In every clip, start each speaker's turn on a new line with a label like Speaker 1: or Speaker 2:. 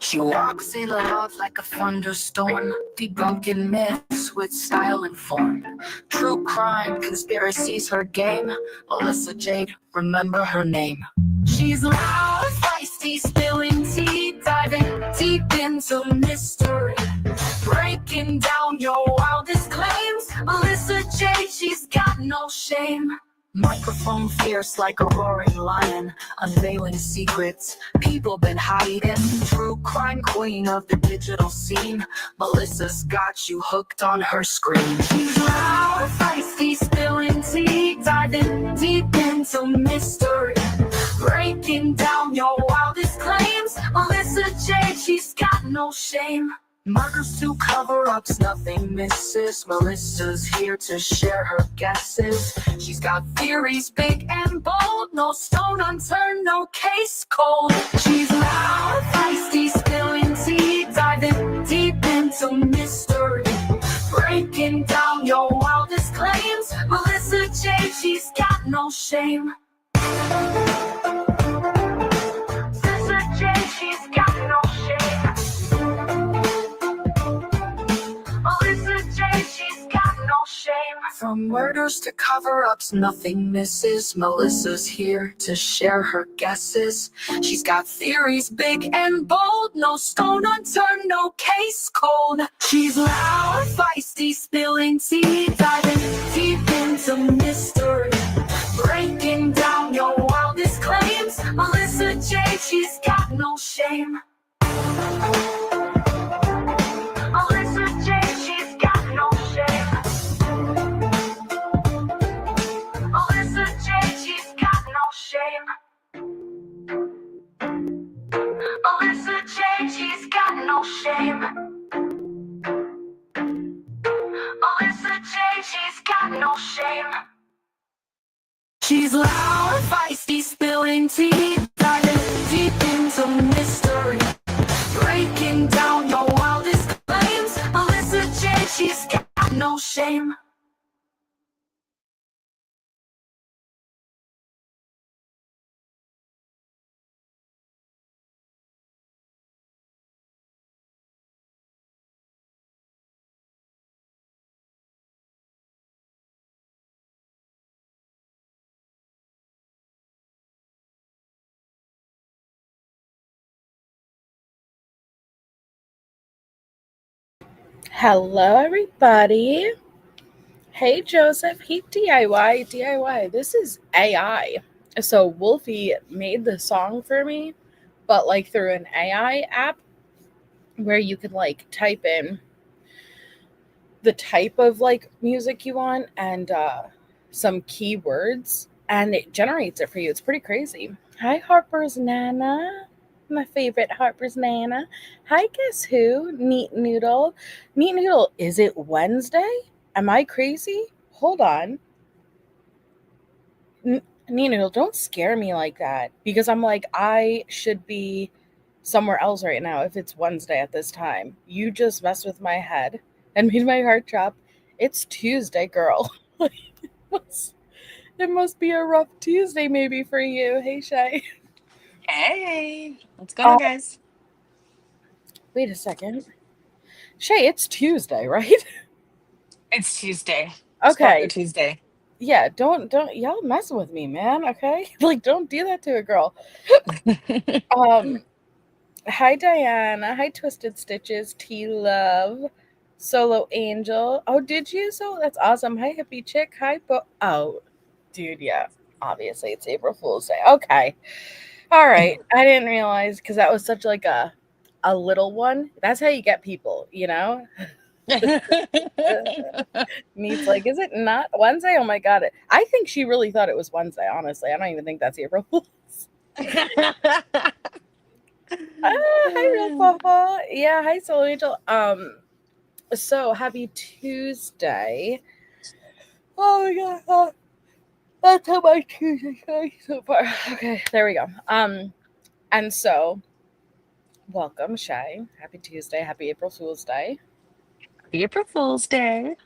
Speaker 1: She walks in love like a thunderstorm, debunking myths with style and form. True crime, conspiracies, her game. Melissa Jade, remember her name. She's loud, feisty, spilling tea, diving deep into mystery, breaking down your wildest claims. Melissa Jade, she's got no shame. Microphone fierce like a roaring lion, unveiling secrets people been hiding. True crime queen of the digital scene, Melissa's got you hooked on her screen. She's loud, feisty, spilling tea, diving deep into mystery, breaking down your wildest claims. Melissa Jade, she's got no shame. Murders to cover-ups, nothing misses. Melissa's here to share her guesses. She's got theories big and bold, no stone unturned, no case cold. She's loud, feisty, spilling tea, diving deep into mystery, breaking down your wildest claims. Melissa Jade, she's got no shame. Melissa Jade, she's got no shame. Melissa Jade, she's got no shame. From murders to cover-ups, nothing misses. Melissa's here to share her guesses. She's got theories big and bold, no stone unturned, no case cold. She's loud, feisty, spilling tea, diving deep into mystery, breaking down your wildest claims. Melissa Jade, she's got no shame. Melissa Jade, she's got no shame. Melissa Jade, she's got no shame. Melissa Jade, she's got no shame. Melissa Jade, she's got no shame. She's loud, feisty, spilling tea, diving deep into mystery, breaking down your wildest claims. Melissa Jade, she's got no shame.
Speaker 2: Hello, everybody. Hey, Joseph. Hey, DIY. This is AI. So Wolfie made the song for me, but like through an AI app where you could like type in the type of like music you want and some keywords, and it generates it for you. It's pretty crazy. Hi, Harper's Nana. My favorite Harper's Nana. Hi, guess who? Neat Noodle. Neat Noodle, is it Wednesday? Am I crazy? Hold on. Neat Noodle, don't scare me like that, because I'm like, I should be somewhere else right now if it's Wednesday at this time. You just messed with my head and made my heart drop. It's Tuesday, girl. It must be a rough Tuesday maybe for you. Hey, Shay.
Speaker 3: Hey, what's going on, guys?
Speaker 2: Wait a second. Shay, it's Tuesday, right?
Speaker 3: It's Tuesday.
Speaker 2: Okay.
Speaker 3: Tuesday.
Speaker 2: Yeah, don't y'all messing with me, man, okay? Like, don't do that to a girl. Hi, Diana. Hi, Twisted Stitches. T-Love. Solo Angel. Oh, did you? So that's awesome. Hi, Hippie Chick. Hi, oh, dude, yeah. Obviously, it's April Fool's Day. Okay. All right. I didn't realize, because that was such like a little one. That's how you get people, you know? Neat's like, is it not Wednesday? Oh my god. I think she really thought it was Wednesday, honestly. I don't even think that's April Fool's. Hi, Real Papa. Yeah, hi, Soul Angel. So happy Tuesday. Oh my god. That's how my Tuesday's going so far. Okay, there we go. And so welcome, Shay. Happy Tuesday. Happy April Fool's Day.
Speaker 3: April Fool's Day.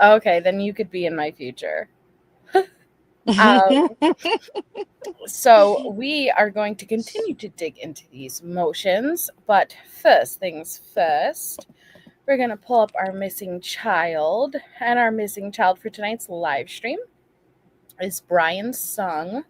Speaker 2: Okay, then you could be in my future. So we are going to continue to dig into these motions, but first things first, we're going to pull up our missing child, and our missing child for tonight's live stream is Bryan Sung.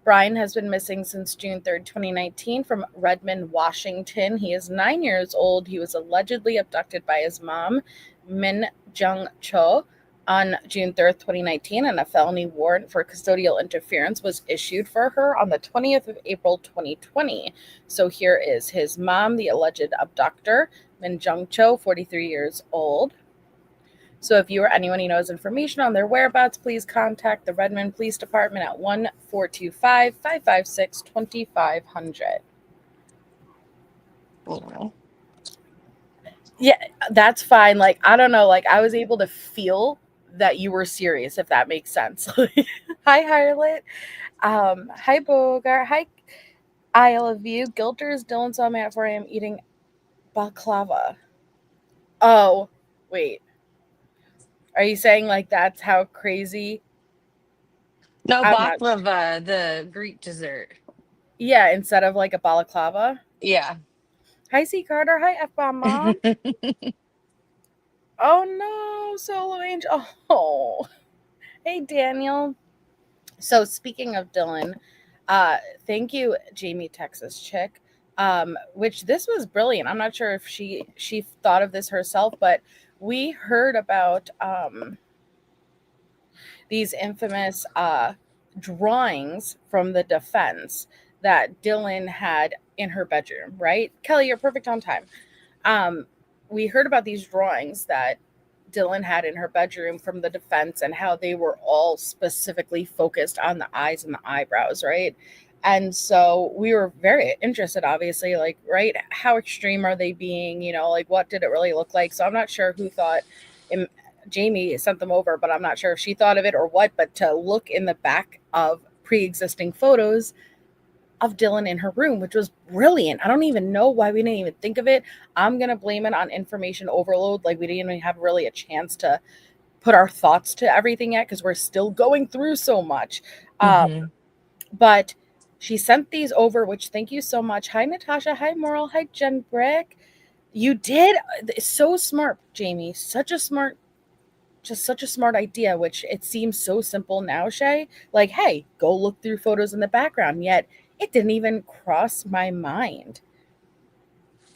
Speaker 2: Bryan has been missing since June 3rd, 2019 from Redmond, Washington. He is 9 years old. He was allegedly abducted by his mom, Min Jung Cho, on June 3rd, 2019, and a felony warrant for custodial interference was issued for her on the 20th of April, 2020. So here is his mom, the alleged abductor, Min Jung Cho, 43 years old. So if you or anyone who knows information on their whereabouts, please contact the Redmond Police Department at 1-425-556-2500. Yeah, that's fine. Like, I don't know. Like, I was able to feel that you were serious, if that makes sense. Hi, Harlot. Hi, Bogart. Hi, I love you. Gilters, Dylan saw me at 4 a.m. eating balaclava. Oh, wait. Are you saying, like, that's how crazy?
Speaker 3: No,
Speaker 2: I'm not.
Speaker 3: baklava, the Greek dessert.
Speaker 2: Yeah, instead of, like, a balaclava.
Speaker 3: Yeah.
Speaker 2: Hi, C. Carter. Hi, F-Bomb Mom. Oh, no. Solo Angel. Oh. Hey, Daniel. So speaking of Dylan, thank you, Jamie Texas Chick. Which this was brilliant. I'm not sure if she thought of this herself, but we heard about these infamous drawings from the defense that Dylan had in her bedroom. Right, Kelly, you're perfect on time. We heard about these drawings that Dylan had in her bedroom from the defense and how they were all specifically focused on the eyes and the eyebrows, right? And so we were very interested, obviously, like, right, how extreme are they being, like, what did it really look like? So I'm not sure who thought, Jamie sent them over, but I'm not sure if she thought of it or what, but to look in the back of pre-existing photos of Dylan in her room, which was brilliant. I don't even know why we didn't even think of it. I'm going to blame it on information overload. Like, we didn't even have really a chance to put our thoughts to everything yet because we're still going through so much. But she sent these over, which thank you so much. Hi, Natasha. Hi, Moral. Hi, Jen Brick. You did. It's so smart, Jamie. Such a smart idea, which it seems so simple now, Shay. Like, hey, go look through photos in the background, yet it didn't even cross my mind.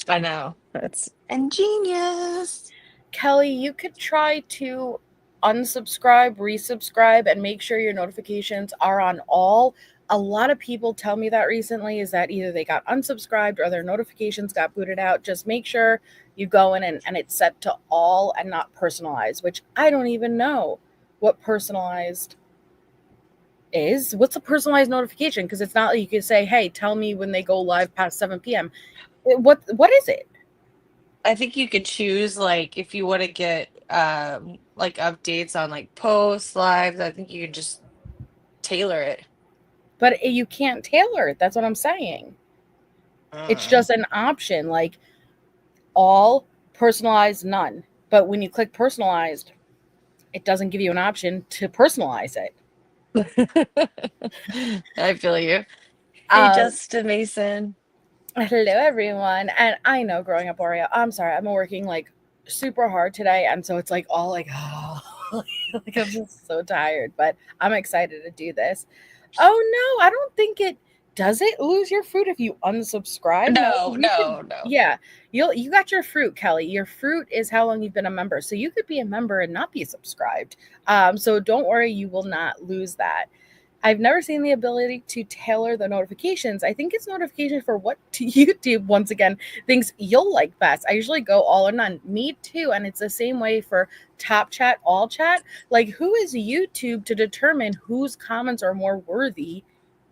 Speaker 3: I know. That's ingenious.
Speaker 2: Kelly, you could try to unsubscribe, resubscribe, and make sure your notifications are on all. A lot of people tell me that recently is that either they got unsubscribed or their notifications got booted out. Just make sure you go in and it's set to all and not personalized, which I don't even know what personalized is. What's a personalized notification? Because it's not like you can say, hey, tell me when they go live past 7 p.m. What is it?
Speaker 3: I think you could choose, like, if you want to get like updates on like posts, lives. I think you could just tailor it.
Speaker 2: But you can't tailor it. That's what I'm saying. It's just an option, like all, personalized, none. But when you click personalized, it doesn't give you an option to personalize it.
Speaker 3: I feel you. Hey, Justin Mason.
Speaker 2: Hello, everyone. And I know, growing up Oreo, I'm sorry, I'm working like super hard today, and so it's like all like, oh, like I'm just so tired. But I'm excited to do this. Oh no, I don't think it does. It lose your fruit if you unsubscribe?
Speaker 3: No.
Speaker 2: Yeah, you got your fruit, Kelly. Your fruit is how long you've been a member. So you could be a member and not be subscribed. So don't worry, you will not lose that. I've never seen the ability to tailor the notifications. I think it's notifications for what YouTube, once again, thinks you'll like best. I usually go all or none. Me too. And it's the same way for top chat, all chat. Like, who is YouTube to determine whose comments are more worthy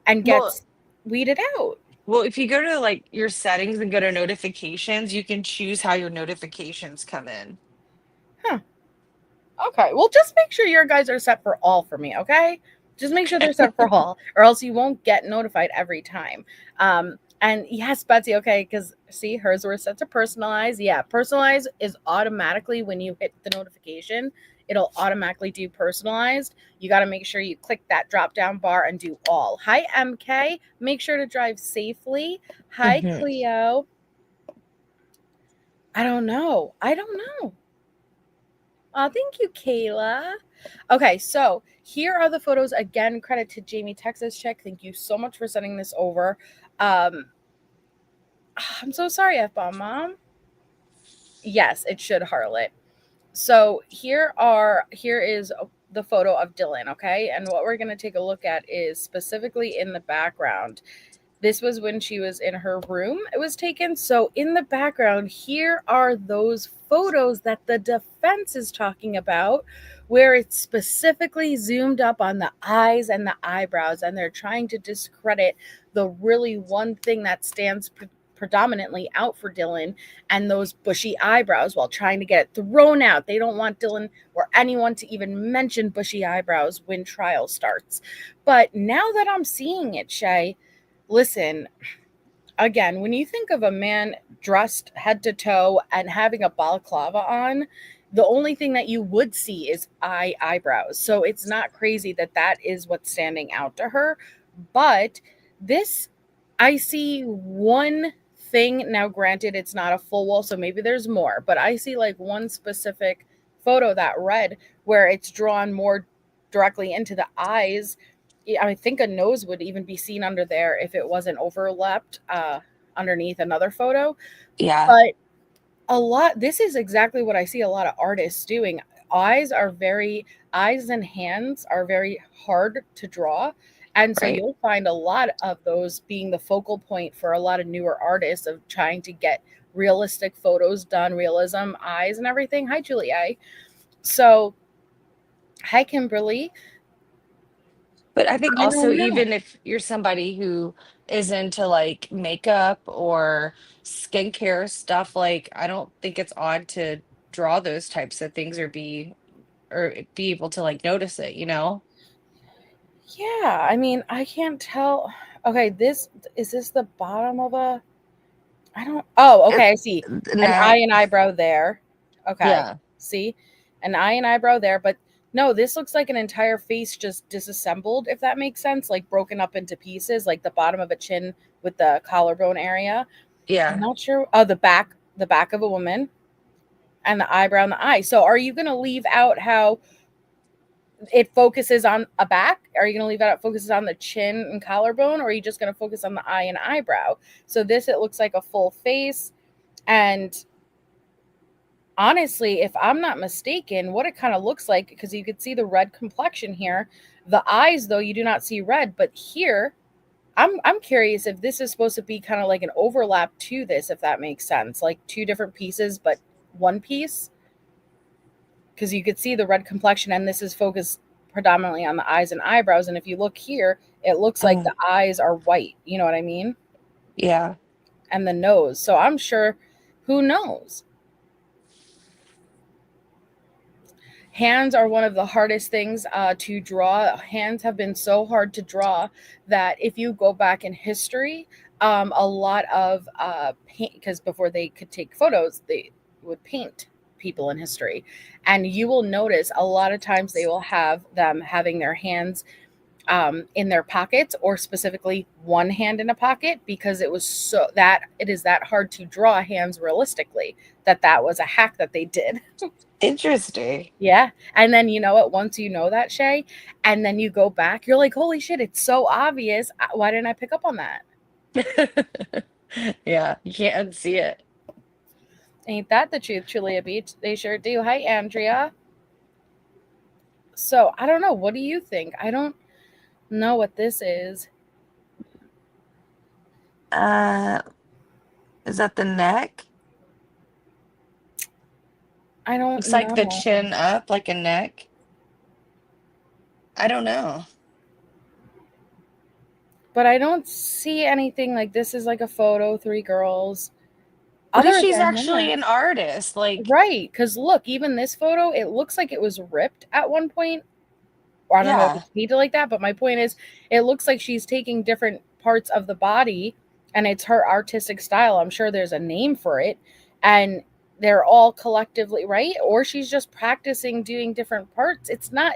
Speaker 2: and gets weeded out?
Speaker 3: Well, if you go to like your settings and go to notifications, you can choose how your notifications come in.
Speaker 2: Huh. Okay. Well, just make sure your guys are set for all for me, okay? Just make sure they're set for all, or else you won't get notified every time. And yes, Betsy, okay, because see, hers were set to personalize. Yeah, personalize is automatically when you hit the notification, it'll automatically do personalized. You got to make sure you click that drop down bar and do all. Hi, MK. Make sure to drive safely. Hi, Cleo. I don't know. Thank you, Kayla. Okay, so here are the photos. Again, credit to Jamie, Texas Chick. Thank you so much for sending this over. I'm so sorry, F-bomb Mom. Yes, it should harlot. So here is the photo of Dylan, okay? And what we're going to take a look at is specifically in the background. This was when she was in her room. It was taken. So in the background, here are those photos that the defense is talking about, where it's specifically zoomed up on the eyes and the eyebrows, and they're trying to discredit the really one thing that stands predominantly out for Dylan, and those bushy eyebrows, while trying to get it thrown out. They don't want Dylan or anyone to even mention bushy eyebrows when trial starts. But now that I'm seeing it, Shay, listen, again, when you think of a man dressed head to toe and having a balaclava on, the only thing that you would see is eyebrows. So it's not crazy that that is what's standing out to her. But this, I see one thing. Now, granted, it's not a full wall, so maybe there's more. But I see like one specific photo, that red, where it's drawn more directly into the eyes. I think a nose would even be seen under there if it wasn't overlapped underneath another photo.
Speaker 3: Yeah.
Speaker 2: But this is exactly what I see a lot of artists doing. Eyes and hands are very hard to draw. And so you'll find a lot of those being the focal point for a lot of newer artists of trying to get realistic photos done, realism, eyes and everything. Hi, Julia. So, hi, Kimberly.
Speaker 3: But I think also, even if you're somebody who is into like makeup or skincare stuff, like I don't think it's odd to draw those types of things or be able to like notice it, you know?
Speaker 2: Yeah, I mean, I can't tell. Okay, is this the bottom of a? Okay, I see an eye and eyebrow there. Okay,
Speaker 3: Yeah.
Speaker 2: see, an eye and eyebrow there, but no, this looks like an entire face just disassembled, if that makes sense, like broken up into pieces, like the bottom of a chin with the collarbone area.
Speaker 3: Yeah.
Speaker 2: I'm not sure. Oh, the back of a woman, and the eyebrow and the eye. So, are you going to leave out how it focuses on a back? Are you going to leave out it focuses on the chin and collarbone, or are you just going to focus on the eye and eyebrow? So this, it looks like a full face. And honestly, if I'm not mistaken, what it kind of looks like, because you could see the red complexion here, the eyes, though, you do not see red, but here, I'm curious if this is supposed to be kind of like an overlap to this, if that makes sense, like two different pieces, but one piece. Because you could see the red complexion, and this is focused predominantly on the eyes and eyebrows. And if you look here, it looks like the eyes are white. You know what I mean?
Speaker 3: Yeah.
Speaker 2: And the nose. So I'm sure, who knows? Hands are one of the hardest things to draw. Hands have been so hard to draw that if you go back in history, a lot of paint, because before they could take photos, they would paint people in history. And you will notice a lot of times they will have them having their hands in their pockets, or specifically one hand in a pocket, because it is that hard to draw hands realistically, that was a hack that they did.
Speaker 3: Interesting.
Speaker 2: Yeah. And then, you know what, once you know that, Shay, and then you go back, you're like, holy shit, it's so obvious. Why didn't I pick up on that?
Speaker 3: Yeah, you can't unsee it.
Speaker 2: Ain't that the truth, Julia Beach? They sure do. Hi, Andrea. So I don't know. What do you think? I don't know what this is.
Speaker 3: Is that the neck?
Speaker 2: I don't
Speaker 3: It's
Speaker 2: know.
Speaker 3: like the chin up, like a neck. I don't know.
Speaker 2: But I don't see anything like this is like a photo, three girls.
Speaker 3: What if she's actually an artist? Like,
Speaker 2: right, because look, even this photo, it looks like it was ripped at one point. Or I don't know if it's painted like that, but my point is, it looks like she's taking different parts of the body, and it's her artistic style. I'm sure there's a name for it. And they're all collectively, right? Or she's just practicing doing different parts.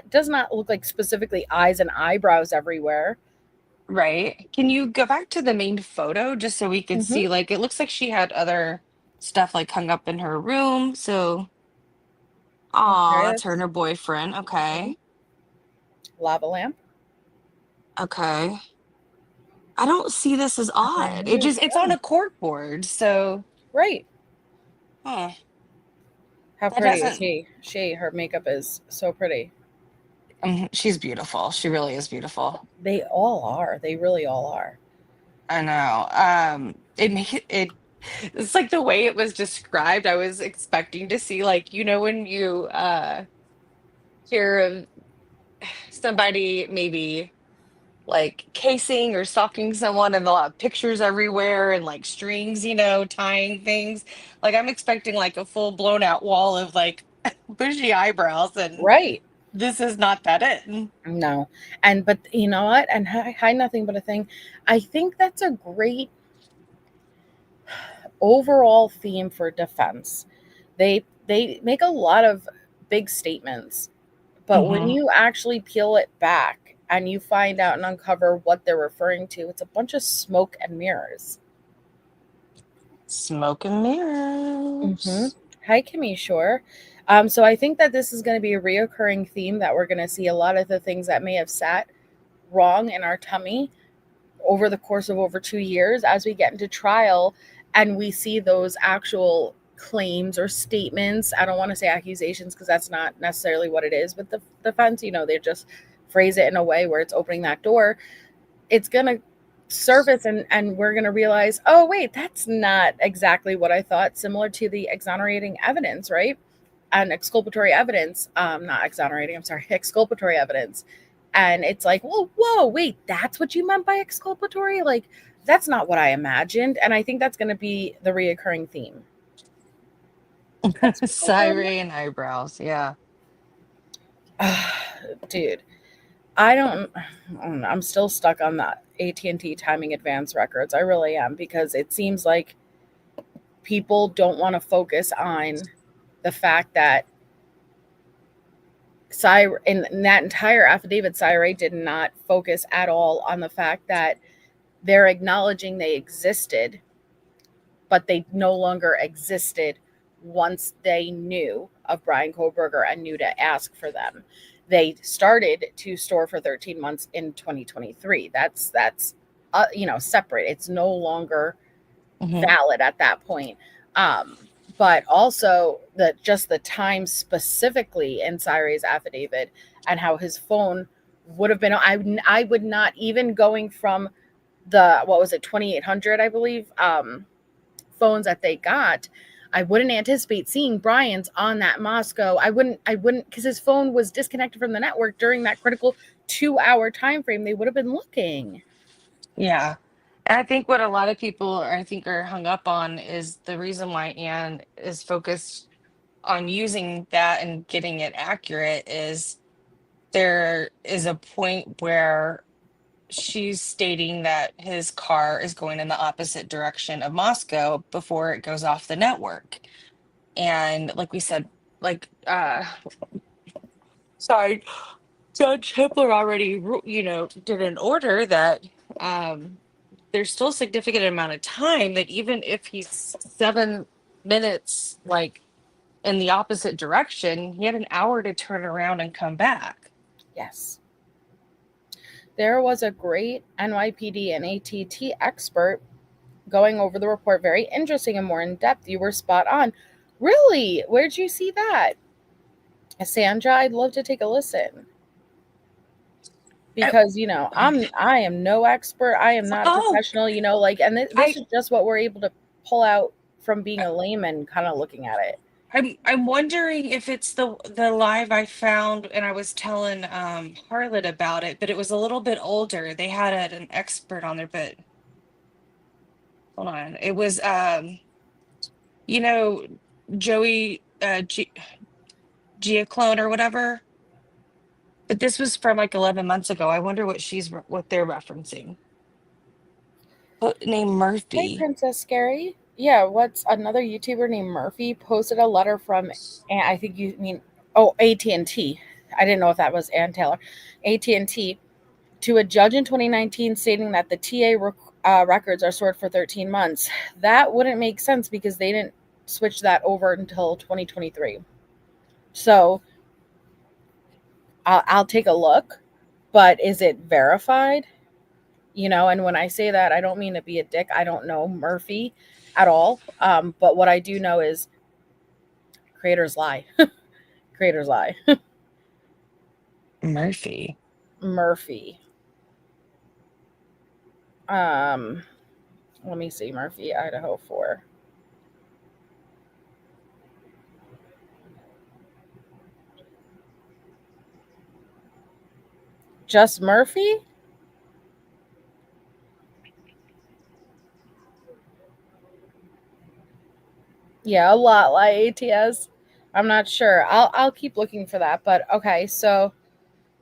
Speaker 2: Does not look like specifically eyes and eyebrows everywhere.
Speaker 3: Right. Can you go back to the main photo just so we could
Speaker 2: Mm-hmm.
Speaker 3: see? Like, it looks like she had other stuff like hung up in her room. So, oh,
Speaker 2: Okay,
Speaker 3: that's her and
Speaker 2: that's
Speaker 3: her boyfriend.
Speaker 2: mhm.
Speaker 3: Okay.
Speaker 2: Lava lamp.
Speaker 3: Okay. I don't see this as
Speaker 2: Her
Speaker 3: odd. It
Speaker 2: new
Speaker 3: just, it's on
Speaker 2: phone.
Speaker 3: a cork board. So,
Speaker 2: Right.
Speaker 3: huh,
Speaker 2: How
Speaker 3: that
Speaker 2: pretty is
Speaker 3: doesn't,
Speaker 2: she? Her makeup is so pretty.
Speaker 3: she's beautiful. She really is beautiful.
Speaker 2: They all are. They really all are.
Speaker 3: I know. It's like the way it was described. I was expecting to see, like, when you hear of somebody maybe like casing or stalking someone and they'll have pictures everywhere and like strings, tying things. Like I'm expecting like a full blown out wall of like bushy eyebrows, and
Speaker 2: Right.
Speaker 3: this is not that it.
Speaker 2: No. But you know what? And hi, nothing but a thing. I think that's a great overall theme for defense. They make a lot of big statements, but when
Speaker 3: Hmm.
Speaker 2: you actually peel it back and you find out and uncover what they're referring to, it's a bunch of smoke and mirrors.
Speaker 3: Smoke and
Speaker 2: Mm-hmm.
Speaker 3: mirrors.
Speaker 2: Hi, Kimmy. Sure. So I think that this is going to be a reoccurring theme that we're going to see a lot of the things that may have sat wrong in our tummy over the course of over 2 years as we get into trial and we see those actual claims or statements. I don't want to say accusations because that's not necessarily what it is with the defense. They just phrase it in a way where it's opening that door. It's going to surface and we're going to realize, oh, wait, that's not exactly what I thought, similar to the exonerating evidence, right? And exculpatory evidence, not exonerating, I'm sorry, exculpatory evidence. And it's like, well, whoa, wait, that's what you meant by exculpatory? Like, that's not what I imagined. And I think that's going to be the reoccurring theme.
Speaker 3: Siren eyebrows. Yeah.
Speaker 2: Dude, I don't, I'm still stuck on that AT&T timing advance records. I really am, because it seems like people don't want to focus on the fact that in that entire affidavit, Syre did not focus at all on the fact that they're acknowledging they existed, but they no longer existed once they knew of Bryan Kohberger and knew to ask for them. They started to store for 13 months in 2023. That's separate. It's no longer
Speaker 3: Hmm.
Speaker 2: valid at that point. Um, but also the time specifically in Syre's affidavit and how his phone would have been. I would not even going from the, what was it, 2800, I believe, phones that they got. I wouldn't anticipate seeing Bryan's on that Moscow. I wouldn't, because his phone was disconnected from the network during that critical 2 hour time frame. They would have been looking.
Speaker 3: Yeah. And I think what a lot of people are hung up on is the reason why Anne is focused on using that and getting it accurate is there is a point where she's stating that his car is going in the opposite direction of Moscow before it goes off the network. And like we said, like sorry, Judge Hippler already did an order that um there's still a significant amount of time that even if he's 7 minutes like in the opposite direction, he had an hour to turn around and come back.
Speaker 2: Yes. There was a great NYPD and ATT expert going over the report. Very interesting and more in depth. You were spot on. Really? Where'd you see that? Sandra, I'd love to take a listen.
Speaker 3: Uh,
Speaker 2: Because I am no expert. I am not a
Speaker 3: Oh,
Speaker 2: professional. And this
Speaker 3: I
Speaker 2: is just what we're able to pull out from being a layman, kind of looking at it.
Speaker 3: I'm wondering if it's the live I found, and I was telling Harlot about it, but it was a little bit older. They had an expert on there, but hold on. It was you know Joey Giaclone or whatever. But this was from like 11 months ago. I wonder what they're referencing. Named
Speaker 2: Hey,
Speaker 3: Murphy.
Speaker 2: Princess Scary. Yeah, what's another YouTuber named Murphy posted a letter from, and I think you mean, oh, AT&T. I didn't know if that was Ann Taylor. AT&T to a judge in 2019 stating that the records are stored for 13 months. That wouldn't make sense because they didn't switch that over until 2023. So I'll take a look, but is it verified? And when I say that, I don't mean to be a dick. I don't know Murphy at all. But what I do know is creators lie. Creators lie.
Speaker 3: Murphy.
Speaker 2: Murphy. Um, Let me see. Murphy, Idaho 4. Just Murphy? Yeah, a lot like ATS. I'm not sure. I'll keep looking for that. But okay, so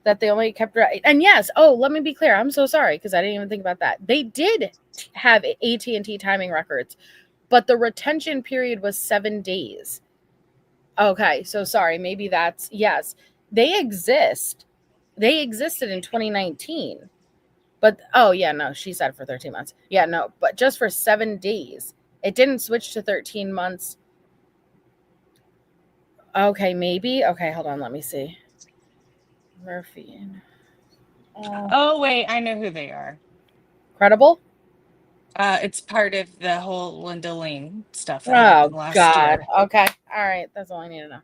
Speaker 2: that they only kept and yes. Oh, let me be clear. I'm so sorry because I didn't even think about that. They did have AT&T timing records, but the retention period was 7 days. Okay, so sorry. Maybe that's yes. They exist. They existed in 2019. But oh yeah, no, she said for 13 months. Yeah, no, but just for 7 days. It didn't switch to 13 months. Okay, maybe. Okay, hold on, let me see. Murphy.
Speaker 3: Oh wait, I know who they are.
Speaker 2: Credible?
Speaker 3: It's part of the whole Linda Lane stuff that happened
Speaker 2: Oh
Speaker 3: last
Speaker 2: God.
Speaker 3: year.
Speaker 2: Okay. All right. That's all I need to know.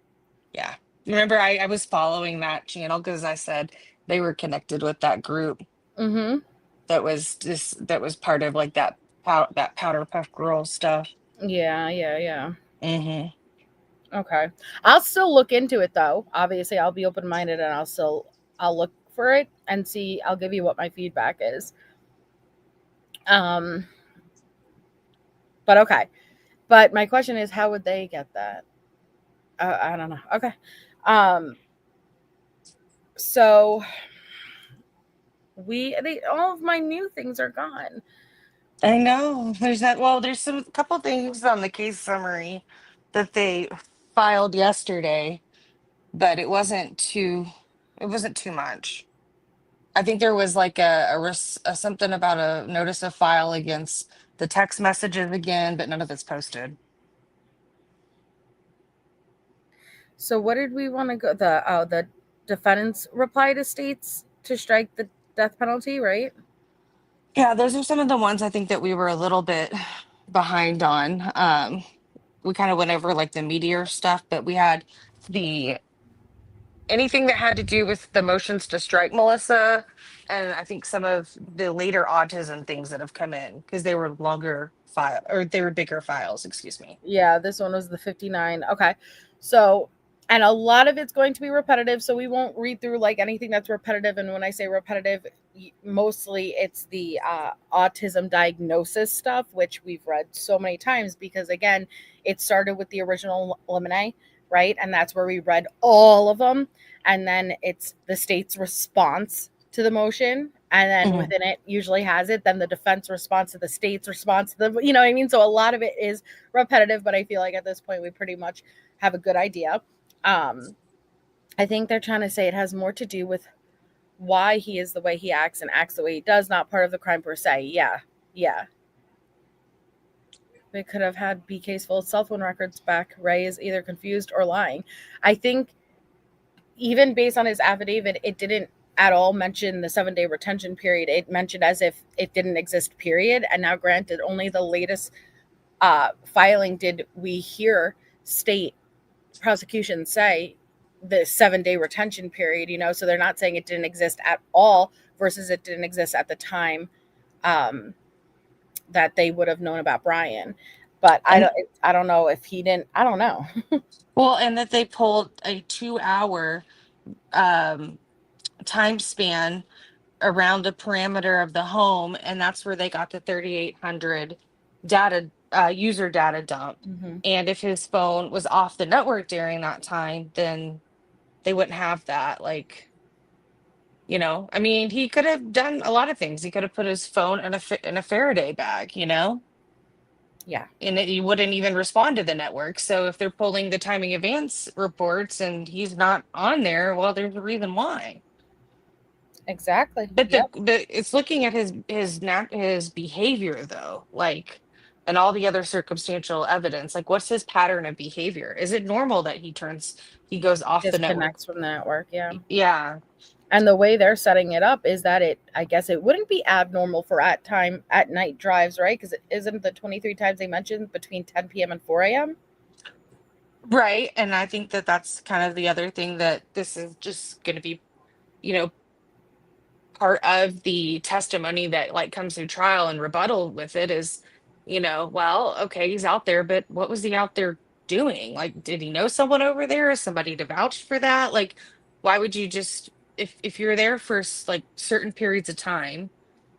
Speaker 3: Yeah. Remember, I was following that channel because I said they were connected with that group
Speaker 2: Mm-hmm.
Speaker 3: that was part of like that Powder Puff Girl stuff.
Speaker 2: Yeah, yeah, yeah.
Speaker 3: Hmm.
Speaker 2: Okay. I'll still look into it though. Obviously, I'll be open minded and I'll look for it and see. I'll give you what my feedback is. Um, but okay. But my question is, how would they get that? I don't know. Okay. Um, so all of my new things are gone.
Speaker 3: I know. There's that. Well, there's some couple things on the case summary that they filed yesterday, but it wasn't too much. I think there was like a something about a notice of file against the text messages again, but none of it's posted.
Speaker 2: So what did we want to go the defendant's reply to states to strike the death penalty, right?
Speaker 3: Yeah, those are some of the ones I think that we were a little bit behind on. We kind of went over like the meteor stuff, but we had the anything that had to do with the motions to strike Melissa, and I think some of the later autism things that have come in because they were longer file or they were bigger files, excuse me.
Speaker 2: Yeah, this one was the 59. Okay. So, and a lot of it's going to be repetitive, so we won't read through like anything that's repetitive. And when I say repetitive, mostly it's the autism diagnosis stuff, which we've read so many times because, again, it started with the original Lemonade, right? And that's where we read all of them. And then it's the state's response to the motion. And then
Speaker 3: Mhm.
Speaker 2: within it, usually has it, then the defense response to the state's response to you know what I mean? So a lot of it is repetitive, but I feel like at this point we pretty much have a good idea. Um, I think they're trying to say it has more to do with why he is the way he acts and acts the way he does, not part of the crime per se. Yeah, yeah. They could have had BK's full cell phone records back. Ray is either confused or lying. I think even based on his affidavit, it didn't at all mention the 7 day retention period. It mentioned as if it didn't exist, period. And now, granted, only the latest filing did we hear state prosecution say the 7 day retention period, so they're not saying it didn't exist at all versus it didn't exist at the time um, that they would have known about Bryan. But
Speaker 3: And
Speaker 2: I don't know if he didn't. I don't know.
Speaker 3: well, and that they pulled a 2 hour um time span around the perimeter of the home, and that's where they got the 3,800 user data dump.
Speaker 2: Mm-hmm.
Speaker 3: And if his phone was off the network during that time, then they wouldn't have that. Like, I mean, he could have done a lot of things. He could have put his phone in a Faraday bag.
Speaker 2: Yeah.
Speaker 3: And he wouldn't even respond to the network. So if they're pulling the timing advance reports and he's not on there, well, there's a reason why.
Speaker 2: Exactly.
Speaker 3: But
Speaker 2: Yep.
Speaker 3: it's looking at his behavior though, like, and all the other circumstantial evidence. Like, what's his pattern of behavior? Is it normal that he goes off the network?
Speaker 2: Disconnects from the network. Yeah.
Speaker 3: Yeah.
Speaker 2: And the way they're setting it up is that I guess it wouldn't be abnormal for at night drives, right? Because it isn't the 23 times they mentioned between 10 p.m. and 4 a.m.
Speaker 3: Right. And I think that that's kind of the other thing, that this is just going to be, you know, part of the testimony that like comes through trial, and rebuttal with it is, well, okay, he's out there, but what was he out there doing? Like, did he know someone over there? Is somebody to vouch for that? Like, why would you just, if you're there for like certain periods of time,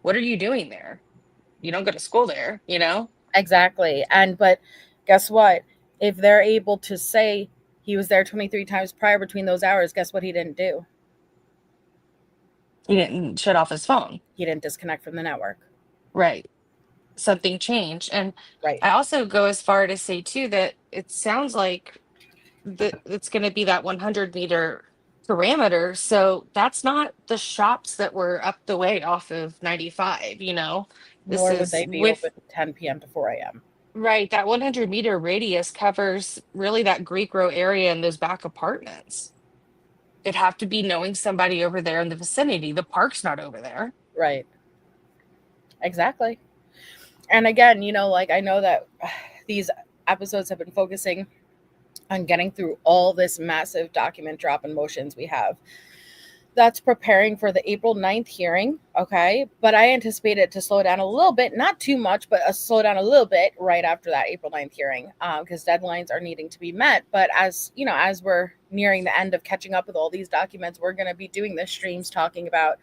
Speaker 3: what are you doing there? You don't go to school there.
Speaker 2: Exactly. But guess what? If they're able to say he was there 23 times prior between those hours, guess what he didn't do?
Speaker 3: He didn't shut off his phone.
Speaker 2: He didn't disconnect from the network.
Speaker 3: Right. Something changed. And
Speaker 2: Right.
Speaker 3: I also go as far to say too that it sounds like it's going to be that 100-meter parameter. So that's not the shops that were up the way off of 95. This
Speaker 2: Nor would
Speaker 3: is
Speaker 2: they be
Speaker 3: with,
Speaker 2: open 10 p.m. to 4 a.m.
Speaker 3: right, that 100-meter radius covers really that Greek Row area and those back apartments. It'd have to be knowing somebody over there in the vicinity. The park's not over there.
Speaker 2: Right. Exactly. And again, like I know that these episodes have been focusing on getting through all this massive document drop and motions we have. That's preparing for the April 9th hearing, okay? But I anticipate it to slow down a little bit, not too much, but slow down a little bit right after that April 9th hearing, because deadlines are needing to be met. But as we're nearing the end of catching up with all these documents, we're going to be doing the streams talking about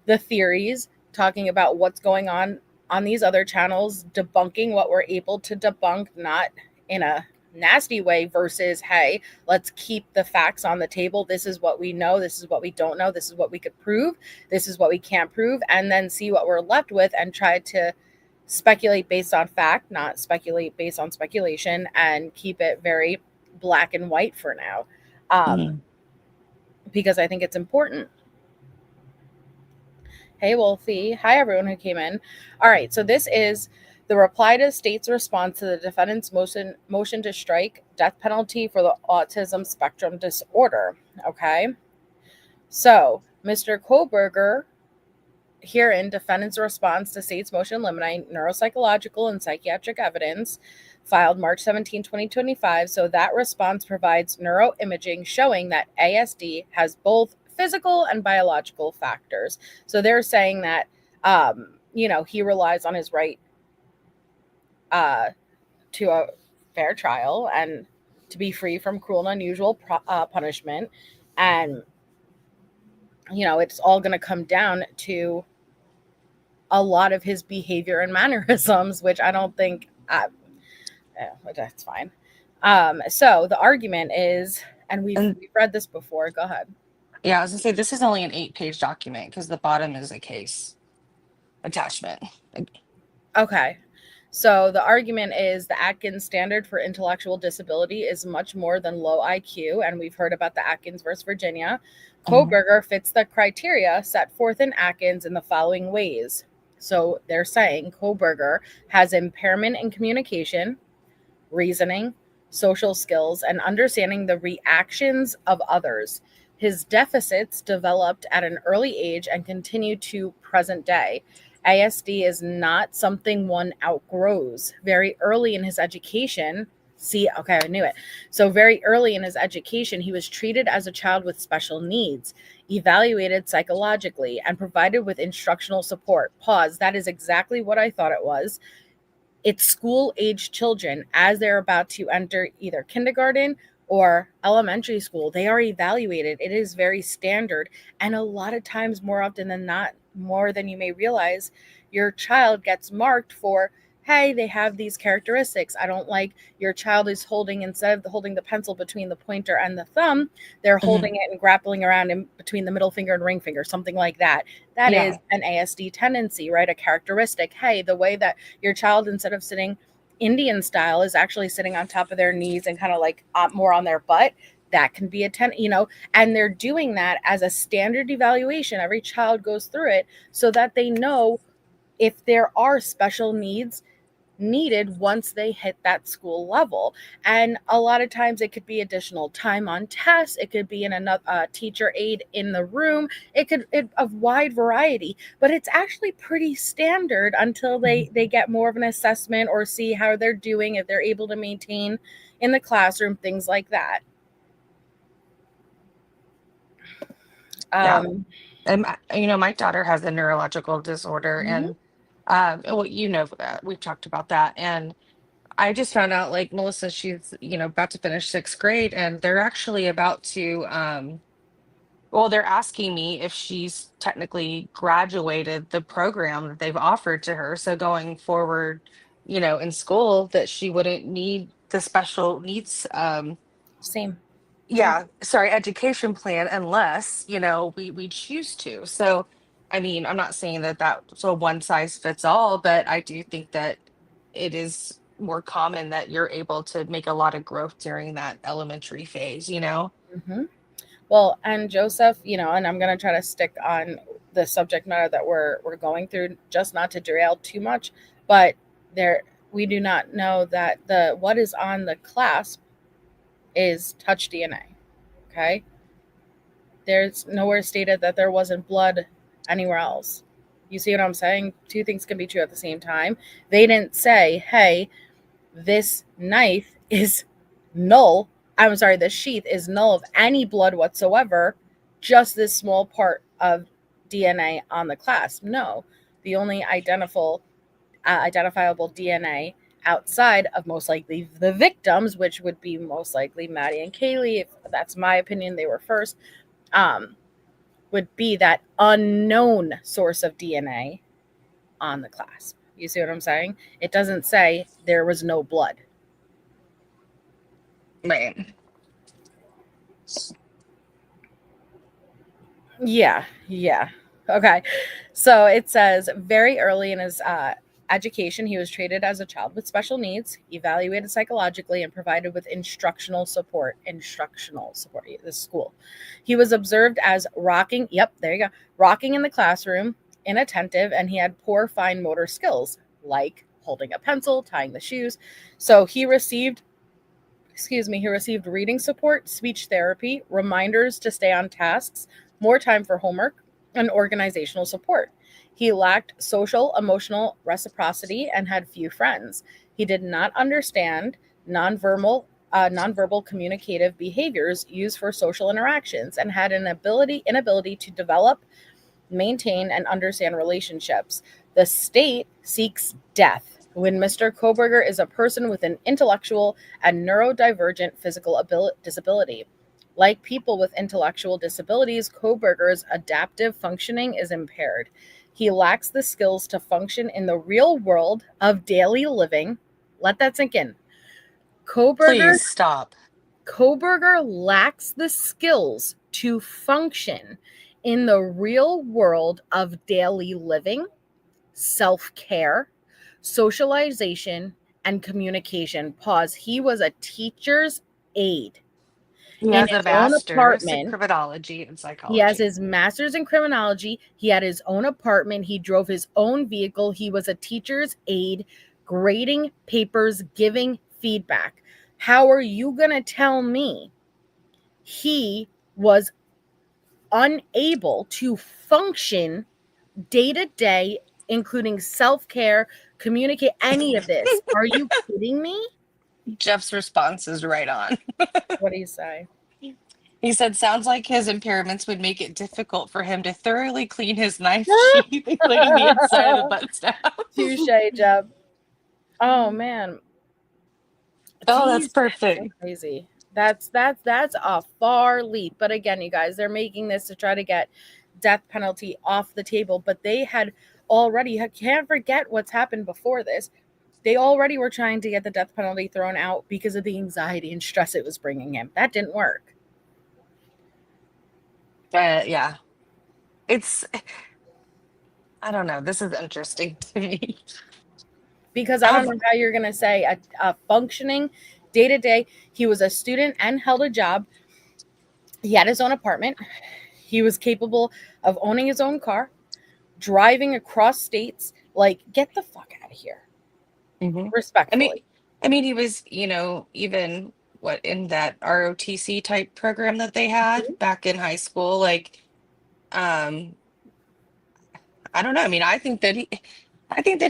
Speaker 2: the theories, talking about what's going on these other channels, debunking what we're able to debunk, not in a nasty way, versus, hey, let's keep the facts on the table. This is what we know. This is what we don't know. This is what we could prove. This is what we can't prove. And then see what we're left with and try to speculate based on fact, not speculate based on speculation, and keep it very black and white for now. Because I think it's important. Hey, Wolfie. Hi, everyone who came in. All right, so this is the reply to the state's response to the defendant's motion to strike death penalty for the autism spectrum disorder. Okay, so Mr. Kohberger, herein defendant's response to state's motion limiting neuropsychological and psychiatric evidence, filed March 17, 2025. So that response provides neuroimaging showing that ASD has both physical and biological factors. So they're saying that, he relies on his right to a fair trial and to be free from cruel and unusual punishment. And, it's all going to come down to a lot of his behavior and mannerisms, which I don't think, that's fine. So the argument is, and we've read this before. Go ahead.
Speaker 3: Yeah, I was gonna say this is only an 8-page document because the bottom is a case attachment.
Speaker 2: Okay. So the argument is the Atkins standard for intellectual disability is much more than low IQ, and we've heard about the Atkins versus Virginia. Kohberger fits the criteria set forth in Atkins in the following ways. So they're saying Kohberger has impairment in communication, reasoning, social skills, and understanding the reactions of others. His deficits developed at an early age and continue to present day. ASD is not something one outgrows. Very early in his education, I knew it. So very early in his education, he was treated as a child with special needs, evaluated psychologically, and provided with instructional support. Pause. That is exactly what I thought it was. It's school-age children as they're about to enter either kindergarten or elementary school. They are evaluated. It is very standard. And a lot of times, more often than not, more than you may realize, your child gets marked for, hey, they have these characteristics. I don't like your child is holding, instead of holding the pencil between the pointer and the thumb, they're holding it and grappling around in between the middle finger and ring finger, something like that. That is an ASD tendency, right? A characteristic. Hey, the way that your child, instead of sitting Indian style is actually sitting on top of their knees and kind of like more on their butt. That can be a 10, and they're doing that as a standard evaluation. Every child goes through it so that they know if there are special needs needed once they hit that school level. And a lot of times it could be additional time on tests, it could be in another teacher aide in the room, a wide variety, but it's actually pretty standard until they get more of an assessment or see how they're doing, if they're able to maintain in the classroom, things like that.
Speaker 3: Yeah.
Speaker 2: um
Speaker 3: And my daughter has a neurological disorder,
Speaker 2: mhm,
Speaker 3: and well, we've talked about that. And I just found out, like Melissa, she's about to finish sixth grade, and they're actually about to well, they're asking me if she's technically graduated the program that they've offered to her. So going forward, in school, that she wouldn't need the special needs,
Speaker 2: same. Yeah.
Speaker 3: yeah, sorry, education plan unless, we choose to. So, I mean, I'm not saying that that's a one size fits all, but I do think that it is more common that you're able to make a lot of growth during that elementary phase.
Speaker 2: Hmm. Well, and Joseph, and I'm going to try to stick on the subject matter that we're going through, just not to derail too much, but there we do not know that the what is on the clasp is touch DNA. Okay, there's nowhere stated that there wasn't blood anywhere else. You see what I'm saying? Two things can be true at the same time. They didn't say, "Hey, this knife is null. I'm sorry, this sheath is null of any blood whatsoever, just this small part of DNA on the clasp." No, the only identifiable DNA outside of most likely the victims, which would be most likely Maddie and Kaylee, if that's my opinion, they were first, um, would be that unknown source of DNA on the clasp. You see what I'm saying? It doesn't say there was no blood.
Speaker 3: Right.
Speaker 2: Yeah, yeah. Okay. So it says very early in his education, he was treated as a child with special needs, evaluated psychologically, and provided with instructional support. Instructional support. The school. He was observed as rocking. Yep, there you go. Rocking in the classroom, inattentive, and he had poor fine motor skills, like holding a pencil, tying the shoes. So he received reading support, speech therapy, reminders to stay on tasks, more time for homework, and organizational support. He lacked social, emotional reciprocity and had few friends. He did not understand nonverbal communicative behaviors used for social interactions and had an inability to develop, maintain, and understand relationships. The state seeks death when Mr. Kohberger is a person with an intellectual and neurodivergent physical disability. Like people with intellectual disabilities, Kohberger's adaptive functioning is impaired. He lacks the skills to function in the real world of daily living. Let that sink in. Kohberger
Speaker 3: Please stop.
Speaker 2: Kohberger lacks the skills to function in the real world of daily living, self care, socialization, and communication. Pause. He was a teacher's aide
Speaker 3: He
Speaker 2: in
Speaker 3: has a
Speaker 2: his own
Speaker 3: master's in
Speaker 2: apartment.
Speaker 3: criminology and
Speaker 2: He has
Speaker 3: psychology.
Speaker 2: his master's in criminology. He had his own apartment. He drove his own vehicle. He was a teacher's aide, grading papers, giving feedback. How are you going to tell me he was unable to function day to day, including self care, communicate, any of this? Are you kidding me?
Speaker 3: Jeff's response is right on.
Speaker 2: What do you say?
Speaker 3: He said, sounds like his impairments would make it difficult for him to thoroughly clean his knife sheath, including the inside of the butt staff.
Speaker 2: Touche, Jeb. Oh man,
Speaker 3: Oh, that's
Speaker 2: tease, it's so
Speaker 3: perfect.
Speaker 2: crazy. That's a far leap. But again, you guys, they're making this to try to get death penalty off the table. But they had already, can't forget what's happened before this. They already were trying to get the death penalty thrown out because of the anxiety and stress it was bringing him. That didn't work.
Speaker 3: Yeah, it's, I don't know. This is interesting to me.
Speaker 2: Because I don't know how you're going to say a functioning day-to-day. He was a student and held a job. He had his own apartment. He was capable of owning his own car, driving across states. Like, get the fuck out of here.
Speaker 3: Mm-hmm.
Speaker 2: Respectfully.
Speaker 3: I mean, he was, even what in that ROTC type program that they had back in high school, like, um, I don't know. I mean, I think that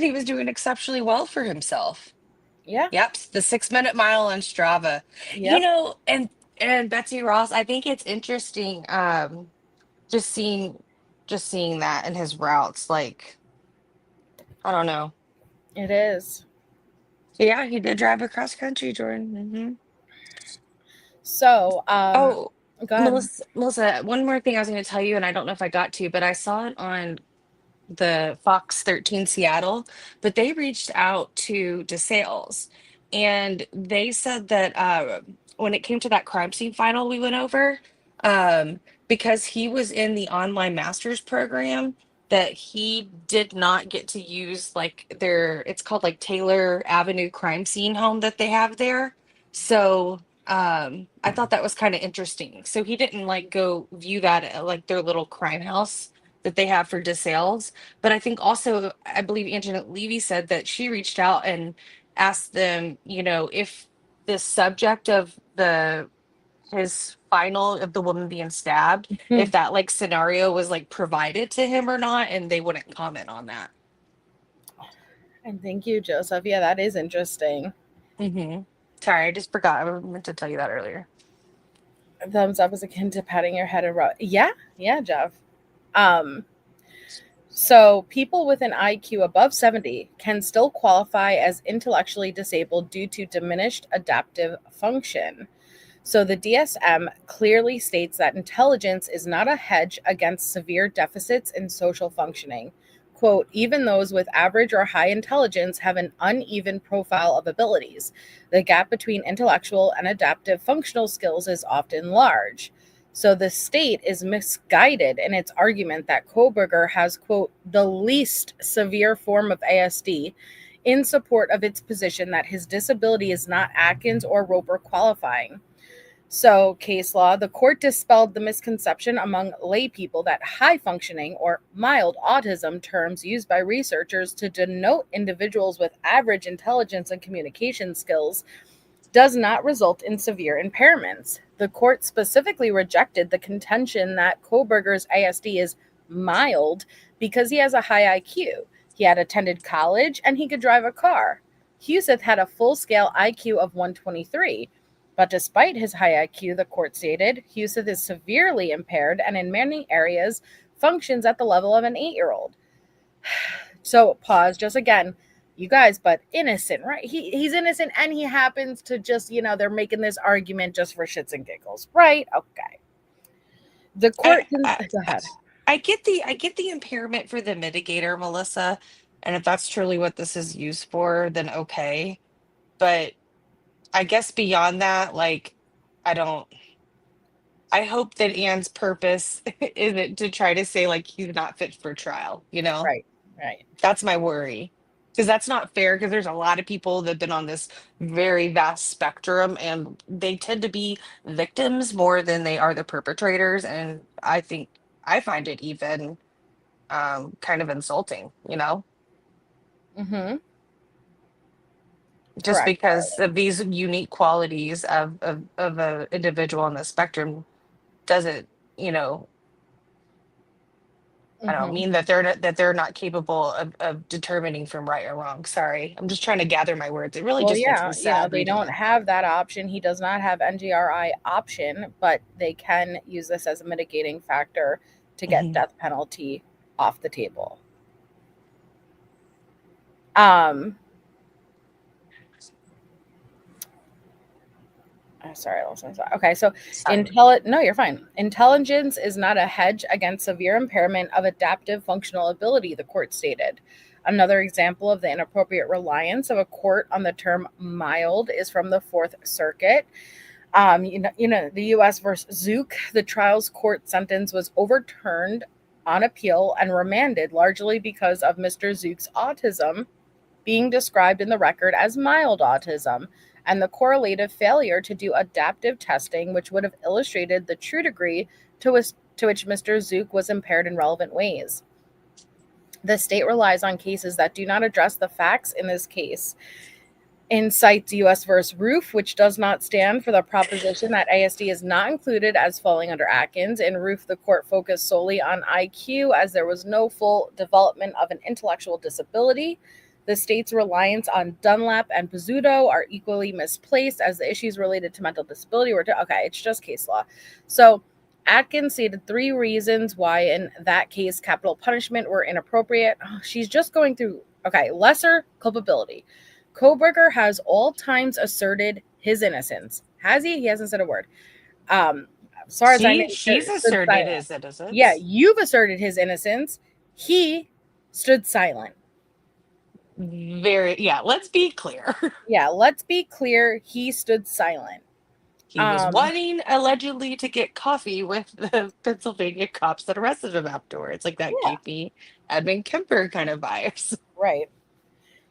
Speaker 3: he was doing exceptionally well for himself.
Speaker 2: Yeah.
Speaker 3: Yep, the 6 minute mile on Strava.
Speaker 2: Yep.
Speaker 3: And Betsy Ross, I think it's interesting, just seeing that in his routes. Like, I don't know.
Speaker 2: It is.
Speaker 3: So yeah, he did drive across country, Jordan. Mm-hmm.
Speaker 2: So,
Speaker 3: Oh,
Speaker 2: go ahead.
Speaker 3: Melissa, one more thing I was going to tell you, and I don't know if I got to, but I saw it on the Fox 13 Seattle, but they reached out to DeSales and they said that when it came to that crime scene final we went over, because he was in the online master's program, that he did not get to use like it's called like Taylor Avenue crime scene home that they have there. So I thought that was kind of interesting. So he didn't like go view that at like their little crime house that they have for DeSales. But I think also, I believe Angela Levy said that she reached out and asked them, if the subject of his final of the woman being stabbed, if that like scenario was like provided to him or not, and they wouldn't comment on that.
Speaker 2: And thank you, Joseph. Yeah, that is interesting.
Speaker 3: Mm-hmm. Sorry, I just forgot. I meant to tell you that earlier.
Speaker 2: Thumbs up is akin to patting your head and yeah, Jeff. So people with an IQ above 70 can still qualify as intellectually disabled due to diminished adaptive function. So the DSM clearly states that intelligence is not a hedge against severe deficits in social functioning. Quote, even those with average or high intelligence have an uneven profile of abilities. The gap between intellectual and adaptive functional skills is often large. So the state is misguided in its argument that Kohberger has, quote, the least severe form of ASD, in support of its position that his disability is not Atkins or Roper qualifying. So, case law, the court dispelled the misconception among lay people that high functioning or mild autism, terms used by researchers to denote individuals with average intelligence and communication skills, does not result in severe impairments. The court specifically rejected the contention that Kohberger's ASD is mild because he has a high IQ. He had attended college and he could drive a car. Huseth had a full-scale IQ of 123. But despite his high IQ, the court stated, Huseth is severely impaired and in many areas functions at the level of an 8-year-old. So pause just again, you guys, but innocent, right? He's innocent and he happens to just, they're making this argument just for shits and giggles, right? Okay. The court go ahead.
Speaker 3: I get the impairment for the mitigator, Melissa, and if that's truly what this is used for, then okay. But I guess beyond that, like, I hope that Anne's purpose isn't to try to say like he's not fit for trial,
Speaker 2: Right.
Speaker 3: That's my worry. Because that's not fair, because there's a lot of people that have been on this very vast spectrum and they tend to be victims more than they are the perpetrators. And I find it even kind of insulting,
Speaker 2: Mm-hmm.
Speaker 3: just
Speaker 2: Correct.
Speaker 3: because of these unique qualities of an individual on the spectrum doesn't, I don't mean that they're not capable of determining from right or wrong. Sorry, I'm just trying to gather my words. It really just makes me sad.
Speaker 2: They don't have that option. He does not have NGRI option, but they can use this as a mitigating factor to get death penalty off the table. Sorry, I lost my spot. Okay, so no, you're fine. Intelligence is not a hedge against severe impairment of adaptive functional ability, the court stated. Another example of the inappropriate reliance of a court on the term mild is from the Fourth Circuit. The U.S. versus Zook, the trial's court sentence was overturned on appeal and remanded largely because of Mr. Zook's autism. being described in the record as mild autism, and the correlative failure to do adaptive testing, which would have illustrated the true degree to which Mr. Zook was impaired in relevant ways. The state relies on cases that do not address the facts in this case. In cites U.S. versus Roof, which does not stand for the proposition that ASD is not included as falling under Atkins. In Roof, the court focused solely on IQ as there was no full development of an intellectual disability. The state's reliance on Dunlap and Pizzuto are equally misplaced as the issues related to mental disability were okay, it's just case law. So Atkins stated 3 reasons why in that case capital punishment were inappropriate. She's just going through, okay, lesser culpability. Kohberger has all times asserted his innocence. Has he? He hasn't said a word. As far as I know,
Speaker 3: She's
Speaker 2: stood
Speaker 3: asserted
Speaker 2: silent.
Speaker 3: his innocence.
Speaker 2: Yeah, you've asserted his innocence. He stood silent.
Speaker 3: Yeah, let's be clear.
Speaker 2: Yeah, let's be clear. He stood silent.
Speaker 3: He was wanting allegedly to get coffee with the Pennsylvania cops that arrested him afterwards. Like that
Speaker 2: Yeah,
Speaker 3: gave me Edmund Kemper kind of vibes.
Speaker 2: right.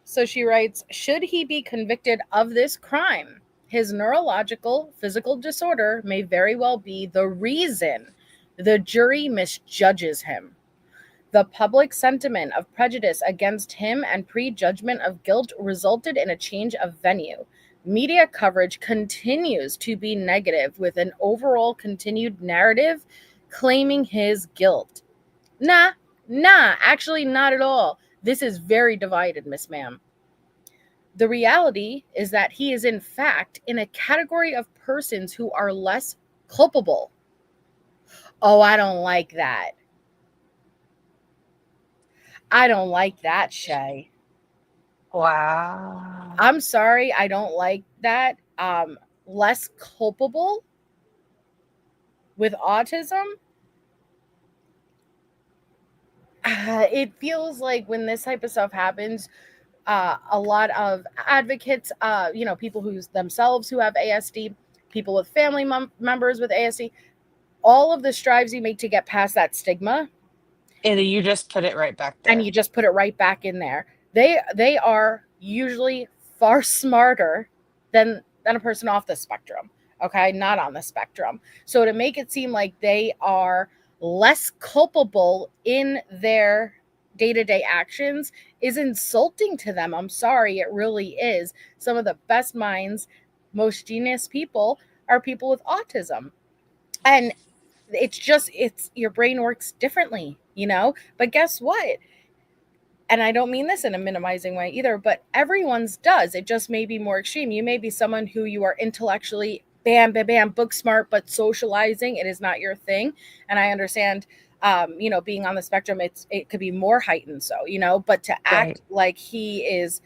Speaker 2: So she writes, should he be convicted of this crime, his neurological physical disorder may very well be the reason the jury misjudges him. The public sentiment of prejudice against him and prejudgment of guilt resulted in a change of venue. Media coverage continues to be negative with an overall continued narrative claiming his guilt. Nah, actually not at all. This is very divided, Miss Ma'am. The reality is that he is in fact in a category of persons who are less culpable. Oh, I don't like that. I don't like that, Shay.
Speaker 3: Wow.
Speaker 2: I'm sorry, I don't like that. Less culpable with autism. It feels like when this type of stuff happens, a lot of advocates, people who themselves who have ASD, people with family members with ASD, all of the strives you make to get past that stigma,
Speaker 3: And you just put it right back
Speaker 2: and
Speaker 3: there.
Speaker 2: you just put it right back in there. They are usually far smarter than a person off the spectrum. Okay, not on the spectrum. So to make it seem like they are less culpable in their day-to-day actions is insulting to them. I'm sorry, it really is. Some of the best minds, most genius people are people with autism. And it's your brain works differently, But guess what? And I don't mean this in a minimizing way either, but everyone's does. It just may be more extreme. You may be someone who you are intellectually bam, bam, bam, book smart, but socializing, it is not your thing. And I understand, being on the spectrum, it could be more heightened. So, but to act like he is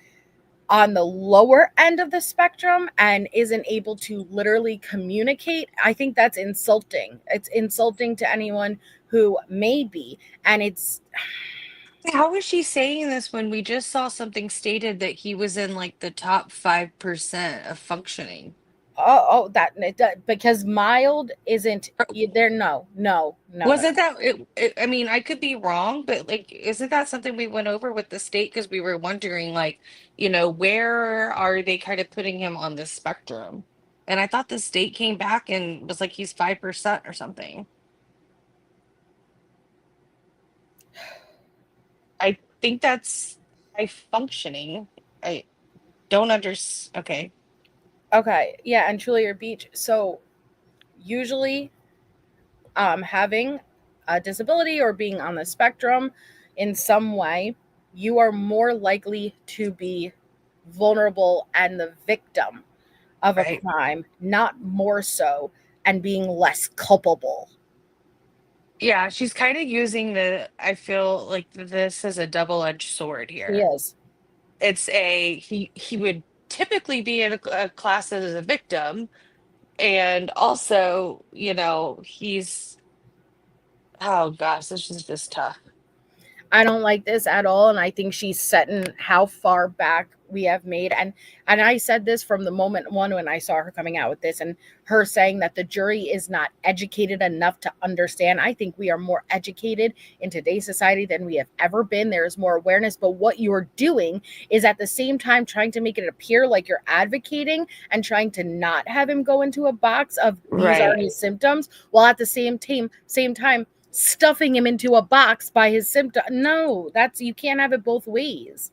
Speaker 2: on the lower end of the spectrum and isn't able to literally communicate, I think that's insulting. It's insulting to anyone who may be. And it's,
Speaker 3: How is she saying this when we just saw something stated that he was in like the top 5% of functioning?
Speaker 2: that because mild isn't there. No.
Speaker 3: Wasn't that I mean, I could be wrong, but like, isn't that something we went over with the state? Because we were wondering, like, where are they kind of putting him on this spectrum? And I thought the state came back and was like, he's 5% or something. I think that's high functioning. I don't understand.
Speaker 2: Okay, yeah, and truly your beach. So usually having a disability or being on the spectrum in some way, you are more likely to be vulnerable and the victim of a
Speaker 3: Right.
Speaker 2: crime, not more so, and being less culpable.
Speaker 3: Yeah, she's kind of using I feel like this is a double-edged sword
Speaker 2: He
Speaker 3: here.
Speaker 2: is.
Speaker 3: It's he would typically be in a class as a victim, and also, he's, oh gosh, this is just tough.
Speaker 2: I don't like this at all. And I think she's setting how far back we have made. And I said this from the moment one when I saw her coming out with this and her saying that the jury is not educated enough to understand. I think we are more educated in today's society than we have ever been. There is more awareness. But what you're doing is at the same time trying to make it appear like you're advocating and trying to not have him go into a box of these are
Speaker 3: Right.
Speaker 2: his symptoms, while at the same time stuffing him into a box by his symptom. No, that's, you can't have it both ways.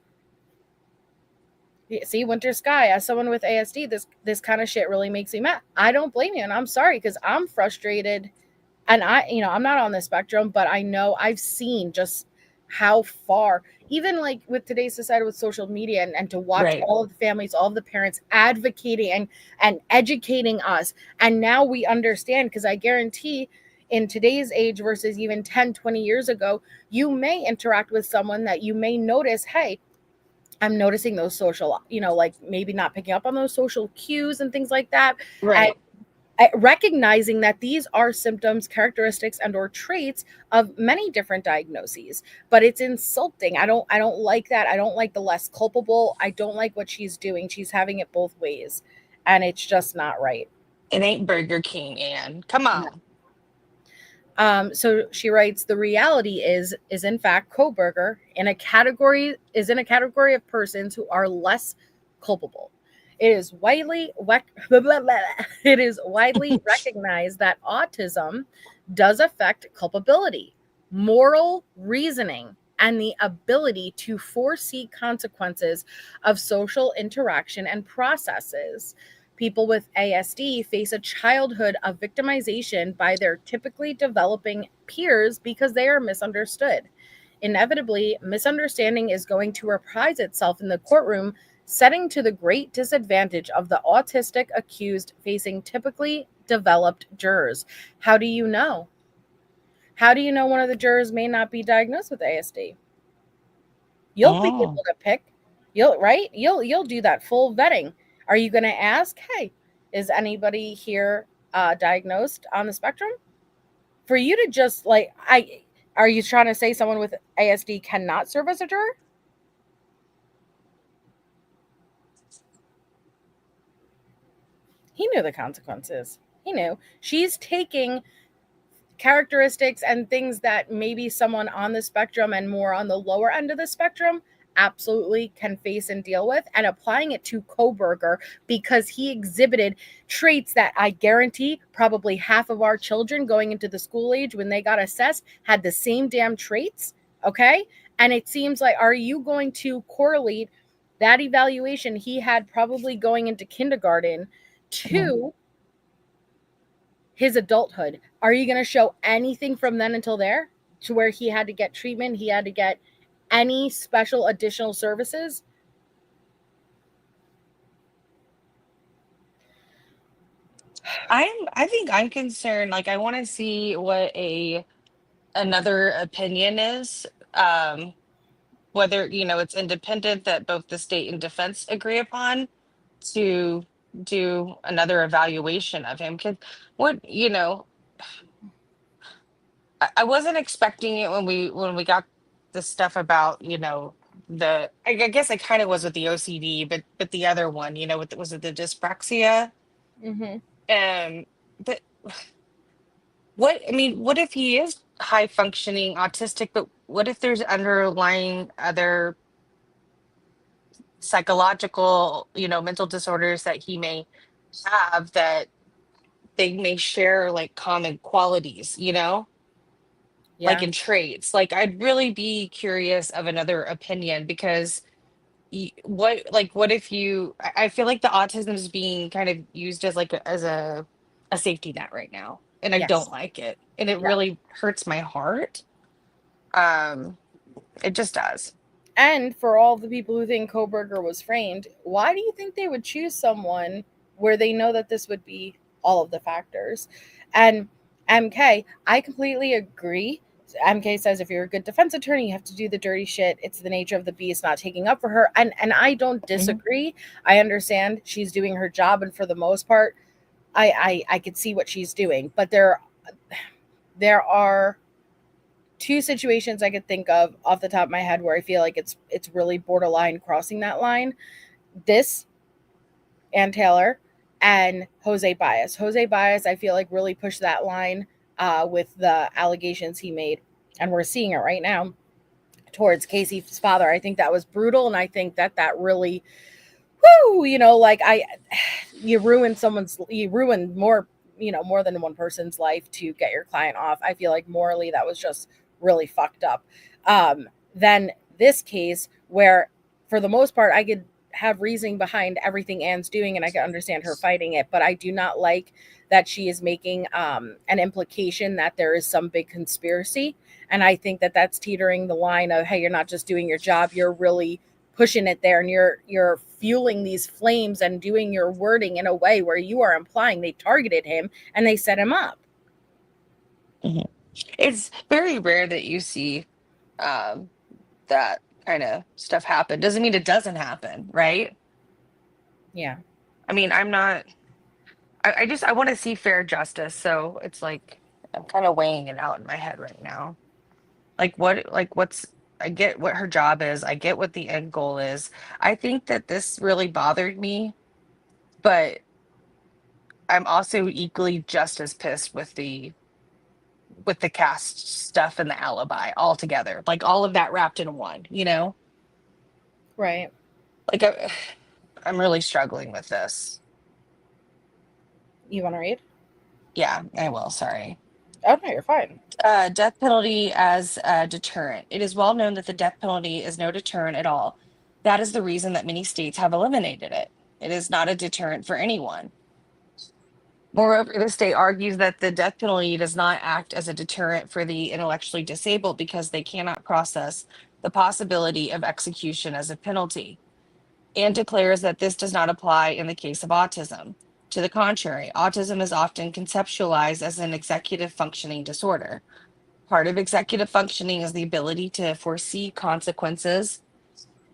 Speaker 2: See, Winter Sky, as someone with ASD, this kind of shit really makes me mad. I don't blame you, and I'm sorry because I'm frustrated, and I'm not on the spectrum, but I know I've seen just how far, even like with today's society with social media, and to watch
Speaker 3: Right.
Speaker 2: all of the families, all of the parents advocating and educating us, and now we understand, because I guarantee in today's age versus even 10-20 years ago, you may interact with someone that you may notice, hey, I'm noticing those social, like maybe not picking up on those social cues and things like that. And
Speaker 3: Right.
Speaker 2: recognizing that these are symptoms, characteristics, and or traits of many different diagnoses. But it's insulting. I don't like that. I don't like the less culpable. I don't like what she's doing. She's having it both ways. And it's just not right.
Speaker 3: It ain't Burger King, Anne. Come
Speaker 2: No.
Speaker 3: on.
Speaker 2: So she writes, the reality is in fact Kohberger in a category of persons who are less culpable. It is widely it is widely recognized that autism does affect culpability, moral reasoning, and the ability to foresee consequences of social interaction and processes. People with ASD face a childhood of victimization by their typically developing peers because they are misunderstood. Inevitably, misunderstanding is going to reprise itself in the courtroom, setting to the great disadvantage of the autistic accused facing typically developed jurors. How do you know? How do you know one of the jurors may not be diagnosed with ASD? You'll be
Speaker 3: Oh.
Speaker 2: able to pick. You'll do that full vetting. Are you going to ask, hey, is anybody here diagnosed on the spectrum? For you to just like, are you trying to say someone with ASD cannot serve as a juror? He knew the consequences. He knew. She's taking characteristics and things that maybe someone on the spectrum and more on the lower end of the spectrum absolutely can face and deal with, and applying it to Kohberger because he exhibited traits that I guarantee probably half of our children going into the school age when they got assessed had the same damn traits. Okay. And it seems like, are you going to correlate that evaluation he had probably going into kindergarten to his adulthood? Are you going to show anything from then until there to where he had to get treatment? He had to get any special additional services?
Speaker 3: I think I'm concerned. Like, I want to see what another opinion is. Whether, it's independent, that both the state and defense agree upon, to do another evaluation of him. Because what, I wasn't expecting it when we got the stuff about, I guess I kind of was with the OCD, but the other one, was it the dyspraxia?
Speaker 2: Mm-hmm.
Speaker 3: But what if he is high functioning autistic, but what if there's underlying other psychological, mental disorders that he may have, that they may share like common qualities, like
Speaker 2: Yeah.
Speaker 3: in traits? Like, I'd really be curious of another opinion, because what if I feel like the autism is being kind of used as like a safety net right now, and I don't
Speaker 2: Yes.
Speaker 3: like it, and it
Speaker 2: Yeah.
Speaker 3: really hurts my heart. um it just does.
Speaker 2: And for all the people who think Kohberger was framed, why do you think they would choose someone where they know that this would be all of the factors? And MK, I completely agree. MK says if you're a good defense attorney, you have to do the dirty shit. It's the nature of the beast not taking up for her. And I don't
Speaker 3: Mhm.
Speaker 2: disagree. I understand she's doing her job, and for the most part, I could see what she's doing. But there are two situations I could think of off the top of my head where I feel like it's really borderline crossing that line. This and Taylor and Jose Baez. Jose Baez, I feel like really pushed that line with the allegations he made, and we're seeing it right now towards Casey's father. I think that was brutal, and I think that really, like you ruin more, more than one person's life to get your client off. I feel like morally that was just really fucked up. Then this case where, for the most part, I could have reasoning behind everything Anne's doing, and I can understand her fighting it, but I do not like that she is making an implication that there is some big conspiracy. And I think that that's teetering the line of, hey, you're not just doing your job, you're really pushing it there, and you're fueling these flames and doing your wording in a way where you are implying they targeted him and they set him up.
Speaker 3: Mhm. It's very rare that you see that kind of stuff happen. Doesn't mean it doesn't happen, right?
Speaker 2: Yeah.
Speaker 3: I mean, I'm not. I want to see fair justice, so it's like I'm kind of weighing it out in my head right now. What's I get what her job is. I get what the end goal is. I think that this really bothered me, but I'm also equally just as pissed with the cast stuff and the alibi all together. Like all of that wrapped in one,
Speaker 2: Right.
Speaker 3: Like I'm really struggling with this.
Speaker 2: You want to read?
Speaker 3: Yeah, I will. Sorry.
Speaker 2: Oh, no, you're fine.
Speaker 3: Death penalty as a deterrent. It is well known that the death penalty is no deterrent at all. That is the reason that many states have eliminated it. It is not a deterrent for anyone. Moreover, the state argues that the death penalty does not act as a deterrent for the intellectually disabled because they cannot process the possibility of execution as a penalty, and declares that this does not apply in the case of autism. To the contrary, autism is often conceptualized as an executive functioning disorder. Part of executive functioning is the ability to foresee consequences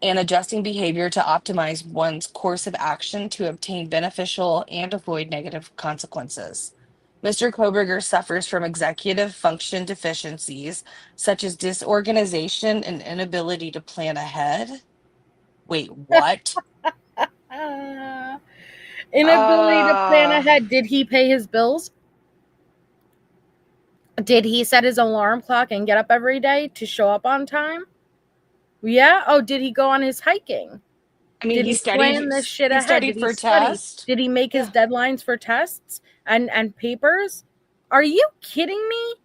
Speaker 3: and adjusting behavior to optimize one's course of action to obtain beneficial and avoid negative consequences. Mr. Kohberger suffers from executive function deficiencies such as disorganization and inability to plan ahead. Wait, what?
Speaker 2: Inability to plan ahead. Did he pay his bills? Did he set his alarm clock and get up every day to show up on time? Yeah. Oh, did he go on his hiking?
Speaker 3: I mean,
Speaker 2: Did he plan this shit
Speaker 3: he
Speaker 2: ahead? Did
Speaker 3: studied
Speaker 2: he
Speaker 3: for
Speaker 2: study?
Speaker 3: test.
Speaker 2: Did he make his deadlines for tests and papers? Are you kidding me?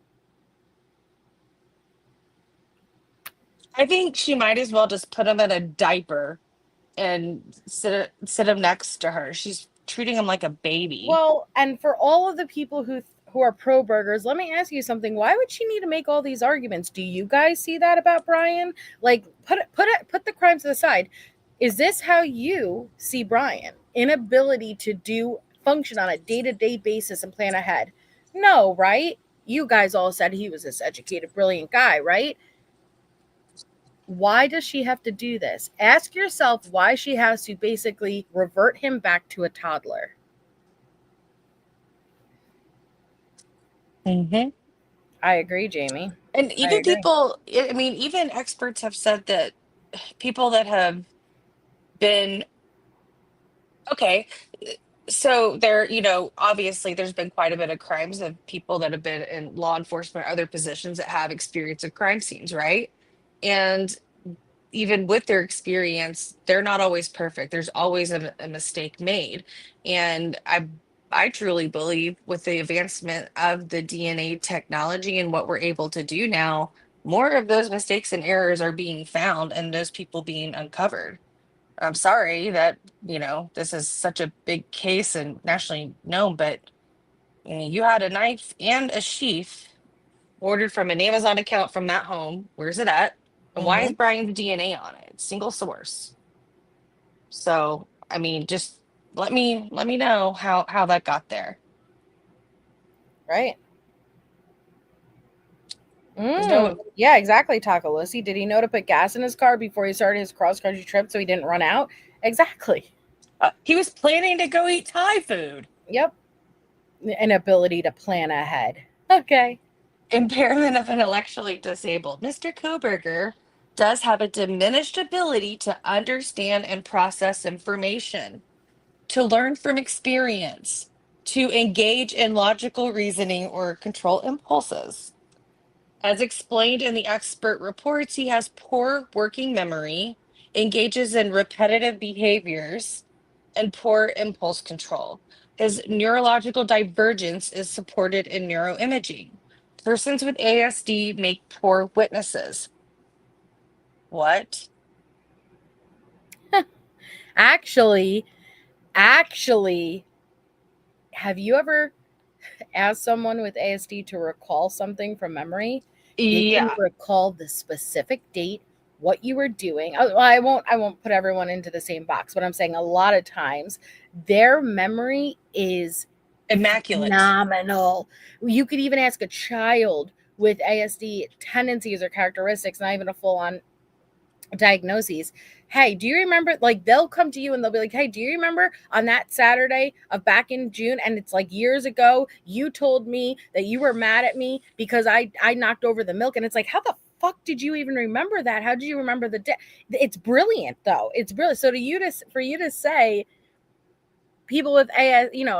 Speaker 3: I think she might as well just put him in a diaper and sit him next to her. She's treating him like a baby.
Speaker 2: Well, and for all of the people who are pro burgers, let me ask you something. Why would she need to make all these arguments? Do you guys see that about Bryan? Like, put the crimes to the side. Is this how you see Bryan? Inability to function on a day-to-day basis and plan ahead? No, right? You guys all said he was this educated, brilliant guy, right? Why does she have to do this? Ask yourself why she has to basically revert him back to a toddler.
Speaker 3: Mm-hmm.
Speaker 2: I agree, Jamie.
Speaker 3: And even even experts have said that people that have been okay, so there, obviously there's been quite a bit of crimes of people that have been in law enforcement or other positions that have experience of crime scenes, right? And even with their experience, they're not always perfect. There's always a mistake made. And I truly believe with the advancement of the DNA technology and what we're able to do now, more of those mistakes and errors are being found and those people being uncovered. I'm sorry that, this is such a big case and nationally known, but you had a knife and a sheath ordered from an Amazon account from that home. Where's it at? And why is Bryan's DNA on it? Single source. So, I mean, just let me know how that got there.
Speaker 2: Right.
Speaker 3: No,
Speaker 2: Yeah, exactly, Taco Lucy. Did he know to put gas in his car before he started his cross-country trip so he didn't run out? Exactly.
Speaker 3: he was planning to go eat Thai food.
Speaker 2: Yep. An ability to plan ahead. Okay.
Speaker 3: impairment of an intellectually disabled. Mr. Kohberger does have a diminished ability to understand and process information, to learn from experience, to engage in logical reasoning or control impulses. As explained in the expert reports, he has poor working memory, engages in repetitive behaviors, and poor impulse control. His neurological divergence is supported in neuroimaging. Persons with ASD make poor witnesses. What?
Speaker 2: Actually, have you ever asked someone with ASD to recall something from memory? They can
Speaker 3: Yeah.
Speaker 2: recall the specific date, what you were doing. I won't put everyone into the same box, but I'm saying a lot of times their memory is
Speaker 3: Immaculate.
Speaker 2: phenomenal. You could even ask a child with ASD tendencies or characteristics, not even a full on diagnoses. Hey, do you remember? Like, they'll come to you and they'll be like, hey, do you remember on that Saturday of back in June? And it's like years ago, you told me that you were mad at me because I knocked over the milk. And it's like, how the fuck did you even remember that? How did you remember the day? It's brilliant, though. It's brilliant. So for you to say people with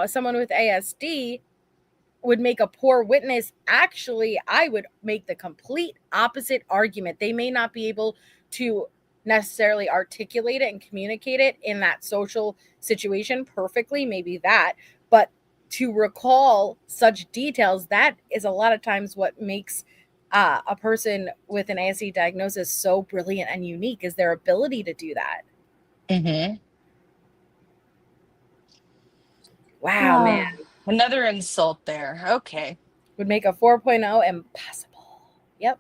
Speaker 2: someone with ASD would make a poor witness, actually, I would make the complete opposite argument. They may not be able to necessarily articulate it and communicate it in that social situation perfectly, maybe that, but to recall such details, that is a lot of times what makes a person with an ASD diagnosis so brilliant and unique, is their ability to do that.
Speaker 3: Mm-hmm.
Speaker 2: Wow, man.
Speaker 3: Another insult there. Okay.
Speaker 2: Would make a 4.0 impossible. Yep.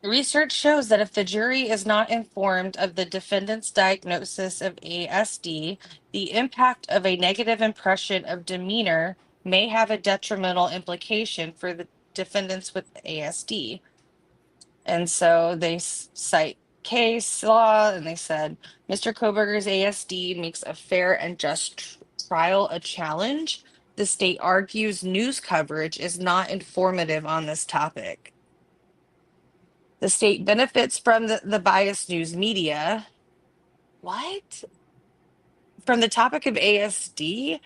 Speaker 3: Research shows that if the jury is not informed of the defendant's diagnosis of ASD, the impact of a negative impression of demeanor may have a detrimental implication for the defendants with ASD. And so they cite case law, and they said Mr. Kohberger's ASD makes a fair and just trial a challenge. The state argues news coverage is not informative on this topic. The state benefits from the biased news media. What? From the topic of ASD?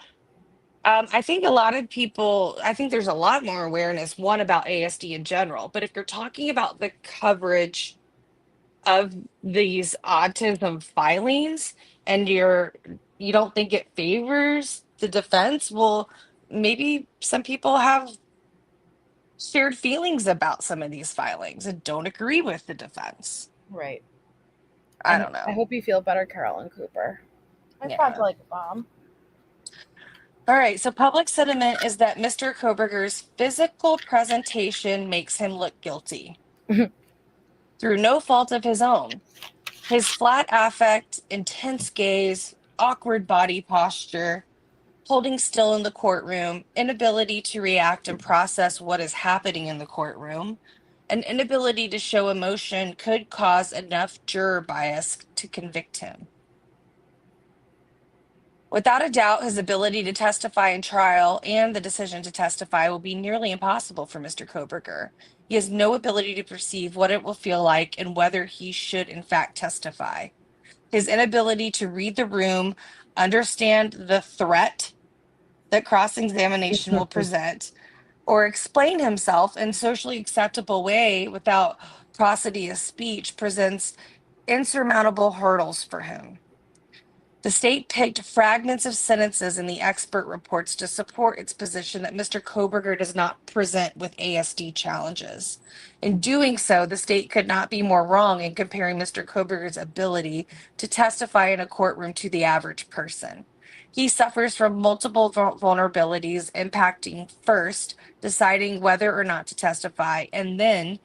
Speaker 3: I think a lot of people, I think there's a lot more awareness, one, about ASD in general. But if you're talking about the coverage of these autism filings and you don't think it favors the defense, well, maybe some people have shared feelings about some of these filings and don't agree with the defense.
Speaker 2: Right.
Speaker 3: I don't know.
Speaker 2: I hope you feel better, Carolyn Cooper. I
Speaker 3: Yeah.
Speaker 2: sound like a bomb.
Speaker 3: All right. So public sentiment is that Mr. Kohberger's physical presentation makes him look guilty through no fault of his own. His flat affect, intense gaze, awkward body posture, holding still in the courtroom, inability to react and process what is happening in the courtroom, an inability to show emotion could cause enough juror bias to convict him. Without a doubt, his ability to testify in trial and the decision to testify will be nearly impossible for Mr. Kohberger. He has no ability to perceive what it will feel like and whether he should in fact testify. His inability to read the room, understand the threat that cross-examination will present, or explain himself in socially acceptable way without prosody of speech presents insurmountable hurdles for him. The state picked fragments of sentences in the expert reports to support its position that Mr. Kohberger does not present with ASD challenges. In doing so, the state could not be more wrong in comparing Mr. Kohberger's ability to testify in a courtroom to the average person. He suffers from multiple vulnerabilities, impacting first deciding whether or not to testify, and then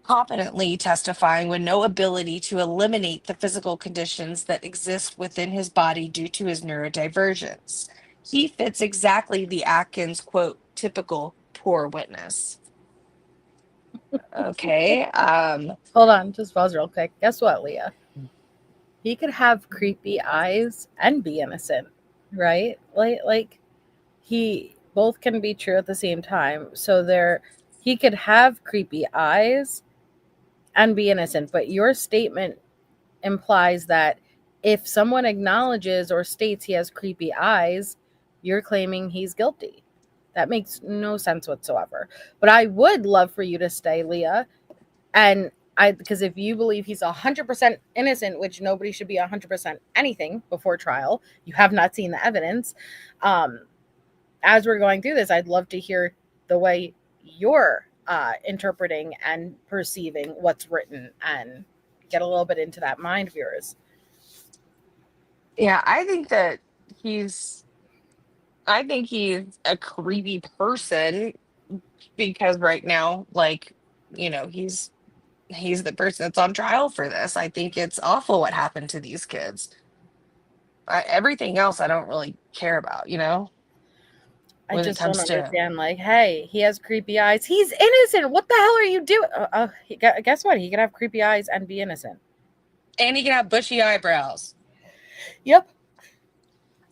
Speaker 3: competently testifying with no ability to eliminate the physical conditions that exist within his body due to his neurodivergence. He fits exactly the Atkins, quote, typical poor witness. Okay.
Speaker 2: Hold on, just pause real quick. Guess what, Leah? He could have creepy eyes and be innocent, right? Like he Both can be true at the same time. So he could have creepy eyes and be innocent, but your statement implies that if someone acknowledges or states he has creepy eyes, you're claiming he's guilty. That makes no sense whatsoever. But I would love for you to stay, Leah. And because if you believe he's 100% innocent, which nobody should be 100% anything before trial, you have not seen the evidence. As we're going through this, I'd love to hear the way you're interpreting and perceiving what's written and get a little bit into that mind of yours.
Speaker 3: Yeah, he's I think he's a creepy person because right now, like, he's the person that's on trial for this. I think it's awful what happened to these kids. Everything else I don't really care about,
Speaker 2: I
Speaker 3: when it
Speaker 2: just don't
Speaker 3: comes to.
Speaker 2: understand. Like, hey, he has creepy eyes. He's innocent. What the hell are you doing? Guess what? He could have creepy eyes and be innocent.
Speaker 3: And he can have bushy eyebrows.
Speaker 2: Yep.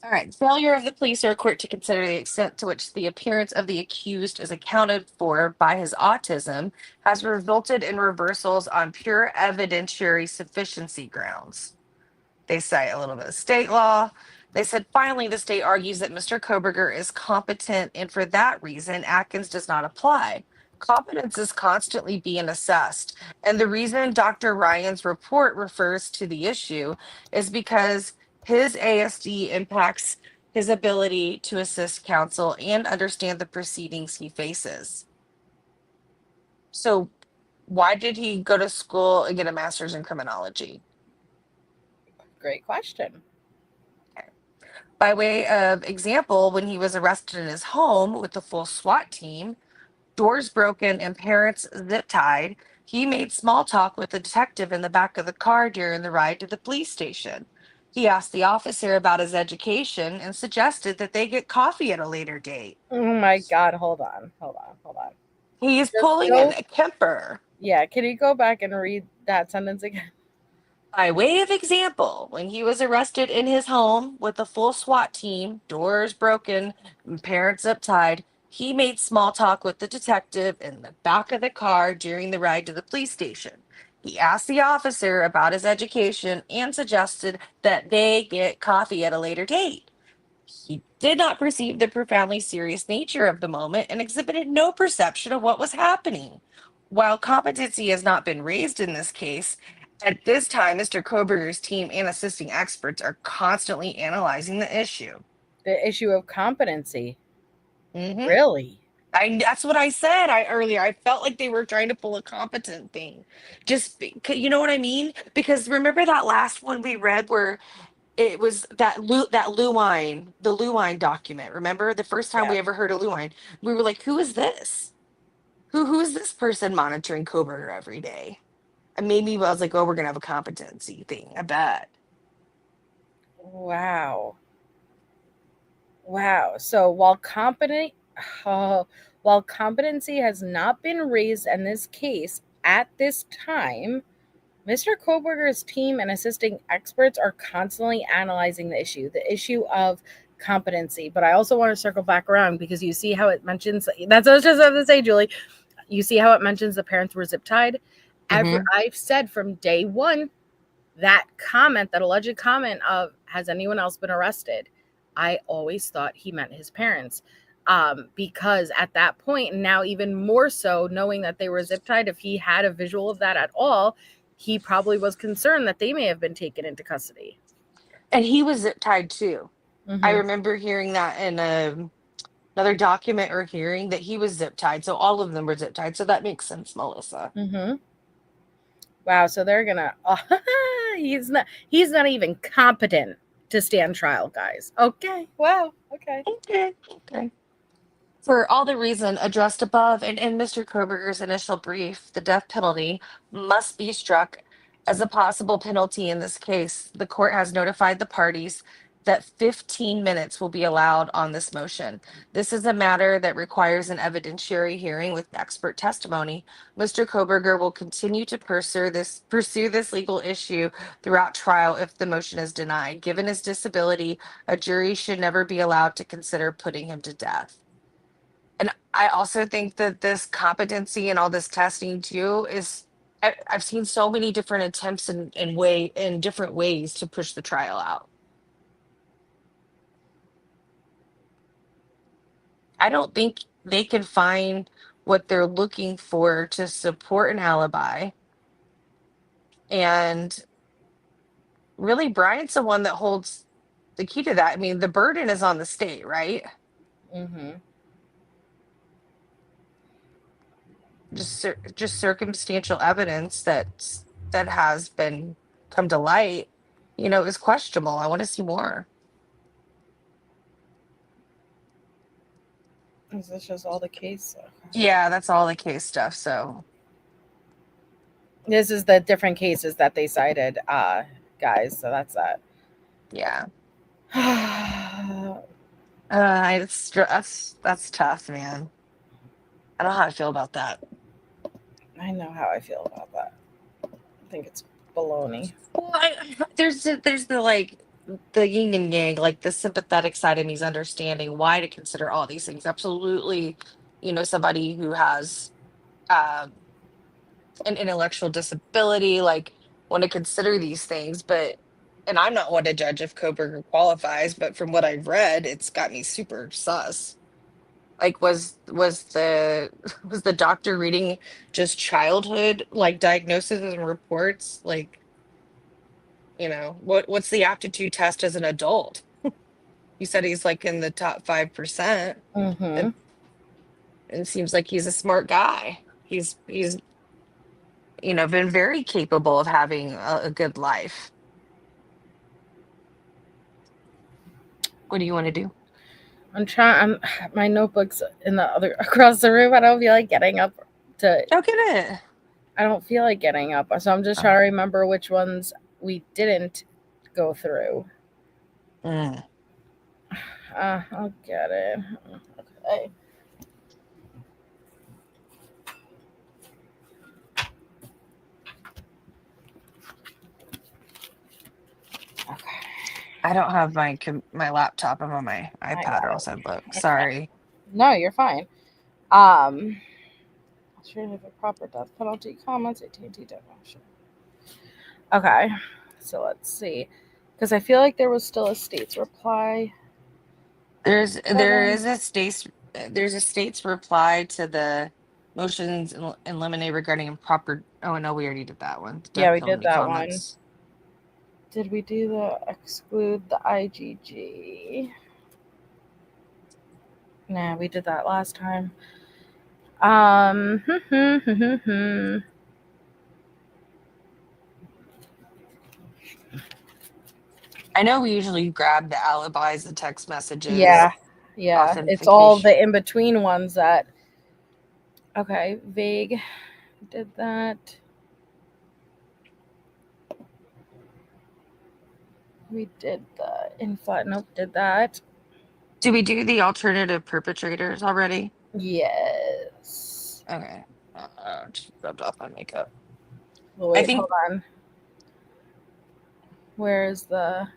Speaker 3: All right. Failure of the police or court to consider the extent to which the appearance of the accused is accounted for by his autism has resulted in reversals on pure evidentiary sufficiency grounds. They cite a little bit of state law. They said, finally, the state argues that Mr. Kohberger is competent, and for that reason, Atkins does not apply. Competence is constantly being assessed. And the reason Dr. Ryan's report refers to the issue is because his ASD impacts his ability to assist counsel and understand the proceedings he faces. So, why did he go to school and get a master's in criminology?
Speaker 2: Great question.
Speaker 3: By way of example, when he was arrested in his home with the full SWAT team, doors broken and parents zip tied, he made small talk with the detective in the back of the car during the ride to the police station. He asked the officer about his education and suggested that they get coffee at a later date.
Speaker 2: Oh my God. Hold on.
Speaker 3: He's
Speaker 2: Just
Speaker 3: pulling
Speaker 2: go.
Speaker 3: a Kemper.
Speaker 2: Yeah. Can you go back and read that sentence again?
Speaker 3: By way of example, when he was arrested in his home with a full SWAT team, doors broken, and parents uptied, he made small talk with the detective in the back of the car during the ride to the police station. He asked the officer about his education and suggested that they get coffee at a later date. He did not perceive the profoundly serious nature of the moment and exhibited no perception of what was happening. While competency has not been raised in this case, at this time, Mr. Kohberger's team and assisting experts are constantly analyzing the issue.
Speaker 2: The issue of competency.
Speaker 3: Mm-hmm.
Speaker 2: Really?
Speaker 3: That's what I said earlier. I felt like they were trying to pull a competent thing. You know what I mean? Because remember that last one we read where it was that Lewine, the Lewine document. Remember the first time
Speaker 2: Yeah.
Speaker 3: we ever heard of Lewine? We were like, who is this? Who is this person monitoring Kohberger every day? And maybe I was like, oh, we're gonna have a competency thing. I bet.
Speaker 2: Wow. Wow. So while competency has not been raised in this case at this time, Mr. Kohberger's team and assisting experts are constantly analyzing the issue of competency. But I also want to circle back around because you see how it mentions that's what I was just about to say, Julie. You see how it mentions the parents were zip tied. I've said from day one that alleged comment of has anyone else been arrested? I always thought he meant his parents. Because at that point, and now even more so, knowing that they were zip tied, if he had a visual of that at all, he probably was concerned that they may have been taken into custody.
Speaker 3: And he was zip tied too.
Speaker 2: Mm-hmm.
Speaker 3: I remember hearing that in another document or hearing that he was zip tied. So all of them were zip tied. So that makes sense, Melissa.
Speaker 2: Mm-hmm. Wow. So they're gonna. He's not even competent to stand trial, guys. Okay. Wow. Okay.
Speaker 3: Okay. For all the reason addressed above and in Mr. Kohberger's initial brief, the death penalty must be struck as a possible penalty in this case. The court has notified the parties that 15 minutes will be allowed on this motion. This is a matter that requires an evidentiary hearing with expert testimony. Mr. Kohberger will continue to pursue this legal issue throughout trial if the motion is denied. Given his disability, a jury should never be allowed to consider putting him to death. And I also think that this competency and all this testing too is I've seen so many different attempts in different ways to push the trial out. I don't think they can find what they're looking for to support an alibi. And really, Brian's the one that holds the key to that. I mean, the burden is on the state, right?
Speaker 2: Mm-hmm.
Speaker 3: Just circumstantial evidence that has been come to light, is questionable. I want to see more.
Speaker 2: Is this just all the case?
Speaker 3: Yeah, that's all the case stuff. So
Speaker 2: This is the different cases that they cited, guys. So that's that.
Speaker 3: yeah,
Speaker 2: I
Speaker 3: that's tough, man. I don't know how I feel about that.
Speaker 2: know how I feel about that. I think it's baloney.
Speaker 3: Well, there's the like the yin and yang, like the sympathetic side of me's understanding why to consider all these things. Absolutely, somebody who has um, an intellectual disability, like want to consider these things, but and I'm not one to judge if Kohberger qualifies, but from what I've read, it's got me super sus. Like was the doctor reading just childhood like diagnoses and reports? Like, what's the aptitude test as an adult? You said he's like in the top 5%.
Speaker 2: Mm-hmm.
Speaker 3: It, it seems like he's a smart guy. He's been very capable of having a good life. What do you want to do?
Speaker 2: My notebook's in the other across the room. I don't feel like getting up to.
Speaker 3: Go get it.
Speaker 2: I don't feel like getting up, so I'm just trying to remember which ones we didn't go through. I'll get it. Okay.
Speaker 3: I don't have my laptop. I'm on my iPad, or else I'd look. Sorry.
Speaker 2: No, you're fine. Alternative of proper death penalty comments, AT&T definition. Okay, so let's see, because I feel like there was still a state's reply.
Speaker 3: There's a state's reply to the motions in limine regarding improper. Oh no, we already did that one.
Speaker 2: Yeah, we did that one. Did we do the exclude the IGG? Nah, we did that last time. I
Speaker 3: know we usually grab the alibis, the text messages.
Speaker 2: Yeah. It's all the in between ones that. Okay, vague. Did that. We did the inflat. Nope, did that.
Speaker 3: Did we do the alternative perpetrators already?
Speaker 2: Yes.
Speaker 3: Okay. Just rubbed off my makeup.
Speaker 2: Well, wait, hold on. Where's the...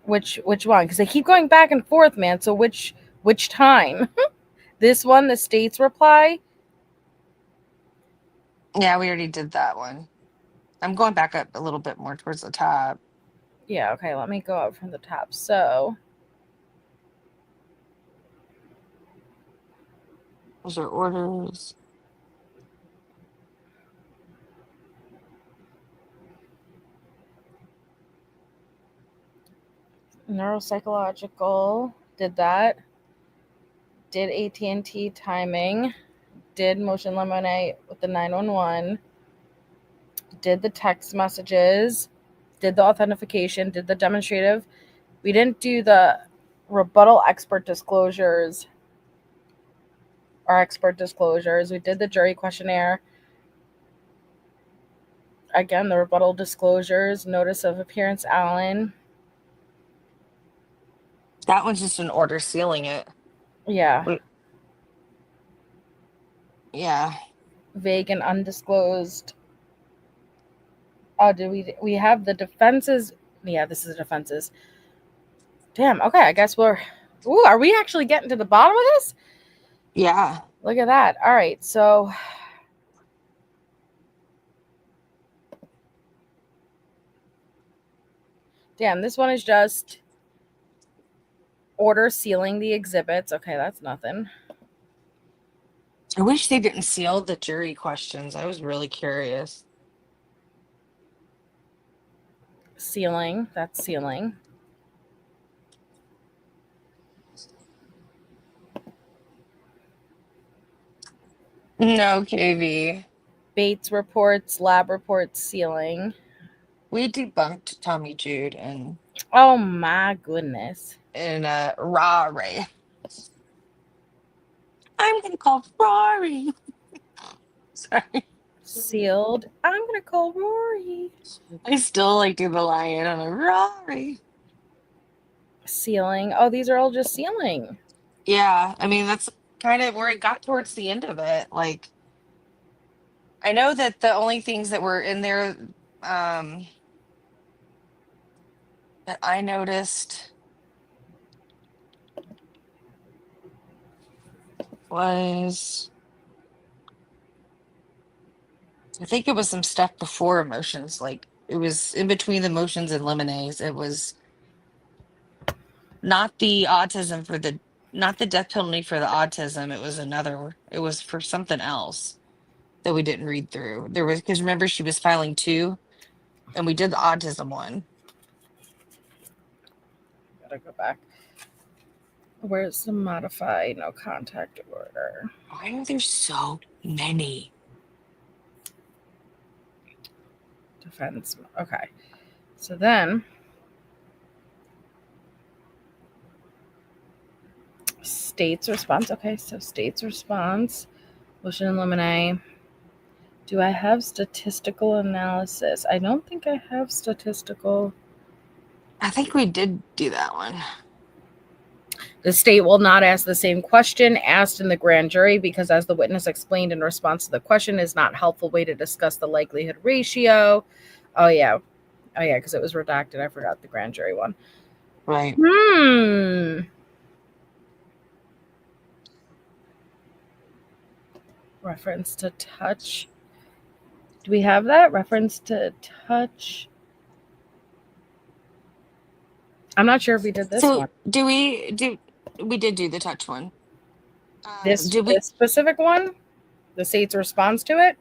Speaker 2: Which one? Because they keep going back and forth, man. So which time? This one, the state's reply?
Speaker 3: Yeah, we already did that one. I'm going back up a little bit more towards the top.
Speaker 2: Yeah, okay, let me go up from the top. So
Speaker 3: those are orders.
Speaker 2: Neuropsychological, did that. Did AT&T timing. Did motion limine with the 911. Did the text messages. Did the authentication. Did the demonstrative. We didn't do the rebuttal expert disclosures. Our expert disclosures. We did the jury questionnaire. Again, the rebuttal disclosures. Notice of appearance, Allen.
Speaker 3: That one's just an order sealing it.
Speaker 2: Yeah.
Speaker 3: Yeah.
Speaker 2: Vague and undisclosed. Oh, we have the defenses? Yeah, this is the defenses. Damn. Okay, I guess we're. Ooh, are we actually getting to the bottom of this?
Speaker 3: Yeah.
Speaker 2: Look at that. All right, so damn, this one is just order sealing the exhibits. Okay, that's nothing.
Speaker 3: I wish they didn't seal the jury questions. I was really curious.
Speaker 2: Sealing, that's sealing.
Speaker 3: No, KV.
Speaker 2: Bates reports, lab reports, sealing.
Speaker 3: We debunked Tommy Jude and
Speaker 2: Oh my goodness.
Speaker 3: Rory. I'm gonna call Rory. Sorry.
Speaker 2: Sealed. I'm gonna call Rory.
Speaker 3: I still like do the lion on a Rory.
Speaker 2: Sealing. Oh, these are all just sealing.
Speaker 3: Yeah, I mean that's kind of where it got towards the end of it. Like I know that the only things that were in there um that I noticed was I think it was some stuff before emotions, like it was in between the motions and lemonades. It was not the autism for the not the death penalty for the autism. It was another. It was for something else that we didn't read through. There was because remember she was filing two, and we did the autism one.
Speaker 2: Gotta go back. Where's the modify no contact order?
Speaker 3: Why are there so many?
Speaker 2: Defense. Okay. So then state's response. Okay, so state's response. Motion and lemonade. Do I have statistical analysis? I don't think I have statistical.
Speaker 3: I think we did do that one.
Speaker 2: The state will not ask the same question asked in the grand jury because, as the witness explained in response to the question, is not a helpful way to discuss the likelihood ratio. Oh, yeah. Oh, yeah, because it was redacted. I forgot the grand jury one.
Speaker 3: Right.
Speaker 2: Reference to touch. Do we have that? Reference to touch. I'm not sure if we did this one.
Speaker 3: We did do the touch one.
Speaker 2: This
Speaker 3: Did we?
Speaker 2: specific one? The state's response to it?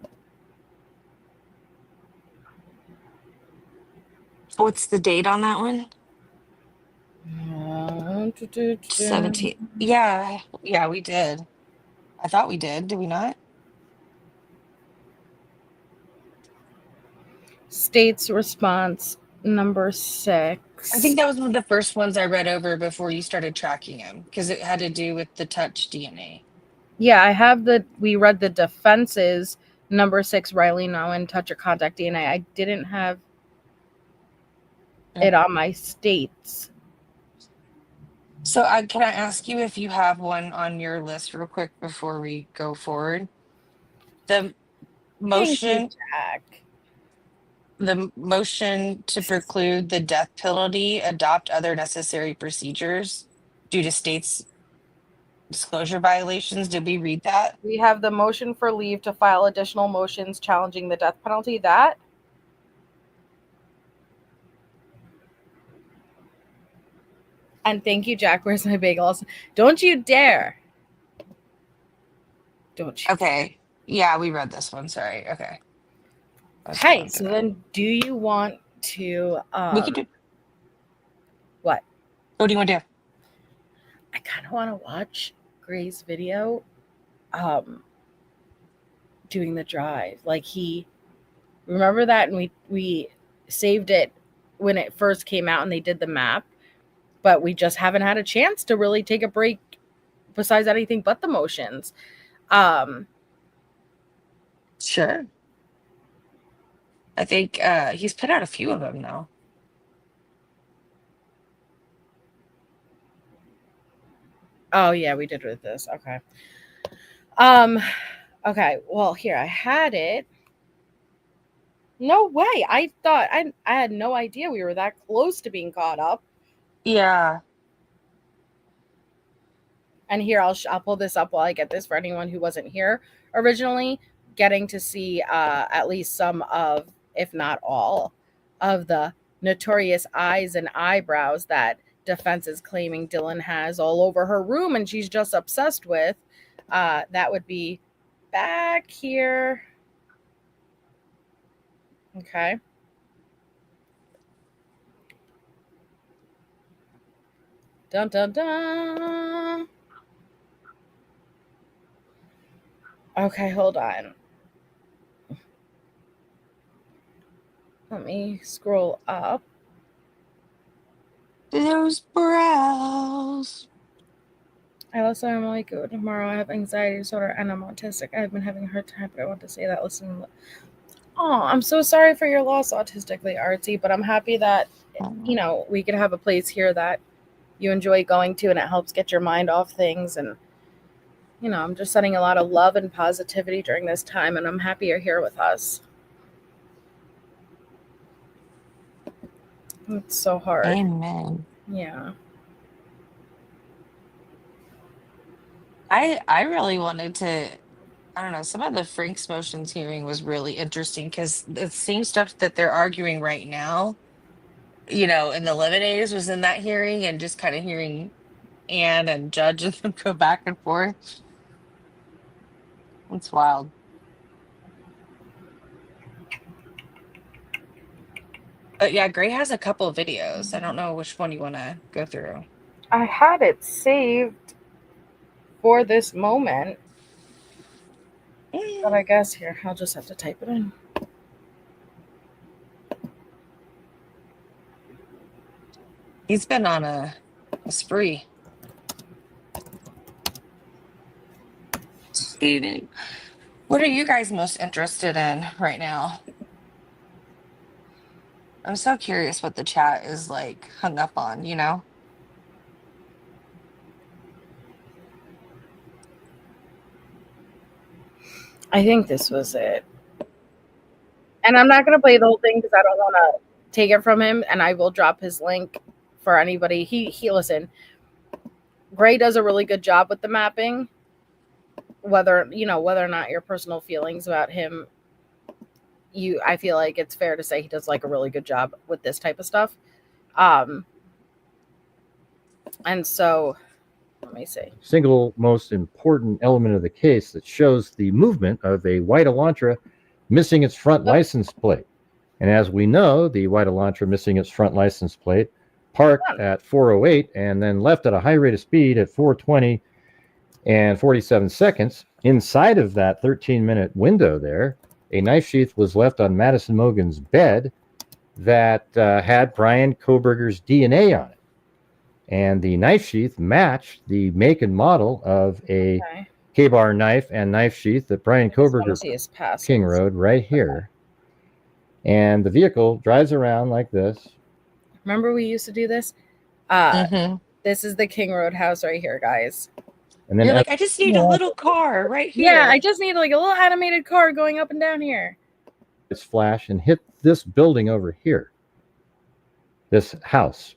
Speaker 3: What's the date on that one? 17. Yeah, we did. I thought we did. Did we not?
Speaker 2: State's response number 6.
Speaker 3: I think that was one of the first ones I read over before you started tracking him because it had to do with the touch DNA.
Speaker 2: Yeah, I have we read the defenses number 6, Riley Nowen, touch or contact DNA. I didn't have it on my states.
Speaker 3: So can I ask you if you have one on your list real quick before we go forward? The motion, the motion to preclude the death penalty, adopt other necessary procedures due to states' disclosure violations. Did we read that?
Speaker 2: We have the motion for leave to file additional motions challenging the death penalty. That? And thank you, Jack. Where's my bagels? Don't you dare. Don't you?
Speaker 3: Okay. Yeah, we read this one. Sorry. Okay.
Speaker 2: Hey, so then do you want to
Speaker 3: we could do
Speaker 2: what?
Speaker 3: What do you want to do?
Speaker 2: I kind of want to watch Gray's video doing the drive. Like remember that, and we saved it when it first came out and they did the map, but we just haven't had a chance to really take a break besides anything but the motions.
Speaker 3: Sure. I think he's put out a few of them now.
Speaker 2: Oh yeah, we did with this. Okay. Okay. Well, here I had it. No way. I thought I had no idea we were that close to being caught up.
Speaker 3: Yeah.
Speaker 2: And here I'll pull this up while I get this for anyone who wasn't here originally, getting to see at least some of, if not all, of the notorious eyes and eyebrows that defense is claiming Dylan has all over her room and she's just obsessed with. That would be back here. Okay. Dun dun dun. Okay, hold on. Let me scroll up.
Speaker 3: Those brows.
Speaker 2: I also am really good tomorrow. I have anxiety disorder and I'm autistic. I've been having a hard time, but I want to say that. Listen. Oh, I'm so sorry for your loss, autistically artsy, but I'm happy that, you know, we could have a place here that you enjoy going to and it helps get your mind off things. And, you know, I'm just sending a lot of love and positivity during this time, and I'm happy you're here with us. It's so hard.
Speaker 3: Amen.
Speaker 2: Yeah.
Speaker 3: I really wanted to, I don't know, some of the Frank's motions hearing was really interesting because the same stuff that they're arguing right now, you know, in the Lemonades was in that hearing, and just kind of hearing Anne and Judge and them go back and forth. It's wild. But yeah, Gray has a couple of videos. I don't know which one you want to go through.
Speaker 2: I had it saved for this moment, but I guess here, I'll just have to type it in.
Speaker 3: He's been on a spree. What are you guys most interested in right now? I'm so curious what the chat is like hung up on, you know?
Speaker 2: I think this was it. And I'm not going to play the whole thing because I don't want to take it from him, and I will drop his link for anybody. He listen, Gray does a really good job with the mapping. Whether or not your personal feelings about him, I feel like it's fair to say he does like a really good job with this type of stuff. And so let me see.
Speaker 4: Single most important element of the case that shows the movement of a white Elantra missing its front license plate. And as we know, the white Elantra missing its front license plate parked at 408 and then left at a high rate of speed at 420 and 47 seconds. Inside of that 13-minute window there, a knife sheath was left on Madison Mogen's bed that had Bryan Kohberger's DNA on it. And the knife sheath matched the make and model of a K-bar knife and knife sheath that Bryan Kohberger King rode right here. And the vehicle drives around like this.
Speaker 2: Remember we used to do this? This is the King Road house right here, guys.
Speaker 4: And then
Speaker 3: you're like, I just need a little car right here.
Speaker 2: Yeah, I just need like a little animated car going up and down here.
Speaker 4: It's flash and hit this building over here, this house.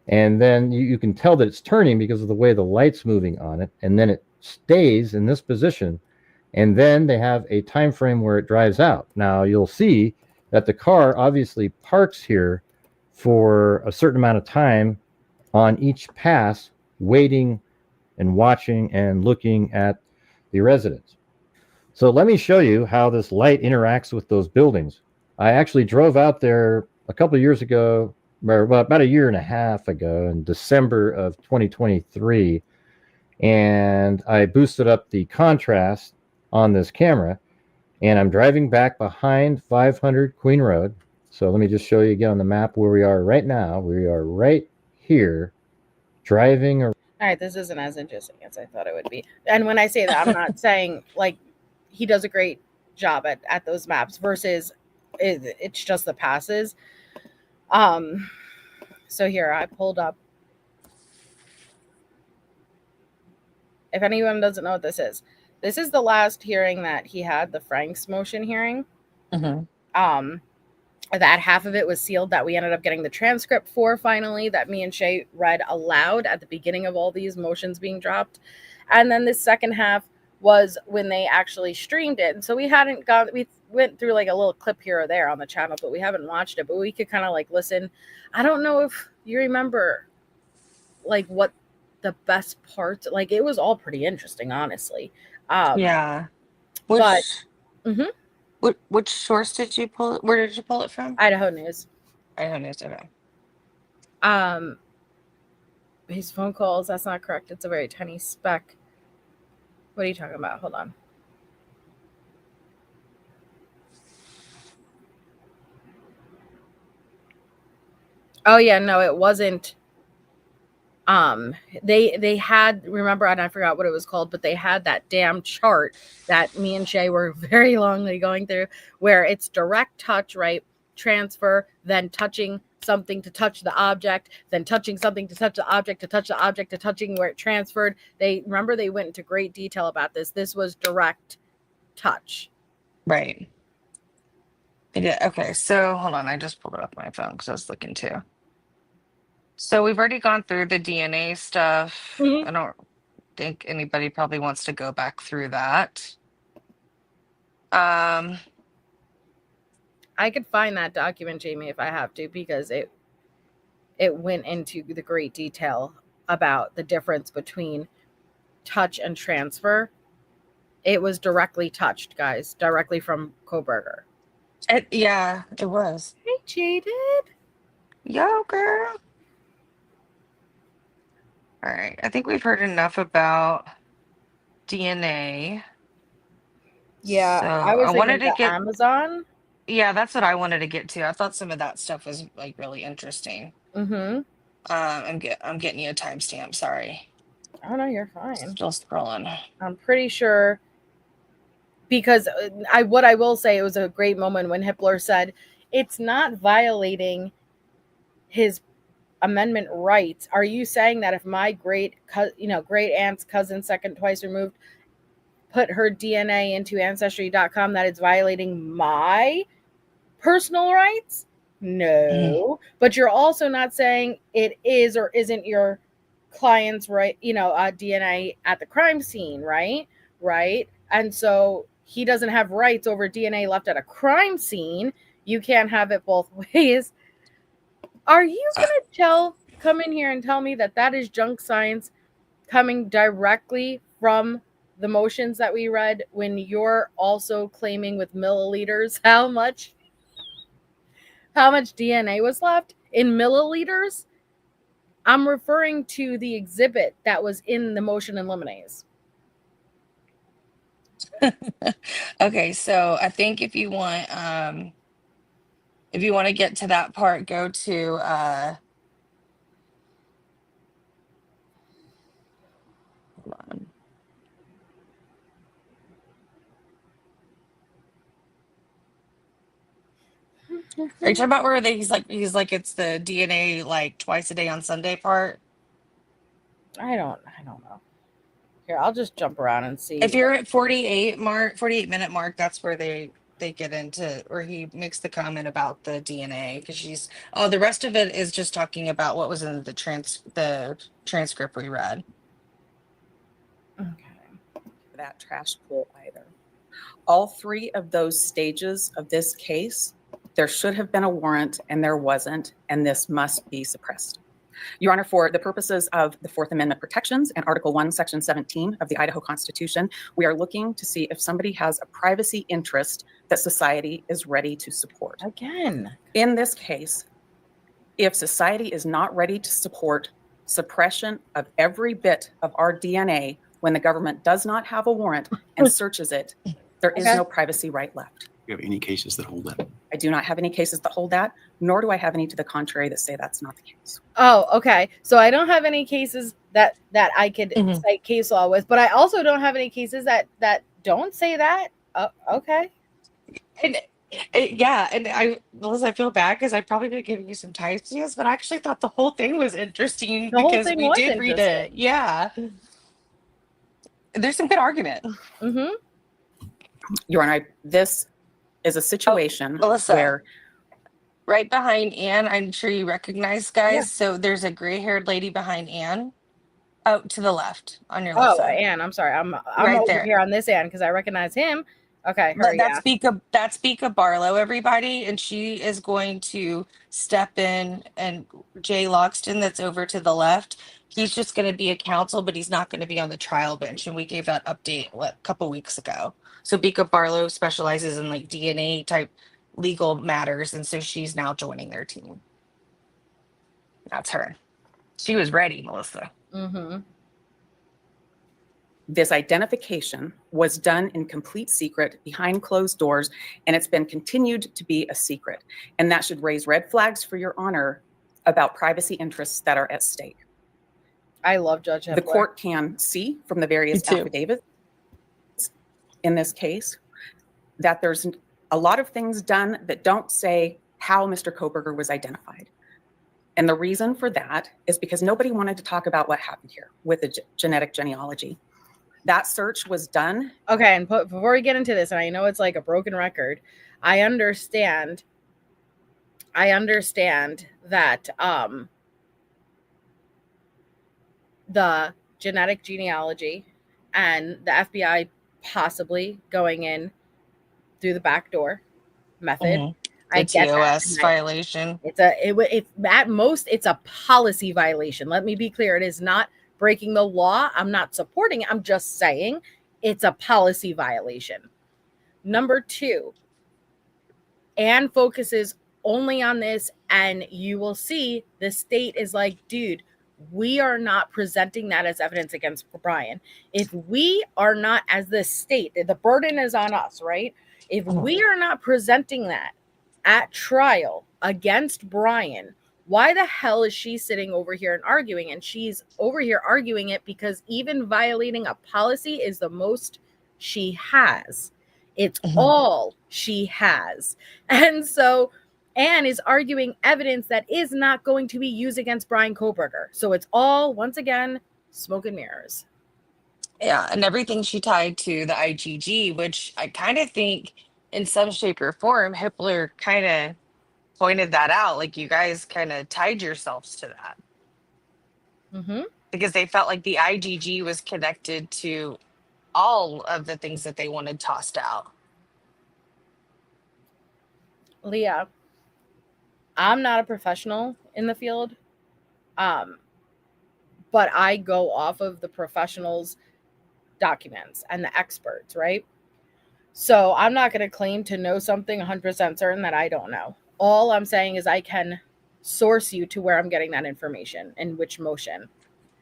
Speaker 4: And then you can tell that it's turning because of the way the light's moving on it. And then it stays in this position. And then they have a time frame where it drives out. Now you'll see that the car obviously parks here for a certain amount of time on each pass, waiting and watching and looking at the residents. So let me show you how this light interacts with those buildings. I actually drove out there a couple of years ago, or about a year and a half ago, in December of 2023, and I boosted up the contrast on this camera, and I'm driving back behind 500 Queen Road. So let me just show you again on the map where we are right now. We are right here driving around.
Speaker 2: All right, this isn't as interesting as I thought it would be. And when I say that, I'm not saying like he does a great job at those maps versus it's just the passes. So here I pulled up. If anyone doesn't know what this is the last hearing that he had, the Frank's motion hearing. that half of it was sealed, that we ended up getting the transcript for finally, that me and Shay read aloud at the beginning of all these motions being dropped. And then the second half was when they actually streamed it. And so we went through like a little clip here or there on the channel, but we haven't watched it, but we could kind of like listen. I don't know if you remember like what the best parts, like it was all pretty interesting, honestly.
Speaker 3: Yeah.
Speaker 2: But
Speaker 3: which source did you pull it? Where did you pull it from?
Speaker 2: Idaho News.
Speaker 3: Idaho News, okay.
Speaker 2: His phone calls, that's not correct. It's a very tiny speck. What are you talking about? Hold on. Oh yeah, no, it wasn't. They had, remember, and I forgot what it was called, but they had that damn chart that me and Shay were very longly going through, where it's direct touch, right? Transfer, then touching something to touch the object, then touching something to touch the object, to touch the object, to touching where it transferred. They went into great detail about this. This was direct touch.
Speaker 3: Right. Okay, so hold on. I just pulled it up on my phone because I was looking too. So we've already gone through the DNA stuff. I don't think anybody probably wants to go back through that.
Speaker 2: I could find that document, Jamie, if I have to, because it went into the great detail about the difference between touch and transfer. It was directly touched, guys, directly from Kohberger.
Speaker 3: Yeah, it was.
Speaker 2: Hey, Jade.
Speaker 3: Yo, girl. All right. I think we've heard enough about DNA.
Speaker 2: Yeah,
Speaker 3: so
Speaker 2: I was
Speaker 3: wanted
Speaker 2: thinking
Speaker 3: to get
Speaker 2: Amazon.
Speaker 3: Yeah, that's what I wanted to get to. I thought some of that stuff was like really interesting.
Speaker 2: Mm-hmm.
Speaker 3: I'm getting you a timestamp. Sorry.
Speaker 2: Oh no, you're fine.
Speaker 3: Still scrolling.
Speaker 2: I'm pretty sure, because what I will say, it was a great moment when Hitler said, "It's not violating his amendment rights." Are you saying that if my great aunt's cousin, second twice removed, put her DNA into Ancestry.com, that it's violating my personal rights? No. But you're also not saying it is or isn't your client's right, DNA at the crime scene, right? Right. And so he doesn't have rights over DNA left at a crime scene. You can't have it both ways. Are you going to come in here and tell me that is junk science coming directly from the motions that we read, when you're also claiming with milliliters how much DNA was left in milliliters? I'm referring to the exhibit that was in the motion in limines.
Speaker 3: Okay, so I think if you want to get to that part, go to hold on. Are you talking about where he's like it's the DNA like twice a day on Sunday part?
Speaker 2: I don't know. Here, I'll just jump around and see.
Speaker 3: If you're at 48-minute mark, that's where they get into, or he makes the comment about the DNA, because the rest of it is just talking about what was in the transcript we read.
Speaker 2: Okay.
Speaker 5: That trash pool either. All three of those stages of this case, there should have been a warrant and there wasn't, and this must be suppressed. Your Honor, for the purposes of the Fourth Amendment protections and Article 1, Section 17 of the Idaho Constitution, we are looking to see if somebody has a privacy interest that society is ready to support.
Speaker 2: Again,
Speaker 5: in this case, if society is not ready to support suppression of every bit of our DNA when the government does not have a warrant and searches it, there is no privacy right left.
Speaker 6: Do you have any cases that hold that?
Speaker 5: I do not have any cases that hold that, nor do I have any to the contrary that say that's not the case.
Speaker 2: Oh, okay. So I don't have any cases that I could cite case law with, but I also don't have any cases that don't say that. Oh, okay.
Speaker 3: And Melissa, I feel bad because I probably did give you some timestamps, but I actually thought the whole thing was interesting because we did read it. Yeah. There's some good argument.
Speaker 5: Your Honor, this is a situation
Speaker 3: Melissa,
Speaker 5: where
Speaker 3: right behind Anne. I'm sure you recognize, guys.
Speaker 2: Yeah.
Speaker 3: So there's a gray-haired lady behind Anne. Oh, to the left on your left
Speaker 2: Oh,
Speaker 3: side.
Speaker 2: Ann, I'm sorry. I'm
Speaker 3: Right
Speaker 2: over
Speaker 3: there.
Speaker 2: here on this end because I recognize him. Okay, her,
Speaker 3: That's
Speaker 2: yeah.
Speaker 3: Bika Barlow, everybody, and she is going to step in, and Jay Loxton, that's over to the left. He's just going to be a counsel, but he's not going to be on the trial bench. And we gave that update a couple weeks ago. So Bika Barlow specializes in like DNA type legal matters, and so she's now joining their team. That's her. She was ready, Melissa.
Speaker 2: Mm-hmm.
Speaker 5: This identification was done in complete secret behind closed doors, and it's been continued to be a secret. And that should raise red flags for your honor about privacy interests that are at stake.
Speaker 2: I love Judge Hepler.
Speaker 5: The court can see from the various affidavits in this case that there's a lot of things done that don't say how Mr. Kohberger was identified. And the reason for that is because nobody wanted to talk about what happened here with the genetic genealogy. That search was done.
Speaker 2: Okay, and before we get into this, and I know it's like a broken record, I understand that the genetic genealogy and the FBI possibly going in through the back door method.
Speaker 3: Mhm.
Speaker 2: I
Speaker 3: The
Speaker 2: get
Speaker 3: TOS
Speaker 2: that.
Speaker 3: violation.
Speaker 2: It's at most it's a policy violation. Let me be clear. It is not breaking the law. I'm not supporting it. I'm just saying it's a policy violation. Number two, Anne focuses only on this, and you will see the state is like, dude, we are not presenting that as evidence against Bryan. If we are not, as the state, the burden is on us, right? If we are not presenting that at trial against Bryan, why the hell is she sitting over here and arguing? And she's over here arguing it because even violating a policy is the most she has. It's all she has. And so Anne is arguing evidence that is not going to be used against Bryan Kohberger. So it's all, once again, smoke and mirrors.
Speaker 3: Yeah, and everything she tied to the IgG, which I kind of think in some shape or form, Hippler kind of pointed that out. Like, you guys kind of tied yourselves to that.
Speaker 2: Mm-hmm.
Speaker 3: Because they felt like the IgG was connected to all of the things that they wanted tossed out.
Speaker 2: Leah, I'm not a professional in the field, but I go off of the professionals' documents and the experts, right? So I'm not going to claim to know something 100% certain that I don't know. All I'm saying is I can source you to where I'm getting that information in which motion.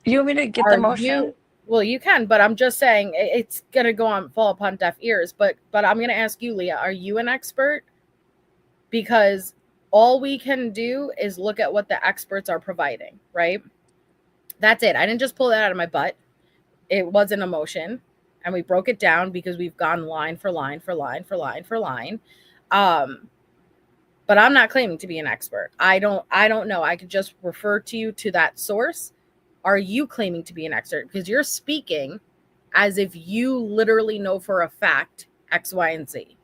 Speaker 3: You want me to get the motion?
Speaker 2: Well, you can, but I'm just saying it's going to fall upon deaf ears. But I'm going to ask you, Leah, are you an expert? Because all we can do is look at what the experts are providing, right? That's it. I didn't just pull that out of my butt. It was an emotion, and we broke it down because we've gone line for line for line for line for line. But I'm not claiming to be an expert. I don't know. I could just refer to you to that source. Are you claiming to be an expert? Because you're speaking as if you literally know for a fact X, Y, and Z.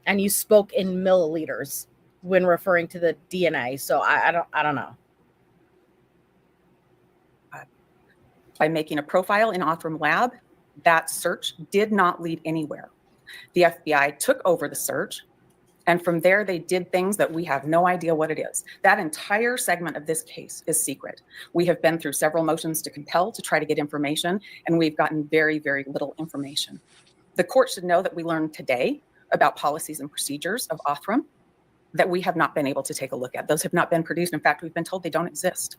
Speaker 2: And you spoke in milliliters when referring to the DNA. So I don't know.
Speaker 5: By making a profile in Autism Lab, that search did not lead anywhere. The FBI took over the search, and from there they did things that we have no idea what it is. That entire segment of this case is secret. We have been through several motions to compel to try to get information, and we've gotten very, very little information. The court should know that we learned today about policies and procedures of Autism that we have not been able to take a look at. Those have not been produced. In fact, we've been told they don't exist.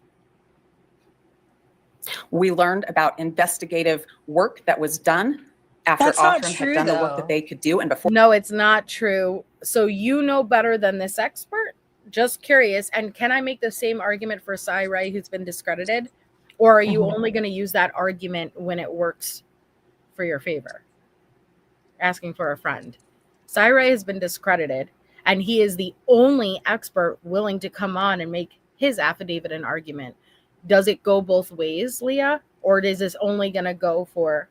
Speaker 5: We learned about investigative work that was done after Autism had done the work that they could do and before.
Speaker 2: No, it's not true. So you know better than this expert? Just curious. And can I make the same argument for Cy Ray, who's been discredited? Or are you only going to use that argument when it works for your favor? Asking for a friend. Cy Ray has been discredited, and he is the only expert willing to come on and make his affidavit an argument. Does it go both ways, Leah? Or is this only going to go for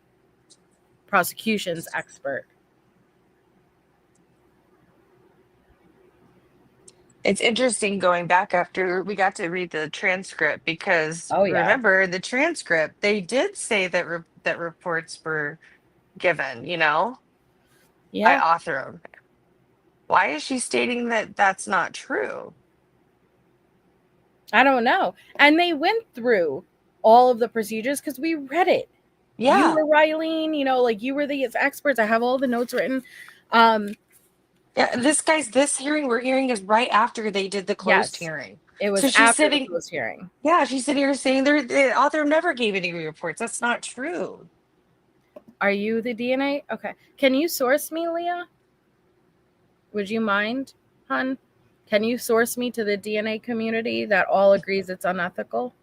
Speaker 2: prosecution's expert?
Speaker 3: It's interesting going back after we got to read the transcript because
Speaker 2: Oh yeah.
Speaker 3: remember the transcript, they did say that that reports were given, by
Speaker 2: Yeah.
Speaker 3: author. Why is she stating that that's not true?
Speaker 2: I don't know. And they went through all of the procedures because we read it. You
Speaker 3: Yeah.
Speaker 2: were Rylene, like you were the experts. I have all the notes written.
Speaker 3: Yeah, this hearing we're hearing is right after they did the closed
Speaker 2: Yes,
Speaker 3: hearing.
Speaker 2: it was
Speaker 3: So she's
Speaker 2: after the
Speaker 3: sitting,
Speaker 2: closed hearing.
Speaker 3: yeah, she's sitting here saying the author never gave any reports. That's not true.
Speaker 2: Are you the DNA? Okay. Can you source me, Leah? Would you mind, hun? Can you source me to the DNA community that all agrees it's unethical?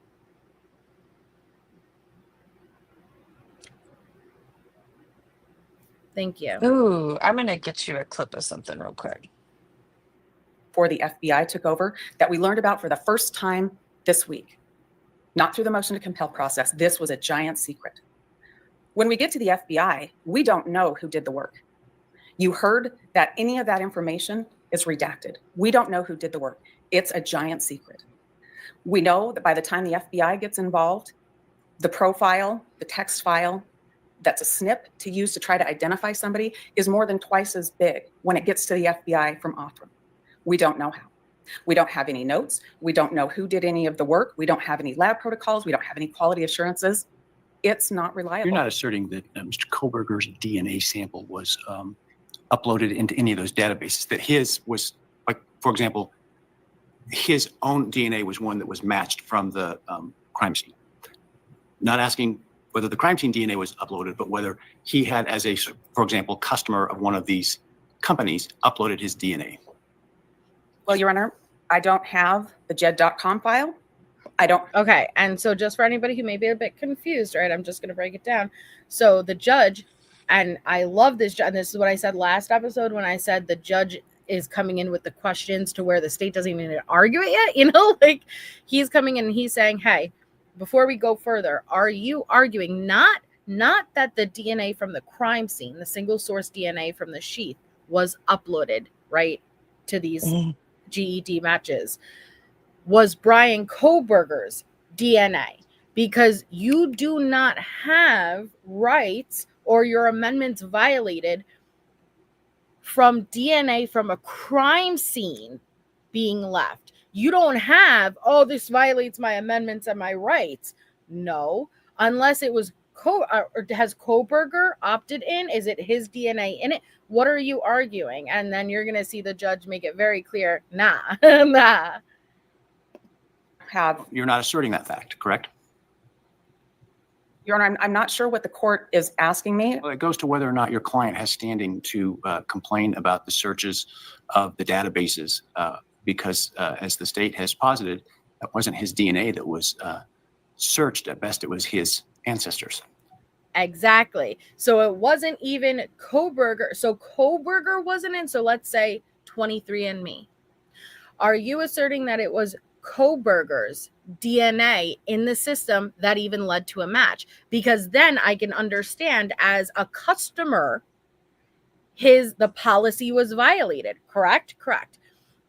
Speaker 2: Thank you.
Speaker 3: Ooh, I'm gonna get you a clip of something real quick.
Speaker 5: Before the FBI took over that we learned about for the first time this week. Not through the motion to compel process. This was a giant secret. When we get to the FBI, we don't know who did the work. You heard that any of that information is redacted. We don't know who did the work. It's a giant secret. We know that by the time the FBI gets involved, the profile, the text file, that's a snip to use to try to identify somebody is more than twice as big when it gets to the FBI from Autism. We don't know how. We don't have any notes. We don't know who did any of the work. We don't have any lab protocols. We don't have any quality assurances. It's not reliable.
Speaker 6: You're not asserting that Mr. Kohberger's DNA sample was uploaded into any of those databases, that his was, like, for example, his own DNA was one that was matched from the crime scene. Not asking whether the crime scene DNA was uploaded, but whether he had, as a, for example, customer of one of these companies, uploaded his DNA.
Speaker 5: Well, Your Honor, I don't have the jed.com file. I don't.
Speaker 2: Okay. And so just for anybody who may be a bit confused, right, I'm just going to break it down. So the judge, and I love this, and this is what I said last episode when I said the judge is coming in with the questions to where the state doesn't even argue it yet, like he's coming in and he's saying, hey, before we go further, are you arguing not that the DNA from the crime scene, the single source DNA from the sheath was uploaded, right, to these GED matches, was Bryan Kohberger's DNA, because you do not have rights or your amendments violated from DNA from a crime scene being left. You don't have, oh, this violates my amendments and my rights. No, unless it was or has Kohberger opted in? Is it his DNA in it? What are you arguing? And then you're going to see the judge make it very clear, nah, nah.
Speaker 5: Have.
Speaker 6: You're not asserting that fact, correct?
Speaker 5: Your Honor, I'm not sure what the court is asking me.
Speaker 6: Well, it goes to whether or not your client has standing to complain about the searches of the databases, because as the state has posited, that wasn't his DNA that was searched. At best, it was his ancestors.
Speaker 2: Exactly. So it wasn't even Kohberger. So Kohberger wasn't in. So let's say 23andMe. Are you asserting that it was Kohberger's DNA in the system that even led to a match? Because then I can understand as a customer, the policy was violated. Correct? Correct.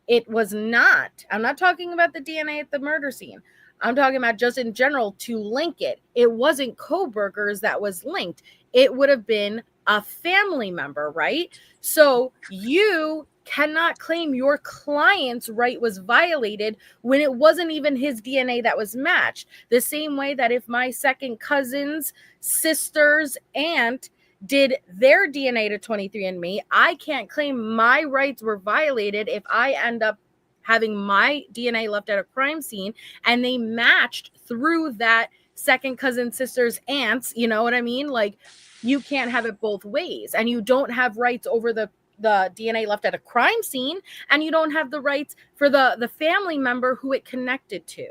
Speaker 2: It was not. I'm not talking about the DNA at the murder scene. I'm talking about just in general to link it. It wasn't Kohberger's that was linked. It would have been a family member, right? So you cannot claim your client's right was violated when it wasn't even his DNA that was matched. The same way that if my second cousin's sister's aunt did their DNA to 23andMe, I can't claim my rights were violated if I end up having my DNA left at a crime scene and they matched through that second cousin sister's aunts. You know what I mean? Like, you can't have it both ways, and you don't have rights over the DNA left at a crime scene, and you don't have the rights for the family member who it connected to.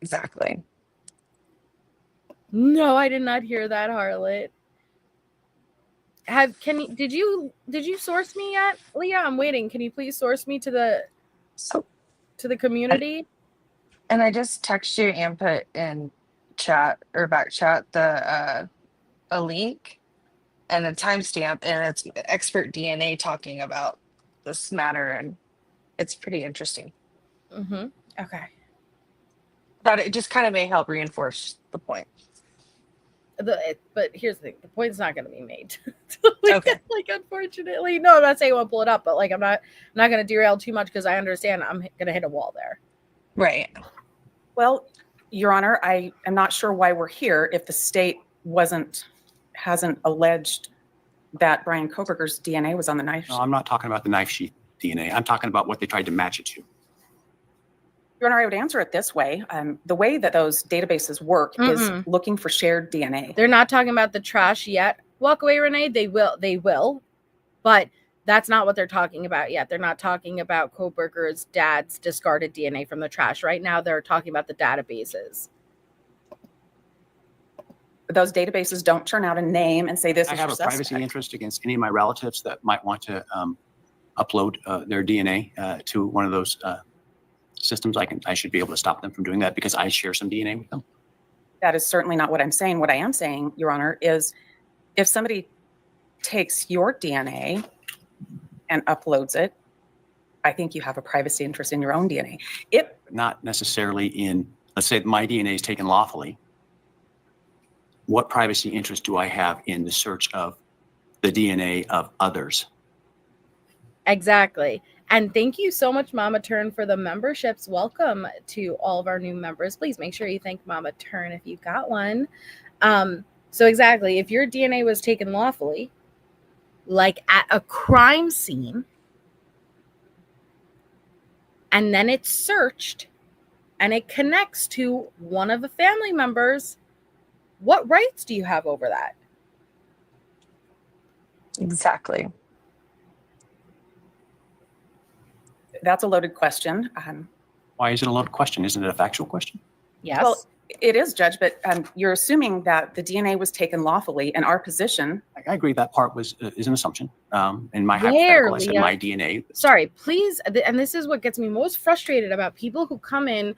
Speaker 3: Exactly.
Speaker 2: No, I did not hear that, Harlot. Did you source me yet, Leah? I'm waiting. Can you please source me to the community?
Speaker 3: And I just text you and put in chat or back chat a link and a timestamp, and it's expert DNA talking about this matter. And It's pretty interesting.
Speaker 2: Mm-hmm. Okay.
Speaker 3: But it just kind of may help reinforce the point.
Speaker 2: But here's the thing: the point's not going to be made.
Speaker 3: Okay.
Speaker 2: Like, unfortunately, no. I'm not saying I won't pull it up, but like, I'm not going to derail too much because I understand I'm going to hit a wall there.
Speaker 3: Right.
Speaker 5: Well, Your Honor, I am not sure why we're here if the state hasn't alleged that Bryan Kohberger's DNA was on the knife.
Speaker 6: No, I'm not talking about the knife sheath DNA. I'm talking about what they tried to match it to.
Speaker 5: Your Honor, I would answer it this way. The way that those databases work is looking for shared DNA.
Speaker 2: They're not talking about the trash yet. Walk away, Renee. They will, but that's not what they're talking about yet. They're not talking about Kohberger's dad's discarded DNA from the trash. Right now, they're talking about the databases.
Speaker 5: Those databases don't turn out a name and say this
Speaker 6: I
Speaker 5: is
Speaker 6: have
Speaker 5: your
Speaker 6: a
Speaker 5: suspect.
Speaker 6: privacy interest against any of my relatives that might want to upload their DNA to one of those systems. I should be able to stop them from doing that because I share some DNA with them.
Speaker 5: That is certainly not what I'm saying. What I am saying, Your Honor, is if somebody takes your DNA and uploads it, I think you have a privacy interest in your own DNA.
Speaker 6: Not necessarily in, let's say my DNA is taken lawfully. What privacy interest do I have in the search of the DNA of others?
Speaker 2: Exactly. And thank you so much, Mama Turn, for the memberships. Welcome to all of our new members. Please make sure you thank Mama Turn if you got one. So exactly, if your DNA was taken lawfully, like at a crime scene, and then it's searched and it connects to one of the family members, what rights do you have over that?
Speaker 3: Exactly.
Speaker 5: That's a loaded question.
Speaker 6: Why is it a loaded question? Isn't it a factual question?
Speaker 2: Yes.
Speaker 5: Well, it is, Judge, but you're assuming that the DNA was taken lawfully, and our position.
Speaker 6: I agree that part is an assumption. In my
Speaker 2: Where,
Speaker 6: hypothetical, I said
Speaker 2: Leah?
Speaker 6: my DNA.
Speaker 2: Sorry, please. And this is what gets me most frustrated about people who come in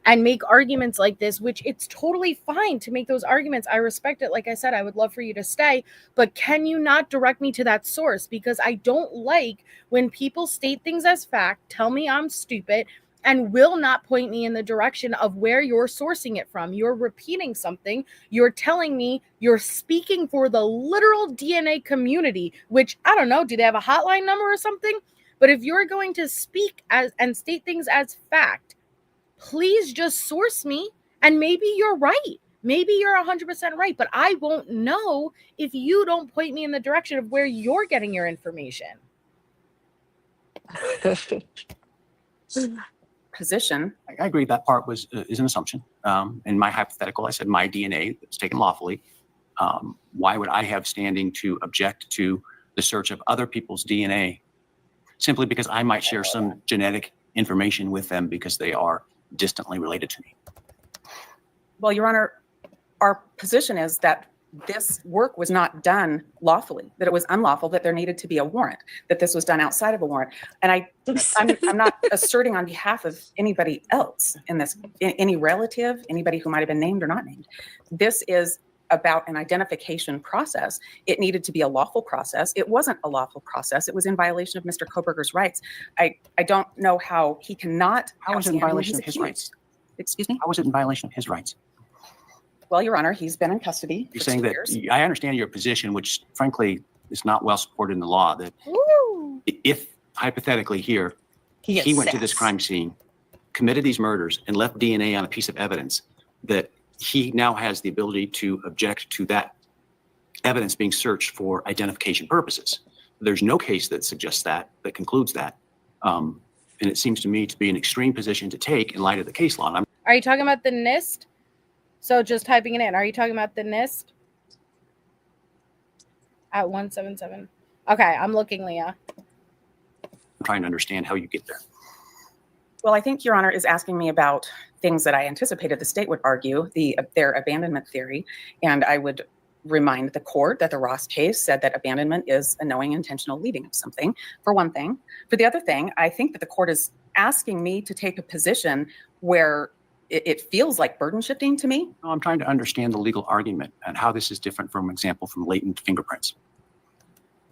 Speaker 2: and make arguments like this, which it's totally fine to make those arguments. I respect it. Like I said, I would love for you to stay, but can you not direct me to that source? Because I don't like when people state things as fact, tell me I'm stupid, and will not point me in the direction of where you're sourcing it from. You're repeating something. You're telling me you're speaking for the literal DNA community, which I don't know. Do they have a hotline number or something? But if you're going to speak as and state things as fact, please just source me, and maybe you're right. Maybe you're 100% right, but I won't know if you don't point me in the direction of where you're getting your information.
Speaker 5: Position.
Speaker 6: I agree that part is an assumption. In my hypothetical, I said my DNA was taken lawfully. Why would I have standing to object to the search of other people's DNA simply because I might share some genetic information with them because they are distantly related to me?
Speaker 5: Well, Your Honor, our position is that this work was not done lawfully, that it was unlawful, that there needed to be a warrant, that this was done outside of a warrant. And I'm not asserting on behalf of anybody else in this, any relative, anybody who might have been named or not named. This is about an identification process. It needed to be a lawful process. It wasn't a lawful process. It was in violation of Mr. Kohberger's rights. I don't know how he cannot.
Speaker 6: How was it in violation of his rights?
Speaker 5: Excuse me?
Speaker 6: How was it in violation of his rights?
Speaker 5: Well, Your Honor, he's been in custody
Speaker 6: You're
Speaker 5: for
Speaker 6: saying
Speaker 5: 2
Speaker 6: that
Speaker 5: years.
Speaker 6: I understand your position, which frankly is not well supported in the law, that
Speaker 2: Woo!
Speaker 6: if hypothetically here,
Speaker 3: He
Speaker 6: he went to this crime scene, committed these murders, and left DNA on a piece of evidence, that he now has the ability to object to that evidence being searched for identification purposes. There's no case that suggests that concludes that. And it seems to me to be an extreme position to take in light of the case law. And
Speaker 2: Are you talking about the NIST? So just typing it in. Are you talking about the NIST? At 177. Okay, I'm looking, Leah.
Speaker 6: I'm trying to understand how you get there.
Speaker 5: Well, I think Your Honor is asking me about things that I anticipated the state would argue, their abandonment theory. And I would remind the court that the Ross case said that abandonment is a knowing intentional leaving of something, for one thing. For the other thing, I think that the court is asking me to take a position where it feels like burden shifting to me.
Speaker 6: I'm trying to understand the legal argument and how this is different from example from latent fingerprints.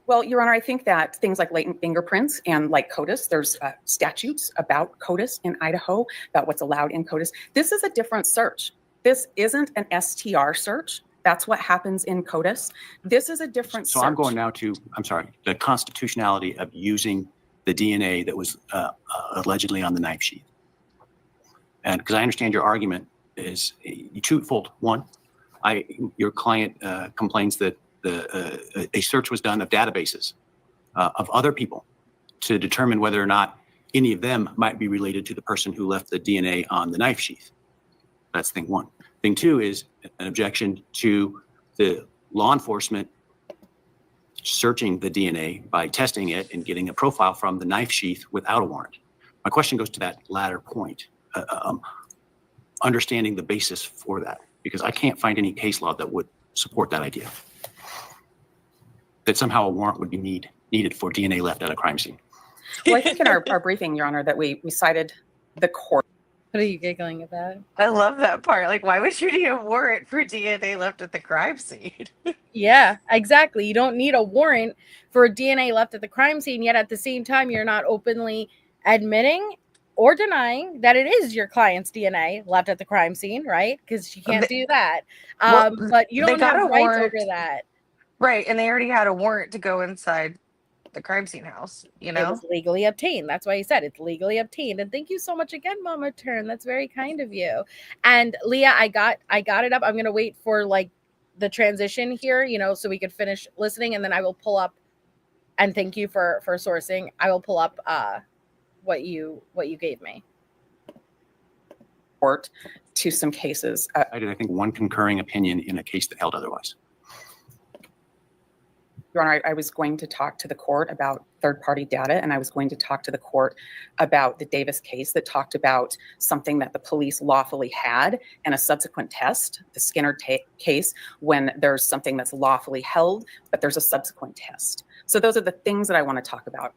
Speaker 5: Well, Your Honor, I think that things like latent fingerprints and like CODIS, there's statutes about CODIS in Idaho, about what's allowed in CODIS. This is a different search. This isn't an STR search. That's what happens in CODIS. This is a different search.
Speaker 6: So I'm going now to, I'm sorry, the constitutionality of using the DNA that was allegedly on the knife sheath. And because I understand your argument is twofold. One, your client complains that a search was done of databases of other people to determine whether or not any of them might be related to the person who left the DNA on the knife sheath. That's thing one. Thing two is an objection to the law enforcement searching the DNA by testing it and getting a profile from the knife sheath without a warrant. My question goes to that latter point, understanding the basis for that, because I can't find any case law that would support that idea, that somehow a warrant would be needed for DNA left at a crime scene.
Speaker 5: Well, I think in our briefing, Your Honor, that we cited the court.
Speaker 2: What are you giggling about?
Speaker 3: I love that part. Like, why would you need a warrant for DNA left at the crime scene?
Speaker 2: Yeah, exactly. You don't need a warrant for DNA left at the crime scene, yet at the same time, you're not openly admitting or denying that it is your client's DNA left at the crime scene, right? Because you can't do that. But you don't have rights over that.
Speaker 3: Right, and they already had a warrant to go inside the crime scene house, you know?
Speaker 2: It was legally obtained. That's why he said it's legally obtained. And thank you so much again, Mama Turn. That's very kind of you. And Leah, I got it up. I'm gonna wait for like the transition here, you know, so we could finish listening, and then I will pull up, and thank you for sourcing. I will pull up what you gave me.
Speaker 5: Court to some cases.
Speaker 6: I did, I think, one concurring opinion in a case that held otherwise.
Speaker 5: Your Honor, I was going to talk to the court about third-party data, and I was going to talk to the court about the Davis case that talked about something that the police lawfully had and a subsequent test, the Skinner case, when there's something that's lawfully held, but there's a subsequent test. So those are the things that I want to talk about.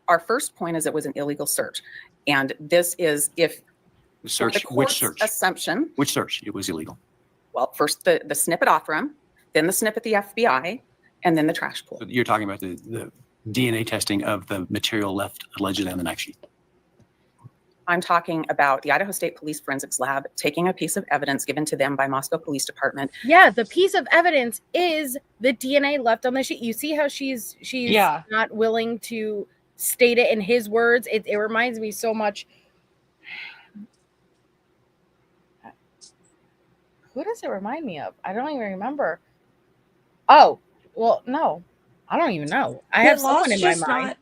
Speaker 5: Our first point is it was an illegal search. And this is if
Speaker 6: Search,
Speaker 5: the
Speaker 6: which
Speaker 5: court's
Speaker 6: search?
Speaker 5: assumption.
Speaker 6: Which search? It was illegal.
Speaker 5: Well, first the snip at Othram, then the snip at the FBI, and then the trash pool.
Speaker 6: So you're talking about the DNA testing of the material left allegedly on the knife sheath.
Speaker 5: I'm talking about the Idaho State Police Forensics Lab taking a piece of evidence given to them by Moscow Police Department.
Speaker 2: Yeah, the piece of evidence is the DNA left on the sheet. You see how she's not willing to state it in his words. It reminds me so much. Who does it remind me of? I don't even remember. Oh, well, no, I don't even know. I have someone in my mind.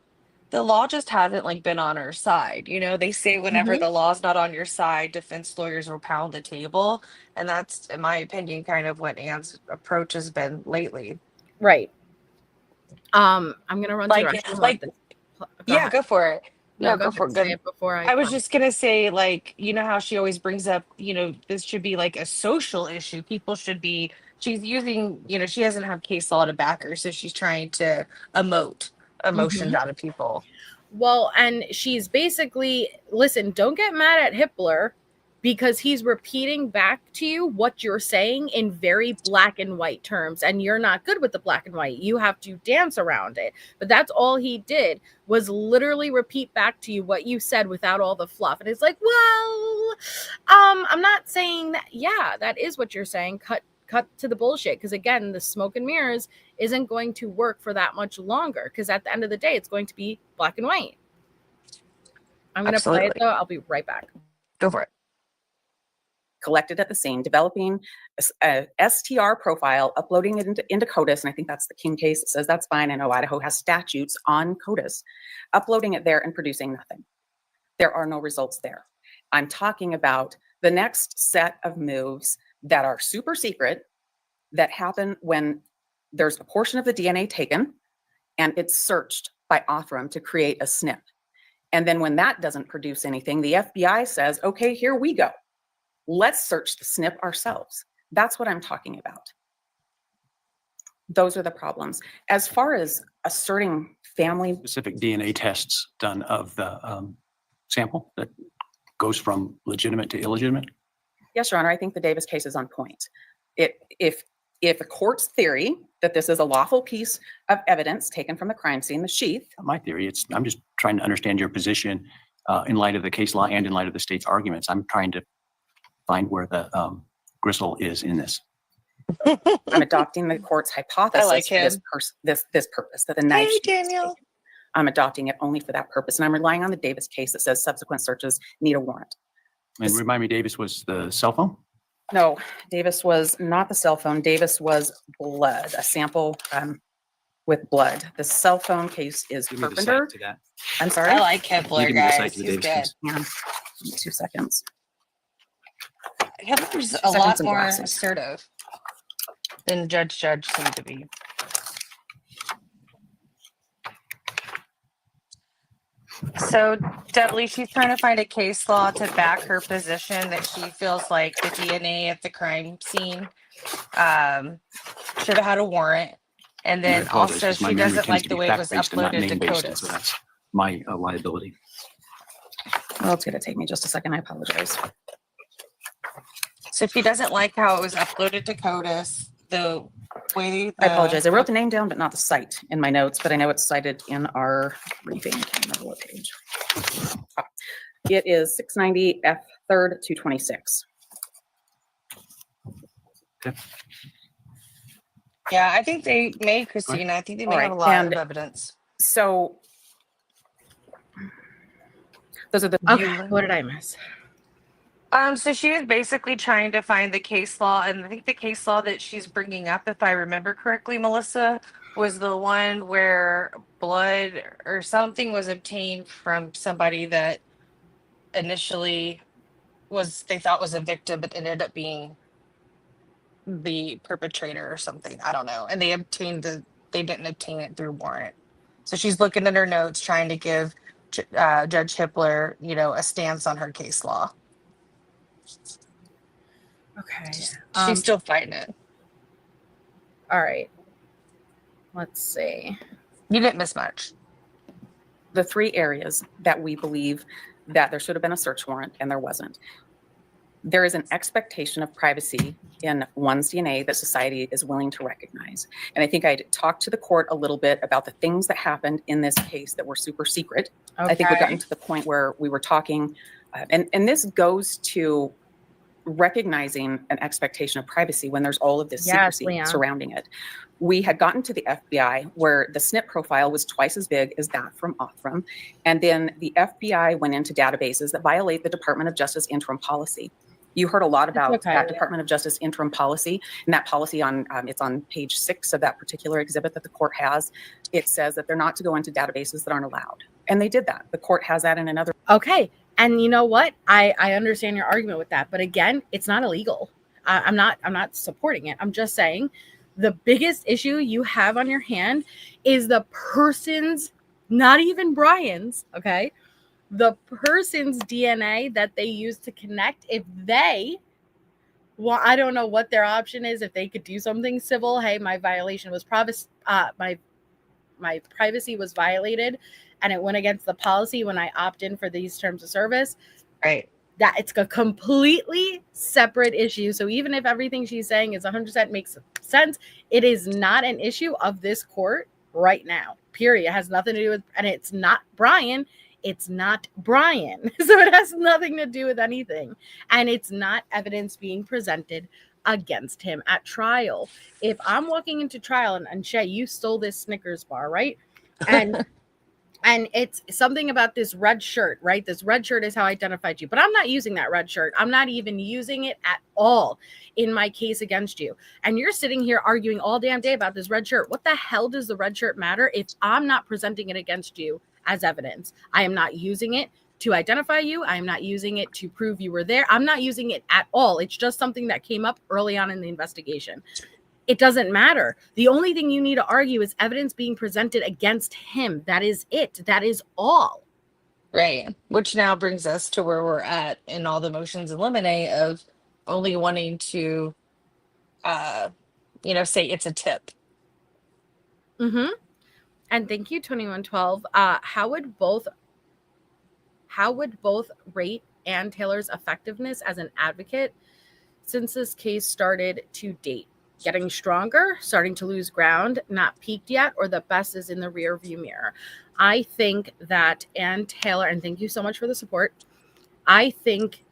Speaker 3: The law just hasn't like been on our side. You know, they say whenever the law's not on your side, defense lawyers will pound the table. And that's, in my opinion, kind of what Anne's approach has been lately.
Speaker 2: Right. I'm gonna run
Speaker 3: go for it.
Speaker 2: No, go for it. Before
Speaker 3: I was just gonna say, like, you know how she always brings up, you know, this should be like a social issue. People should be. She's using, you know, she doesn't have case law to back her, so she's trying to emote emotions out of people.
Speaker 2: Well, and she's basically, listen, don't get mad at Hitler because he's repeating back to you what you're saying in very black and white terms, and you're not good with the black and white. You have to dance around it. But that's all he did was literally repeat back to you what you said without all the fluff. And it's like, well, I'm not saying that. Yeah, that is what you're saying. Cut to the bullshit, because again, the smoke and mirrors isn't going to work for that much longer, because at the end of the day it's going to be black and white. I'm going to play it though. I'll be right back.
Speaker 3: Go for it.
Speaker 5: Collected at the scene, developing a STR profile, uploading it into CODIS, and I think that's the King case. It says that's fine. I know Idaho has statutes on CODIS. Uploading it there and producing nothing. There are no results there. I'm talking about the next set of moves that are super secret that happen when there's a portion of the DNA taken and it's searched by Othram to create a snip. And then when that doesn't produce anything, the FBI says, okay, here we go. Let's search the snip ourselves. That's what I'm talking about. Those are the problems. As far as asserting family
Speaker 6: specific DNA tests done of the sample that goes from legitimate to illegitimate?
Speaker 5: Yes, Your Honor, I think the Davis case is on point. If a court's theory that this is a lawful piece of evidence taken from the crime scene, the sheath.
Speaker 6: My theory, I'm just trying to understand your position in light of the case law and in light of the state's arguments. I'm trying to find where the gristle is in this.
Speaker 5: I'm adopting the court's hypothesis
Speaker 3: like
Speaker 5: for this purpose, that the knife
Speaker 3: Hey,
Speaker 5: sheath was
Speaker 3: Daniel.
Speaker 5: taken. I'm adopting it only for that purpose. And I'm relying on the Davis case that says subsequent searches need a warrant.
Speaker 6: And remind me, Davis was the cell phone?
Speaker 5: No, Davis was not the cell phone. Davis was blood, a sample with blood. The cell phone case is
Speaker 6: Give me the
Speaker 5: Carpenter.
Speaker 6: cite to that.
Speaker 5: I'm sorry.
Speaker 3: I like
Speaker 6: Can
Speaker 3: Kepler,
Speaker 6: you give me the cite
Speaker 3: guys.
Speaker 6: to the
Speaker 3: He's
Speaker 6: Davis
Speaker 3: good.
Speaker 6: case?
Speaker 5: Yeah. Give me 2 seconds.
Speaker 3: Kepler's a
Speaker 5: Seconds
Speaker 3: lot
Speaker 5: and
Speaker 3: more
Speaker 5: glasses.
Speaker 3: assertive than Judge seemed to be. So, Dudley, she's trying to find a case law to back her position that she feels like the DNA at the crime scene should have had a warrant. And
Speaker 6: And I
Speaker 3: then
Speaker 6: apologize,
Speaker 3: also,
Speaker 6: 'cause my
Speaker 3: she
Speaker 6: memory
Speaker 3: doesn't
Speaker 6: tends
Speaker 3: like
Speaker 6: to
Speaker 3: the
Speaker 6: be
Speaker 3: way it was
Speaker 6: fact-based and not
Speaker 3: uploaded to
Speaker 6: name-based, and
Speaker 3: CODIS.
Speaker 6: so that's my liability.
Speaker 5: Well, it's going to take me just a second. I apologize.
Speaker 3: So, if he doesn't like how it was uploaded to CODIS, the way
Speaker 5: I apologize. I wrote the name down, but not the site in my notes, but I know it's cited in our briefing. I can't remember what page. It is 690 F 3rd 226.
Speaker 3: Yeah, I think they may, Christina. I think they may
Speaker 5: All
Speaker 3: have a
Speaker 5: right,
Speaker 3: lot
Speaker 5: and-
Speaker 3: of evidence.
Speaker 5: So those are the
Speaker 2: Okay, what did I miss?
Speaker 3: So she was basically trying to find the case law, and I think the case law that she's bringing up, if I remember correctly, Melissa, was the one where blood or something was obtained from somebody that initially they thought was a victim, but ended up being the perpetrator or something. I don't know. And they didn't obtain it through warrant. So she's looking at her notes, trying to give Judge Hippler, a stance on her case law.
Speaker 2: Okay.
Speaker 3: She's still fighting it.
Speaker 2: All right. Let's see.
Speaker 3: You didn't miss much.
Speaker 5: the 3 areas that we believe that there should have been a search warrant and there wasn't. There is an expectation of privacy in one's DNA that society is willing to recognize. And I think I talked to the court a little bit about the things that happened in this case that were super secret.
Speaker 2: Okay.
Speaker 5: I think we've gotten to the point where we were talking, and this goes to recognizing an expectation of privacy when there's all of this
Speaker 2: Yes,
Speaker 5: secrecy
Speaker 2: Leon.
Speaker 5: surrounding it. We had gotten to the FBI where the SNP profile was twice as big as that from Autism. And then the FBI went into databases that violate the Department of Justice interim policy. You heard a lot about
Speaker 2: okay.
Speaker 5: that Department of Justice interim policy, and that policy it's on page 6 of that particular exhibit that the court has. It says that they're not to go into databases that aren't allowed. And they did that. The court has that in another.
Speaker 2: Okay. And you know what? I understand your argument with that. But again, it's not illegal. I'm not supporting it. I'm just saying the biggest issue you have on your hand is the person's, not even Bryan's, okay? The person's DNA that they use to connect. If they, well, I don't know what their option is. If they could do something civil, hey, my violation was privacy, my privacy was violated, and it went against the policy when I opt in for these terms of service.
Speaker 3: Right.
Speaker 2: That it's a completely separate issue. So even if everything she's saying is 100% makes sense, it is not an issue of this court right now. Period. It has nothing to do with, and it's not Bryan. It's not Bryan. So it has nothing to do with anything. And it's not evidence being presented against him at trial. If I'm walking into trial and Shay, you stole this Snickers bar, right? And and it's something about this red shirt, right? This red shirt is how I identified you. But I'm not using that red shirt. I'm not even using it at all in my case against you. And you're sitting here arguing all damn day about this red shirt. What the hell does the red shirt matter if I'm not presenting it against you as evidence? I am not using it to identify you. I am not using it to prove you were there. I'm not using it at all. It's just something that came up early on in the investigation. It doesn't matter. The only thing you need to argue is evidence being presented against him. That is it. That is all.
Speaker 3: Right. Which now brings us to where we're at in all the motions in limine of only wanting to, say it's a tip.
Speaker 2: Mm-hmm. And thank you, 2112. How would both rate Ann Taylor's effectiveness as an advocate since this case started to date? getting stronger, starting to lose ground, not peaked yet, or the best is in the rear view mirror. I think that Ann Taylor, and thank you so much for the support, I think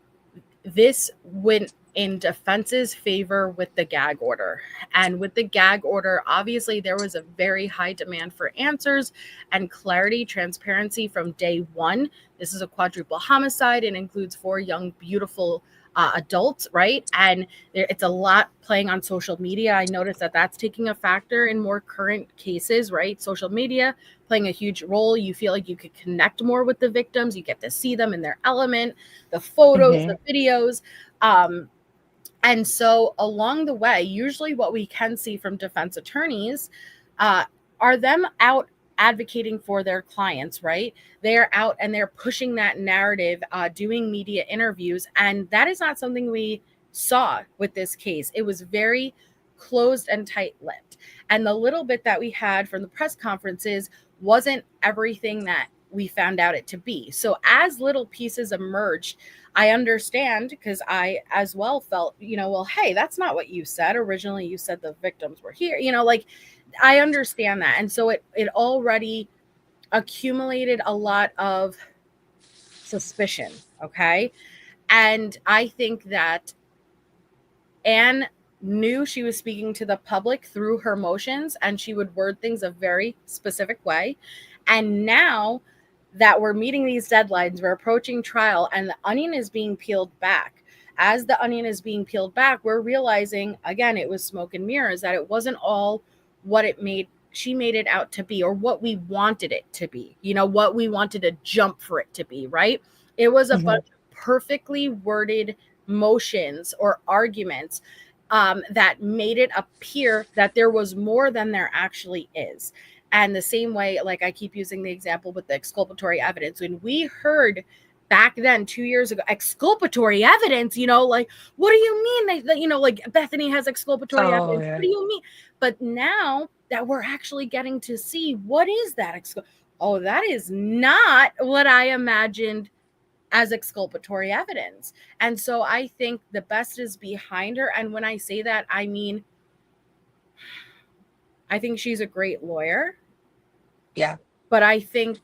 Speaker 2: this went in defense's favor with the gag order. And with the gag order, obviously there was a very high demand for answers and clarity, transparency from day one. This is a quadruple homicide and includes 4 young, beautiful adults, right? And it's a lot playing on social media. I noticed that that's taking a factor in more current cases, right? Social media playing a huge role. You feel like you could connect more with the victims. You get to see them in their element, the photos, the videos. And so along the way, usually what we can see from defense attorneys are them out advocating for their clients, right? They're out and they're pushing that narrative, doing media interviews. And that is not something we saw with this case. It was very closed and tight-lipped. And the little bit that we had from the press conferences wasn't everything that we found out it to be. So as little pieces emerged, I understand, because I as well felt, well, hey, that's not what you said. Originally, you said the victims were here, like I understand that. And so it already accumulated a lot of suspicion. Okay. And I think that Anne knew she was speaking to the public through her motions, and she would word things a very specific way. And now that we're meeting these deadlines, we're approaching trial, and the onion is being peeled back. As the onion is being peeled back, we're realizing, again, it was smoke and mirrors, that it wasn't all what she made it out to be, or what we wanted it to be, what we wanted to jump for it to be, right? It was a bunch of perfectly worded motions or arguments that made it appear that there was more than there actually is. And the same way, like I keep using the example with the exculpatory evidence, when we heard back then 2 years ago, exculpatory evidence, like, what do you mean that, like Bethany has exculpatory evidence? Yeah. What do you mean? But now that we're actually getting to see, what is that? That is not what I imagined as exculpatory evidence. And so I think the best is behind her. And when I say that, I mean, I think she's a great lawyer.
Speaker 3: Yeah.
Speaker 2: But I think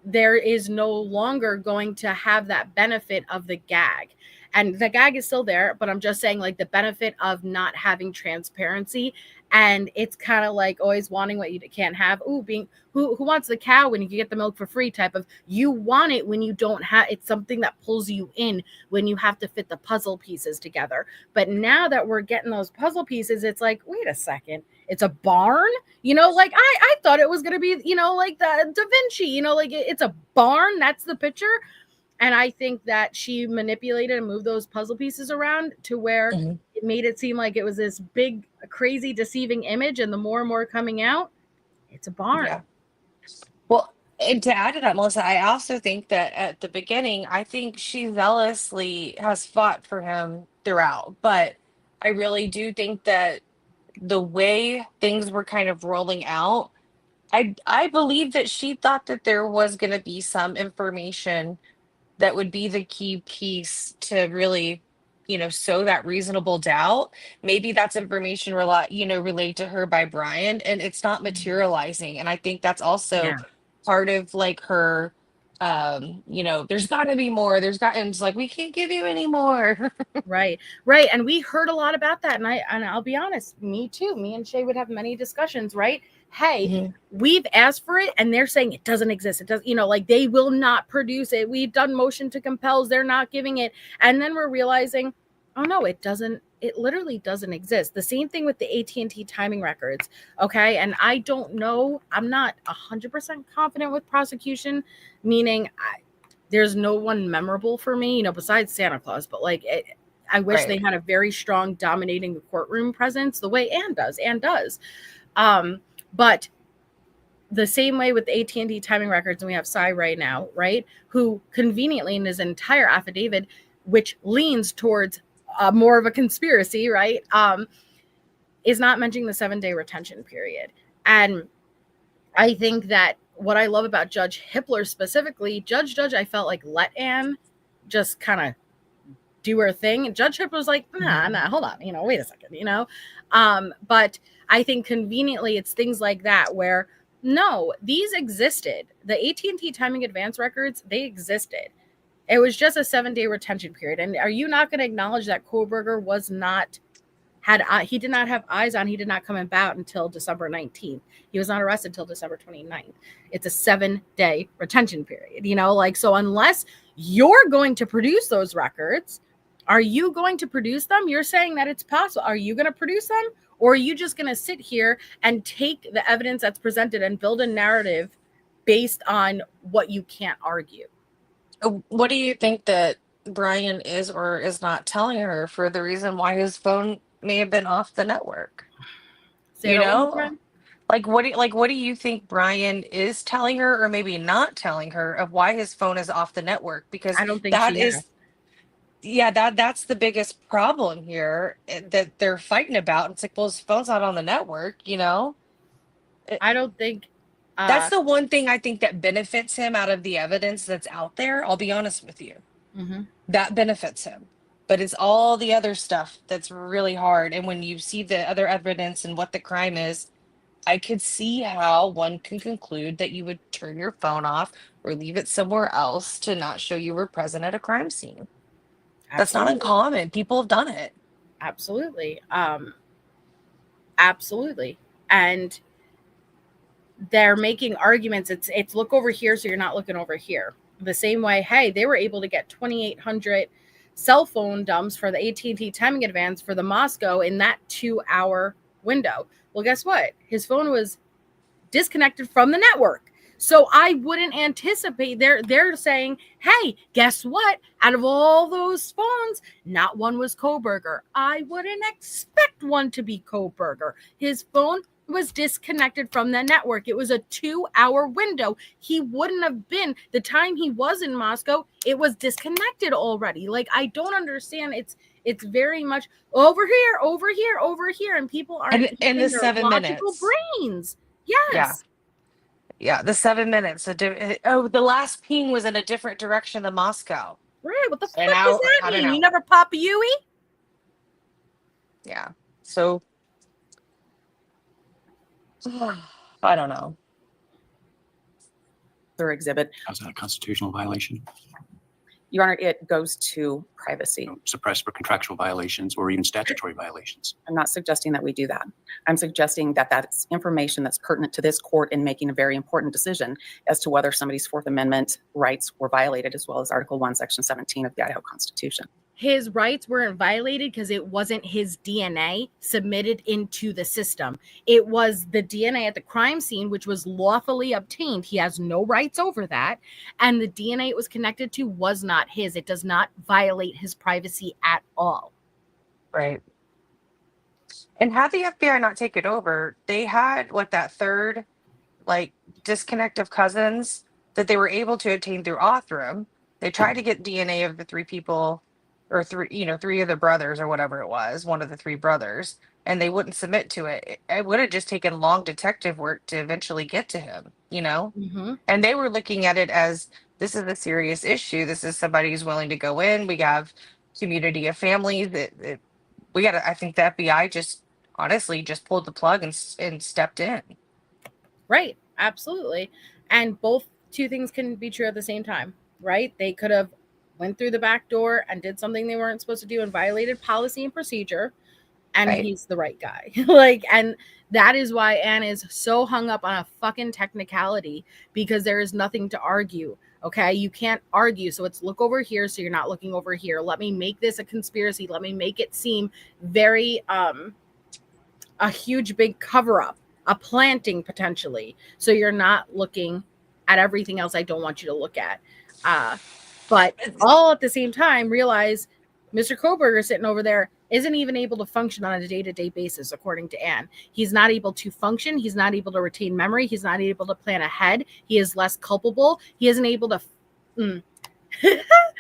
Speaker 2: there is no longer going to have that benefit of the gag. And the gag is still there, but I'm just saying, like, the benefit of not having transparency. And it's kind of like always wanting what you can't have. Being who wants the cow when you can get the milk for free type of, you want it when you don't have, it's something that pulls you in when you have to fit the puzzle pieces together. But now that we're getting those puzzle pieces, it's like, wait a second, it's a barn, like I thought it was going to be, like the Da Vinci, like it's a barn. That's the picture. And I think that she manipulated and moved those puzzle pieces around to where it made it seem like it was this big, crazy, deceiving image. And the more and more coming out, it's a barn.
Speaker 3: Yeah. Well, and to add to that, Melissa, I also think that at the beginning, I think she zealously has fought for him throughout. But I really do think that the way things were kind of rolling out, I believe that she thought that there was going to be some information that would be the key piece to really, sow that reasonable doubt. Maybe that's information relayed to her by Bryan, and it's not materializing. And I think that's also part of like her, there's got to be more. And it's like, we can't give you any more.
Speaker 2: Right. And we heard a lot about that. And I'll be honest, me too. Me and Shay would have many discussions, right? Hey, we've asked for it and they're saying it doesn't exist. It does, like they will not produce it. We've done motion to compels. They're not giving it. And then we're realizing, oh no, it literally doesn't exist. The same thing with the AT&T timing records. Okay. And I don't know, I'm not 100% confident with prosecution, meaning there's no one memorable for me, besides Santa Claus, but like I wish they had a very strong dominating the courtroom presence the way Anne does. But the same way with the AT&T timing records, and we have Cy right now, right, who conveniently in his entire affidavit, which leans towards more of a conspiracy, right, is not mentioning the 7-day retention period. And I think that what I love about Judge Hippler specifically, Judge, I felt like let Anne just kind of do her thing. And Judge Shipp was like, nah, hold on, wait a second, but I think conveniently it's things like that where no, these existed. The AT&T timing advance records, they existed. It was just a 7-day retention period. And are you not going to acknowledge that Kohberger he did not have eyes on, he did not come about until December 19th. He was not arrested until December 29th. It's a 7-day retention period, so unless you're going to produce those records, are you going to produce them? You're saying that it's possible. Are you going to produce them? Or are you just going to sit here and take the evidence that's presented and build a narrative based on what you can't argue?
Speaker 3: What do you think that Bryan is or is not telling her for the reason why his phone may have been off the network?
Speaker 2: Say that one more time.
Speaker 3: What do you think Bryan is telling her or maybe not telling her of why his phone is off the network? Because
Speaker 2: I don't think
Speaker 3: that
Speaker 2: she
Speaker 3: is
Speaker 2: has.
Speaker 3: Yeah, that's the biggest problem here that they're fighting about. It's like, well, his phone's not on the network,
Speaker 2: I don't think
Speaker 3: That's the one thing I think that benefits him out of the evidence that's out there. I'll be honest with you. That benefits him. But it's all the other stuff that's really hard. And when you see the other evidence and what the crime is, I could see how one can conclude that you would turn your phone off or leave it somewhere else to not show you were present at a crime scene. That's not uncommon. People have done it.
Speaker 2: Absolutely. Absolutely. And they're making arguments. It's look over here, so you're not looking over here. The same way, hey, they were able to get 2,800 cell phone dumps for the AT&T timing advance for the Moscow in that 2-hour window. Well, guess what? His phone was disconnected from the network. So I wouldn't anticipate, they're saying, hey, guess what? Out of all those phones, not one was Kohberger. I wouldn't expect one to be Kohberger. His phone was disconnected from the network. It was a 2-hour window. He wouldn't have been, the time he was in Moscow, it was disconnected already. Like, I don't understand. It's very much over here, over here, over here. And people aren't
Speaker 3: in the 7
Speaker 2: logical
Speaker 3: minutes.
Speaker 2: brains. Yes.
Speaker 3: Yeah, the 7 minutes. The last ping was in a different direction than Moscow.
Speaker 2: Right. What the fuck does that mean? You never pop a Yui?
Speaker 3: Yeah. So I don't know.
Speaker 5: Their exhibit.
Speaker 6: How's that a constitutional violation?
Speaker 5: Your Honor, it goes to privacy.
Speaker 6: Suppressed for contractual violations or even statutory violations.
Speaker 5: I'm not suggesting that we do that. I'm suggesting that that's information that's pertinent to this court in making a very important decision as to whether somebody's Fourth Amendment rights were violated, as well as Article 1, Section 17 of the Idaho Constitution.
Speaker 2: His rights weren't violated because it wasn't his DNA submitted into the system. It was the DNA at the crime scene, which was lawfully obtained. He has no rights over that. And the DNA it was connected to was not his. It does not violate his privacy at all.
Speaker 3: Right. And had the FBI not taken over, they had that third disconnect of cousins that they were able to obtain through Courtroom. They tried to get DNA of the three people, or three of the brothers or whatever it was, one of the three brothers, and they wouldn't submit to it. It would have just taken long detective work to eventually get to him, And they were looking at it as, this is a serious issue. This is somebody who's willing to go in. We have community of families that I think the FBI just honestly just pulled the plug and stepped in.
Speaker 2: Right. Absolutely. And both two things can be true at the same time, right? They could have went through the back door and did something they weren't supposed to do and violated policy and procedure. And right. He's the right guy. And that is why Anne is so hung up on a fucking technicality, because there is nothing to argue. Okay. You can't argue. So it's look over here. So you're not looking over here. Let me make this a conspiracy. Let me make it seem very, a huge, big cover up, a planting potentially. So you're not looking at everything else I don't want you to look at. But all at the same time, realize Mr. Kohberger sitting over there isn't even able to function on a day-to-day basis, according to Anne. He's not able to function. He's not able to retain memory. He's not able to plan ahead. He is less culpable. He isn't able to,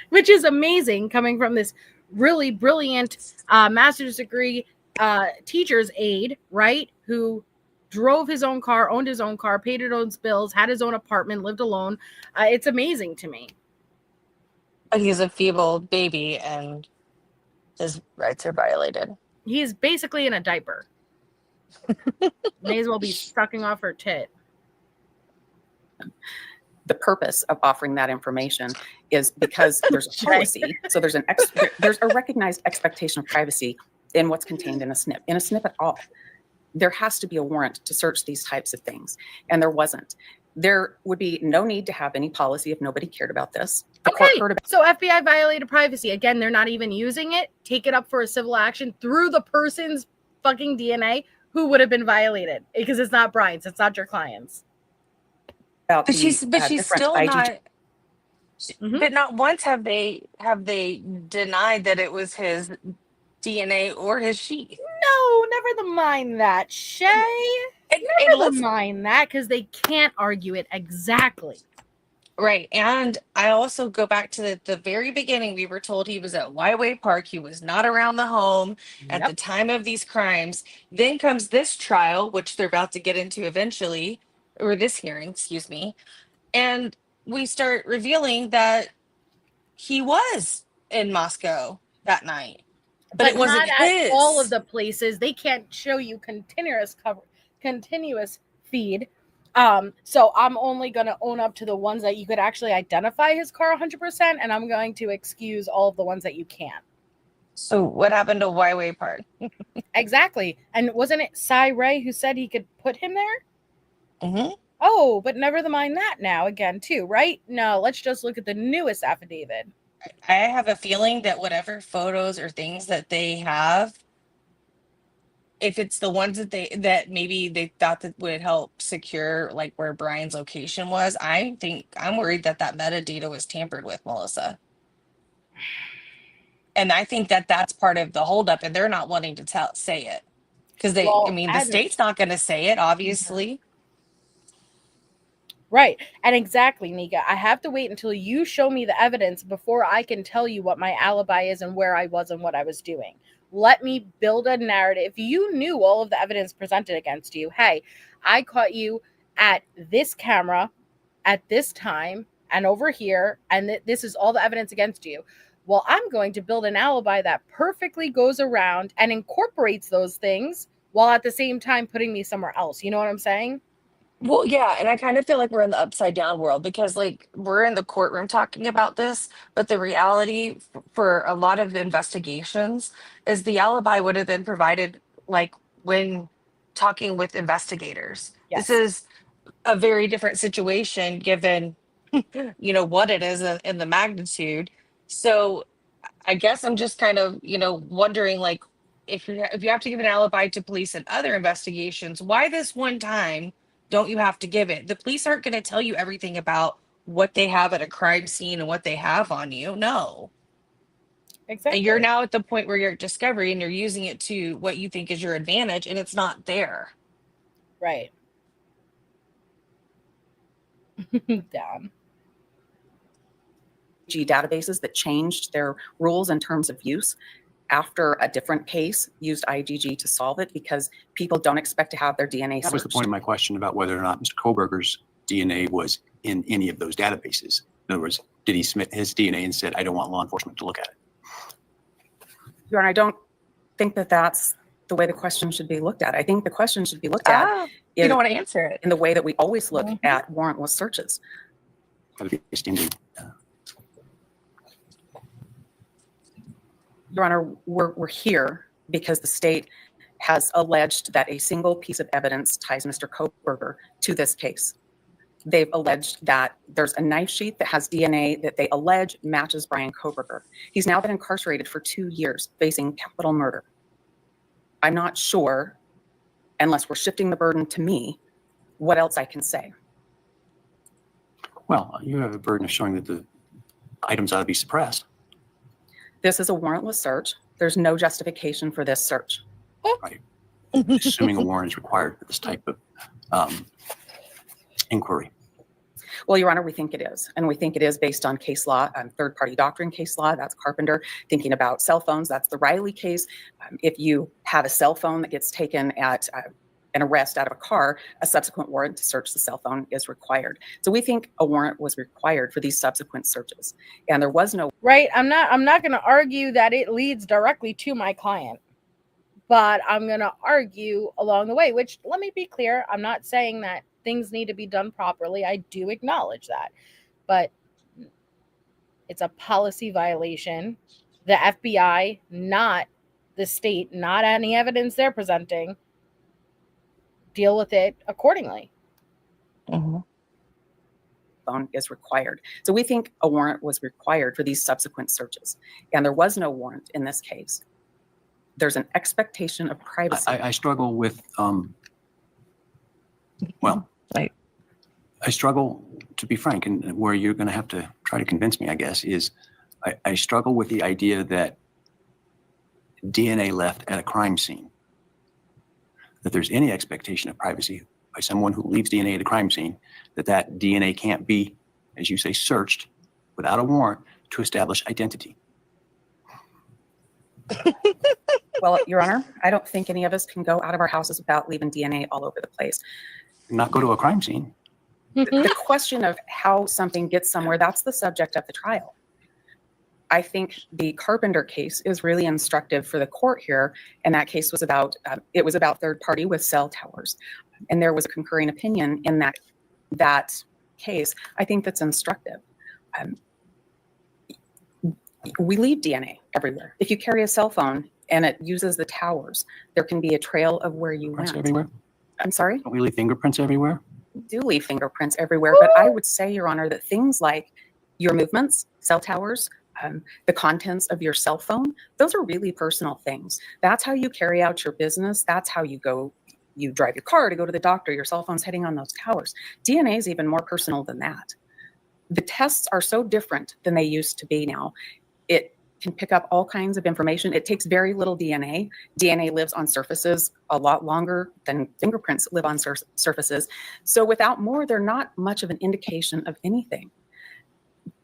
Speaker 2: which is amazing coming from this really brilliant master's degree teacher's aide, right? Who drove his own car, owned his own car, paid his own bills, had his own apartment, lived alone. It's amazing to me.
Speaker 3: But he's a feeble baby, and his rights are violated.
Speaker 2: He's basically in a diaper. May as well be sucking off her tit.
Speaker 5: The purpose of offering that information is because there's a policy. So there's there's a recognized expectation of privacy in what's contained in a SNP. In a SNP at all, there has to be a warrant to search these types of things, and there wasn't. There would be no need to have any policy if nobody cared about this. The court heard about.
Speaker 2: So FBI violated privacy. Again, they're not even using it. Take it up for a civil action through the person's fucking DNA who would have been violated, because it's not Bryan's, it's not your client's.
Speaker 3: But she's still not. But not once have they denied that it was his DNA or his sheath.
Speaker 2: No, never mind that, Shay. Never mind that, because they can't argue it exactly.
Speaker 3: Right. And I also go back to the very beginning. We were told he was at Wyway Park. He was not around the home at the time of these crimes. Then comes this trial, which they're about to get into eventually, or this hearing, excuse me. And we start revealing that he was in Moscow that night. But it wasn't
Speaker 2: not
Speaker 3: his.
Speaker 2: At all of the places. They can't show you continuous feed. So I'm only going to own up to the ones that you could actually identify his car 100%, and I'm going to excuse all of the ones that you can't.
Speaker 3: So what happened to Wyway Park?
Speaker 2: Exactly. And wasn't it Cy Ray who said he could put him there?
Speaker 3: Mm-hmm.
Speaker 2: Oh, but never mind that now again too, right? No, let's just look at the newest affidavit.
Speaker 3: I have a feeling that whatever photos or things that they have, if it's the ones that maybe they thought that would help secure like where Bryan's location was, I'm worried that metadata was tampered with, Melissa. And I think that that's part of the holdup, and they're not wanting to say it because the state's not going to say it, obviously.
Speaker 2: Right. And exactly, Nika. I have to wait until you show me the evidence before I can tell you what my alibi is and where I was and what I was doing. Let me build a narrative. You knew all of the evidence presented against you. Hey, I caught you at this camera at this time and over here, and this is all the evidence against you. Well, I'm going to build an alibi that perfectly goes around and incorporates those things while at the same time putting me somewhere else. You know what I'm saying?
Speaker 3: Well, yeah, and I kind of feel like we're in the upside down world because like we're in the courtroom talking about this, but the reality for a lot of the investigations is the alibi would have been provided like when talking with investigators.
Speaker 2: Yes.
Speaker 3: This is a very different situation given what it is and the magnitude. So I guess I'm just kind of, wondering like if you have to give an alibi to police in other investigations, why this one time don't you have to give it? The police aren't going to tell you everything about what they have at a crime scene and what they have on you. No.
Speaker 2: Exactly.
Speaker 3: And you're now at the point where you're at discovery and you're using it to what you think is your advantage and it's not there.
Speaker 2: Right. Down.
Speaker 5: Databases that changed their rules and terms of use after a different case used IgG to solve it because people don't expect to have their DNA searched.
Speaker 6: That was the point of my question about whether or not Mr. Kohberger's DNA was in any of those databases. In other words, did he submit his DNA and said, I don't want law enforcement to look at it?
Speaker 5: Your Honor, I don't think that that's the way the question should be looked at. I think the question should be looked at
Speaker 3: you don't want to answer it
Speaker 5: in the way that we always look at warrantless searches. Your Honor, we're here because the state has alleged that a single piece of evidence ties Mr. Kohberger to this case. They've alleged that there's a knife sheath that has DNA that they allege matches Bryan Kohberger. He's now been incarcerated for 2 years facing capital murder. I'm not sure, unless we're shifting the burden to me, what else I can say.
Speaker 6: Well, you have a burden of showing that the items ought to be suppressed.
Speaker 5: This is a warrantless search. There's no justification for this search.
Speaker 6: Right. Assuming a warrant is required for this type of inquiry.
Speaker 5: Well, Your Honor, we think it is. And we think it is based on case law, third-party doctrine case law. That's Carpenter. Thinking about cell phones, that's the Riley case. If you have a cell phone that gets taken at an arrest out of a car, a subsequent warrant to search the cell phone is required. So we think a warrant was required for these subsequent searches, and there was no.
Speaker 2: Right. I'm not going to argue that it leads directly to my client, but I'm going to argue along the way, which, let me be clear, I'm not saying that things need to be done properly. I do acknowledge that, but it's a policy violation. The FBI, not the state, not any evidence they're presenting, deal with it accordingly.
Speaker 5: Phone is required. So we think a warrant was required for these subsequent searches, and there was no warrant in this case. There's an expectation of privacy.
Speaker 6: I struggle with, I struggle, to be frank, and where you're going to have to try to convince me, I guess, is I struggle with the idea that DNA left at a crime scene, that there's any expectation of privacy by someone who leaves DNA at a crime scene, that DNA can't be, as you say, searched without a warrant to establish identity.
Speaker 5: Well, Your Honor, I don't think any of us can go out of our houses without leaving DNA all over the place.
Speaker 6: Not go to a crime scene.
Speaker 5: The question of how something gets somewhere, that's the subject of the trial. I think the Carpenter case is really instructive for the court here, and that case was about, it was about third party with cell towers. And there was a concurring opinion in that case. I think that's instructive. We leave DNA everywhere. If you carry a cell phone and it uses the towers, there can be a trail of where you went.
Speaker 6: Everywhere?
Speaker 5: I'm sorry?
Speaker 6: Don't we leave fingerprints everywhere?
Speaker 5: We do leave fingerprints everywhere, but I would say, Your Honor, that things like your movements, cell towers, the contents of your cell phone, those are really personal things. That's how you carry out your business. That's how you go. You drive your car to go to the doctor. Your cell phone's heading on those towers. DNA is even more personal than that. The tests are so different than they used to be now. It can pick up all kinds of information. It takes very little DNA. DNA lives on surfaces a lot longer than fingerprints live on surfaces. So without more, they're not much of an indication of anything.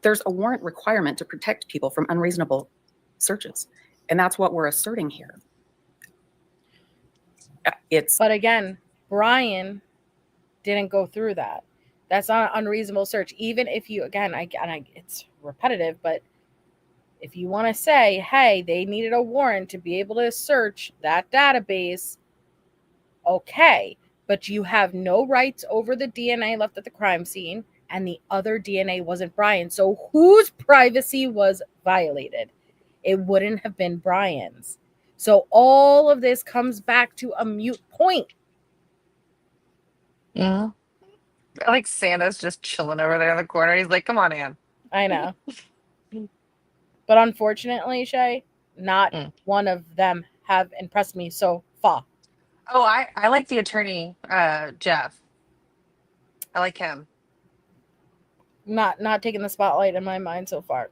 Speaker 5: There's a warrant requirement to protect people from unreasonable searches. And that's what we're asserting here.
Speaker 2: But again, Bryan didn't go through that. That's not an unreasonable search. Even if you, again, it's repetitive, but if you want to say, hey, they needed a warrant to be able to search that database, okay, but you have no rights over the DNA left at the crime scene, and the other DNA wasn't Bryan. So whose privacy was violated? It wouldn't have been Bryan's. So all of this comes back to a mute point.
Speaker 3: Yeah. I like Santa's just chilling over there in the corner. He's like, come on, Ann.
Speaker 2: I know. But unfortunately, Shay, not one of them have impressed me so far.
Speaker 3: Oh, I like the attorney, Jeff. I like him.
Speaker 2: Not taking the spotlight in my mind so far.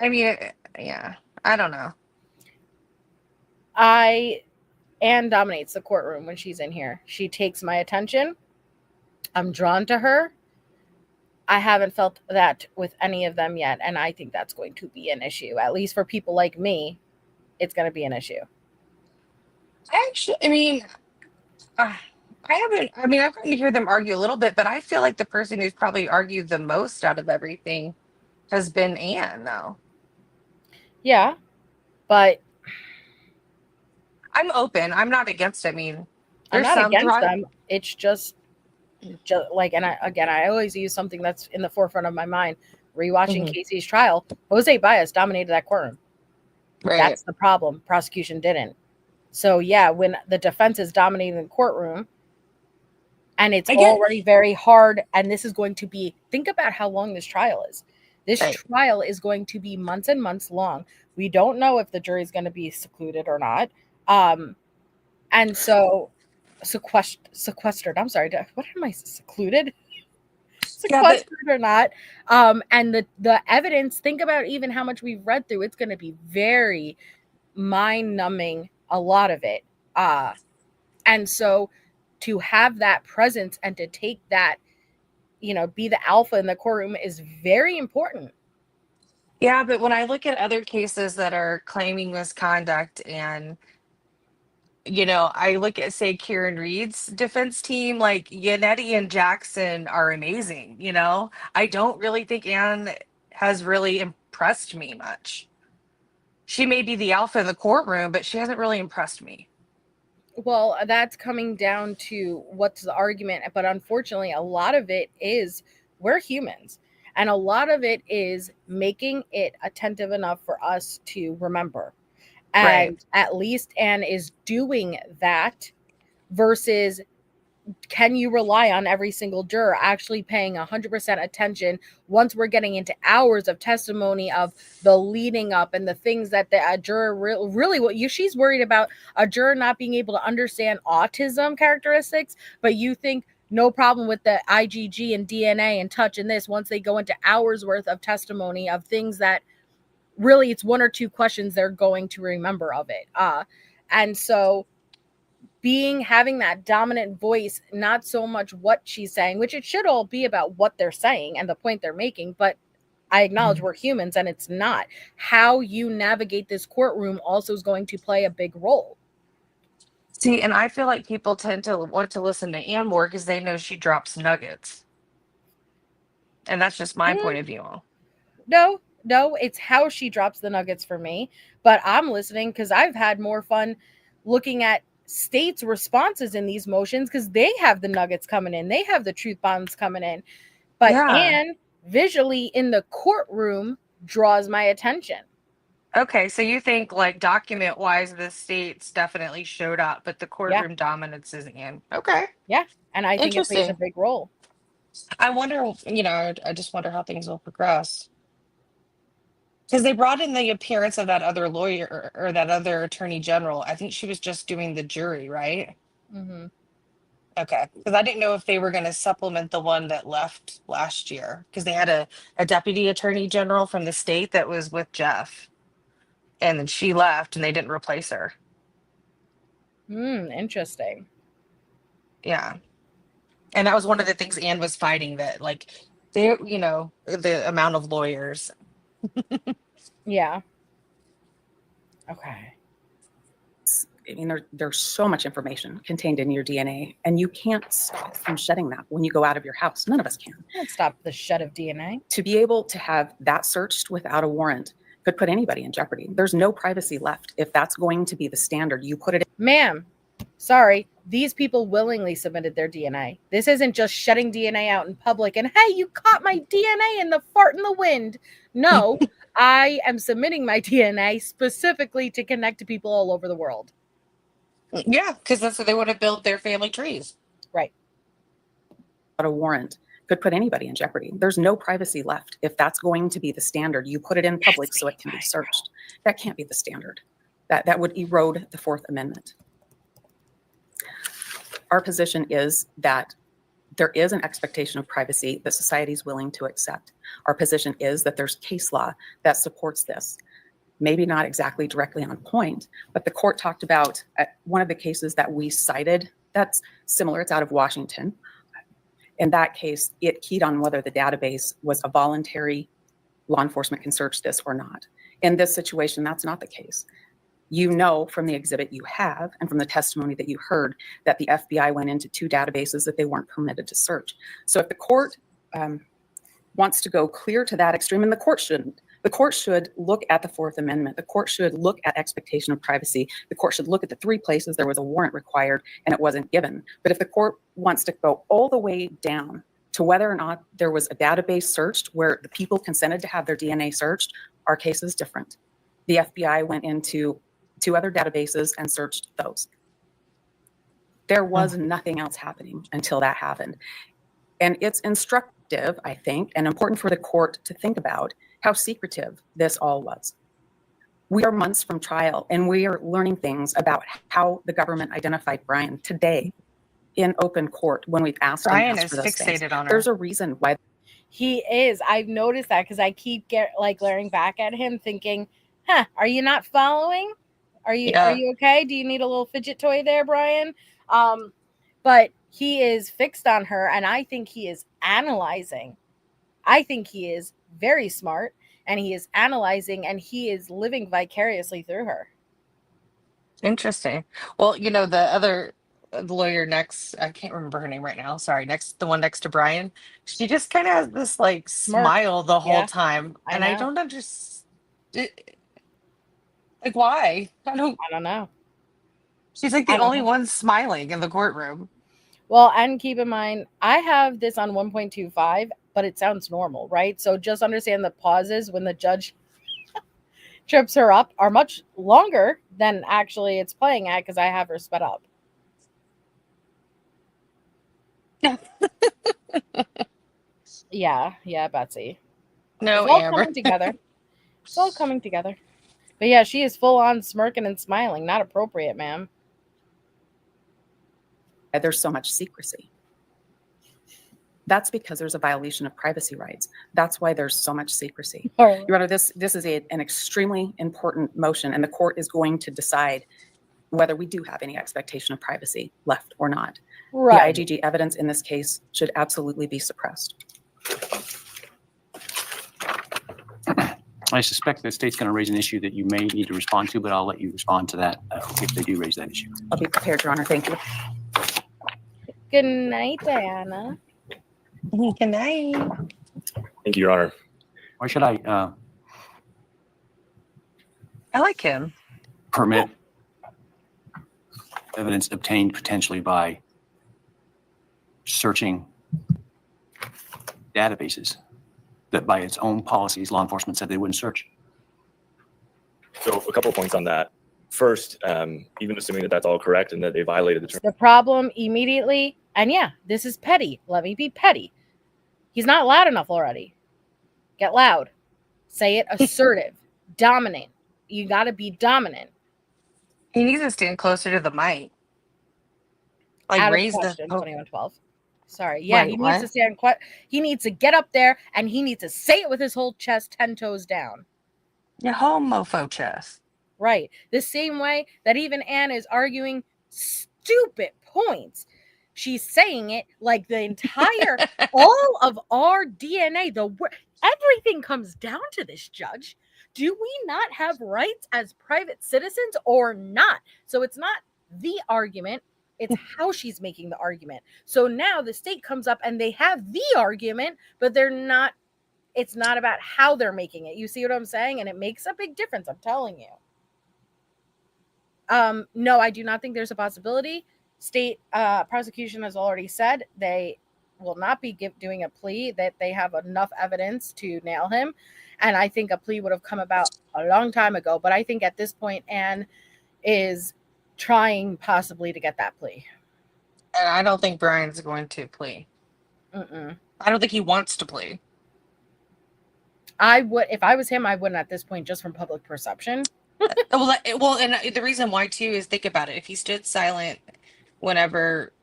Speaker 3: I mean, yeah, I don't know.
Speaker 2: Anne dominates the courtroom when she's in here. She takes my attention. I'm drawn to her. I haven't felt that with any of them yet, and I think that's going to be an issue. At least for people like me, it's going to be an issue.
Speaker 3: I've gotten to hear them argue a little bit, but I feel like the person who's probably argued the most out of everything has been Anne, though.
Speaker 2: Yeah, but
Speaker 3: I'm open. I'm not against it. I mean,
Speaker 2: I'm not against them. It's just like, and I always use something that's in the forefront of my mind. Rewatching Casey's trial, Jose Baez dominated that courtroom. Right. That's the problem. Prosecution didn't. So yeah, when the defense is dominating the courtroom, and it's already very hard, and this is going to be, think about how long this trial is. This trial is going to be months and months long. We don't know if the jury is going to be secluded or not. And so sequestered. I'm sorry. What am I, secluded? Sequestered or not. And the evidence, think about even how much we've read through. It's going to be very mind-numbing, a lot of it. And so to have that presence and to take that, be the alpha in the courtroom is very important.
Speaker 3: Yeah, but when I look at other cases that are claiming misconduct and I look at, say, Karen Reed's defense team, like Yannetti and Jackson are amazing. I don't really think Anne has really impressed me much. She may be the alpha in the courtroom, but she hasn't really impressed me.
Speaker 2: Well, that's coming down to what's the argument. But unfortunately, a lot of it is we're humans. And a lot of it is making it attentive enough for us to remember.
Speaker 3: Right.
Speaker 2: And at least Anne is doing that versus can you rely on every single juror actually paying 100% attention once we're getting into hours of testimony of the leading up and the things that the juror really she's worried about a juror not being able to understand autism characteristics, but you think no problem with the IgG and DNA and touch and this once they go into hours worth of testimony of things that really it's one or two questions they're going to remember of it. And so having that dominant voice, not so much what she's saying, which it should all be about what they're saying and the point they're making, but I acknowledge we're humans and it's not. How you navigate this courtroom also is going to play a big role.
Speaker 3: See, and I feel like people tend to want to listen to Anne more because they know she drops nuggets. And that's just my point of view.
Speaker 2: No, it's how she drops the nuggets for me. But I'm listening because I've had more fun looking at states' responses in these motions because they have the nuggets coming in. They have the truth bombs coming in. But Anne visually in the courtroom draws my attention.
Speaker 3: Okay, so you think like document-wise, the states definitely showed up, but the courtroom dominance is Anne. Okay.
Speaker 2: Yeah, and I think it plays a big role.
Speaker 3: I wonder, I just wonder how things will progress. Because they brought in the appearance of that other lawyer or that other attorney general. I think she was just doing the jury, right?
Speaker 2: Mm-hmm.
Speaker 3: Okay. Because I didn't know if they were going to supplement the one that left last year. Because they had a deputy attorney general from the state that was with Jeff. And then she left and they didn't replace her.
Speaker 2: Interesting.
Speaker 3: Yeah. And that was one of the things Anne was fighting, that like they, the amount of lawyers.
Speaker 2: Yeah. Okay.
Speaker 5: I mean, there's so much information contained in your DNA, and you can't stop from shedding that when you go out of your house. None of us can.
Speaker 2: Can't stop the shed of DNA.
Speaker 5: To be able to have that searched without a warrant could put anybody in jeopardy. There's no privacy left. If that's going to be the standard, you put it in.
Speaker 2: Ma'am, sorry, these people willingly submitted their DNA. This isn't just shedding DNA out in public and, hey, you caught my DNA in the fart in the wind. No, I am submitting my DNA specifically to connect to people all over the world.
Speaker 3: Yeah, because that's what they want to build their family trees.
Speaker 2: Right.
Speaker 5: A warrant could put anybody in jeopardy. There's no privacy left. If that's going to be the standard, you put it in public so it can be searched. That can't be the standard. That would erode the Fourth Amendment. Our position is that there is an expectation of privacy that society is willing to accept. Our position is that there's case law that supports this. Maybe not exactly directly on point, but the court talked about one of the cases that we cited that's similar. It's out of Washington. In that case, it keyed on whether the database was a voluntary, law enforcement can search this or not. In this situation, that's not the case. You know from the exhibit you have and from the testimony that you heard that the FBI went into 2 databases that they weren't permitted to search. So if the court wants to go clear to that extreme, and the court shouldn't, the court should look at the Fourth Amendment. The court should look at expectation of privacy. The court should look at the 3 places there was a warrant required and it wasn't given. But if the court wants to go all the way down to whether or not there was a database searched where the people consented to have their DNA searched, our case is different. The FBI went into 2 other databases and searched those. There was nothing else happening until that happened. And it's instructive, I think, and important for the court to think about how secretive this all was. We are months from trial, and we are learning things about how the government identified Bryan today in open court when we've asked
Speaker 3: Bryan
Speaker 5: him
Speaker 3: is
Speaker 5: for those
Speaker 3: fixated
Speaker 5: things.
Speaker 3: on her.
Speaker 5: There's a reason why.
Speaker 2: He is. I've noticed that because I keep glaring back at him thinking, are you not following? Are you okay? Do you need a little fidget toy there, Bryan? But he is fixed on her, and I think he is analyzing. I think he is very smart, and he is analyzing, and he is living vicariously through her.
Speaker 3: Interesting. Well, the other lawyer next, I can't remember her name right now. Sorry, the one next to Brian. She just kind of has this like
Speaker 2: Smirk.
Speaker 3: smile the whole
Speaker 2: Yeah,
Speaker 3: time,
Speaker 2: I
Speaker 3: and I
Speaker 2: know.
Speaker 3: don't understand. Like, why?
Speaker 2: I don't know.
Speaker 3: She's like
Speaker 2: I
Speaker 3: the
Speaker 2: don't
Speaker 3: only
Speaker 2: know.
Speaker 3: one smiling in the courtroom.
Speaker 2: Well, and keep in mind, I have this on 1.25, but it sounds normal, right? So just understand the pauses when the judge trips her up are much longer than actually it's playing at because I have her sped up. Yeah, Betsy.
Speaker 3: No,
Speaker 2: It's all
Speaker 3: Amber.
Speaker 2: coming together. It's all coming together. But yeah, she is full on smirking and smiling. Not appropriate, ma'am.
Speaker 5: There's so much secrecy. That's because there's a violation of privacy rights. That's why there's so much secrecy.
Speaker 2: Or-
Speaker 5: Your Honor, this is an extremely important motion, and the court is going to decide whether we do have any expectation of privacy left or not.
Speaker 2: Right.
Speaker 5: The IGG evidence in this case should absolutely be suppressed.
Speaker 6: I suspect the state's going to raise an issue that you may need to respond to, but I'll let you respond to that if they do raise that issue.
Speaker 5: I'll be prepared, Your Honor. Thank you.
Speaker 2: Good night, Diana.
Speaker 3: Good night.
Speaker 7: Thank you, Your Honor.
Speaker 6: Why should I
Speaker 3: I like him.
Speaker 6: permit evidence obtained potentially by searching databases that by its own policies, law enforcement said they wouldn't search?
Speaker 7: So a couple of points on that. First, even assuming that that's all correct and that they violated the terms,
Speaker 2: The problem immediately, and yeah, this is petty. Let me be petty. He's not loud enough already. Get loud. Say it assertive. Dominant. You got to be dominant.
Speaker 3: He needs to stand closer to the mic. Like
Speaker 2: Out of
Speaker 3: raise the
Speaker 2: question, 2112. Sorry. Yeah,
Speaker 3: Wait,
Speaker 2: he
Speaker 3: what?
Speaker 2: needs to stand he needs to get up there and he needs to say it with his whole chest 10 toes down.
Speaker 3: Your whole mofo chest.
Speaker 2: Right. The same way that even Anne is arguing stupid points. She's saying it like the entire, all of our DNA, everything comes down to this, judge. Do we not have rights as private citizens or not? So it's not the argument, it's how she's making the argument. So now the state comes up and they have the argument, but it's not about how they're making it. You see what I'm saying? And it makes a big difference, I'm telling you. No, I do not think there's a possibility. State prosecution has already said they will not be doing a plea, that they have enough evidence to nail him. And I think a plea would have come about a long time ago. But I think at this point, Anne is trying possibly to get that plea.
Speaker 3: And I don't think Brian's going to plea.
Speaker 2: Mm-mm.
Speaker 3: I don't think he wants to plea.
Speaker 2: I would, if I was him, I wouldn't at this point, just from public perception.
Speaker 3: Well, and the reason why too is, think about it. If he stood silent whenever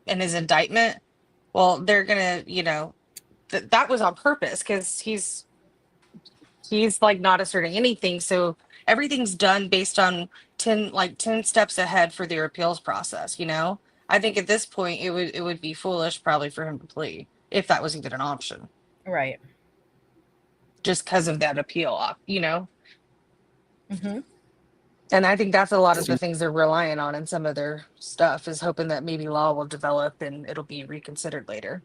Speaker 3: in his indictment, well, they're gonna, that was on purpose because he's like not asserting anything. So everything's done based on 10 steps ahead for their appeals process. I think at this point it would be foolish probably for him to plea if that was even an option.
Speaker 2: Right.
Speaker 3: Just because of that appeal,
Speaker 2: Mm-hmm.
Speaker 3: And I think that's a lot of the things they're relying on in some of their stuff, is hoping that maybe law will develop and it'll be reconsidered later.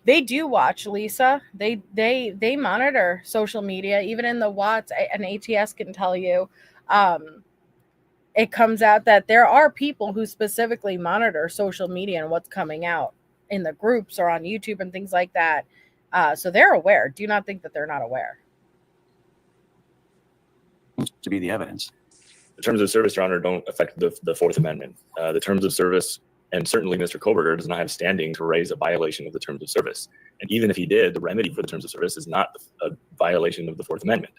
Speaker 2: They do watch, Lisa. They monitor social media, even in the Watts. An ATS can tell you. It comes out that there are people who specifically monitor social media and what's coming out in the groups or on YouTube and things like that. So they're aware. Do not think that they're not aware.
Speaker 6: To be the evidence.
Speaker 7: the terms of service, Your Honor, don't affect the Fourth Amendment. The terms of service, and certainly Mr. Kohberger does not have standing to raise a violation of the terms of service. And even if he did, the remedy for the terms of service is not a violation of the Fourth Amendment.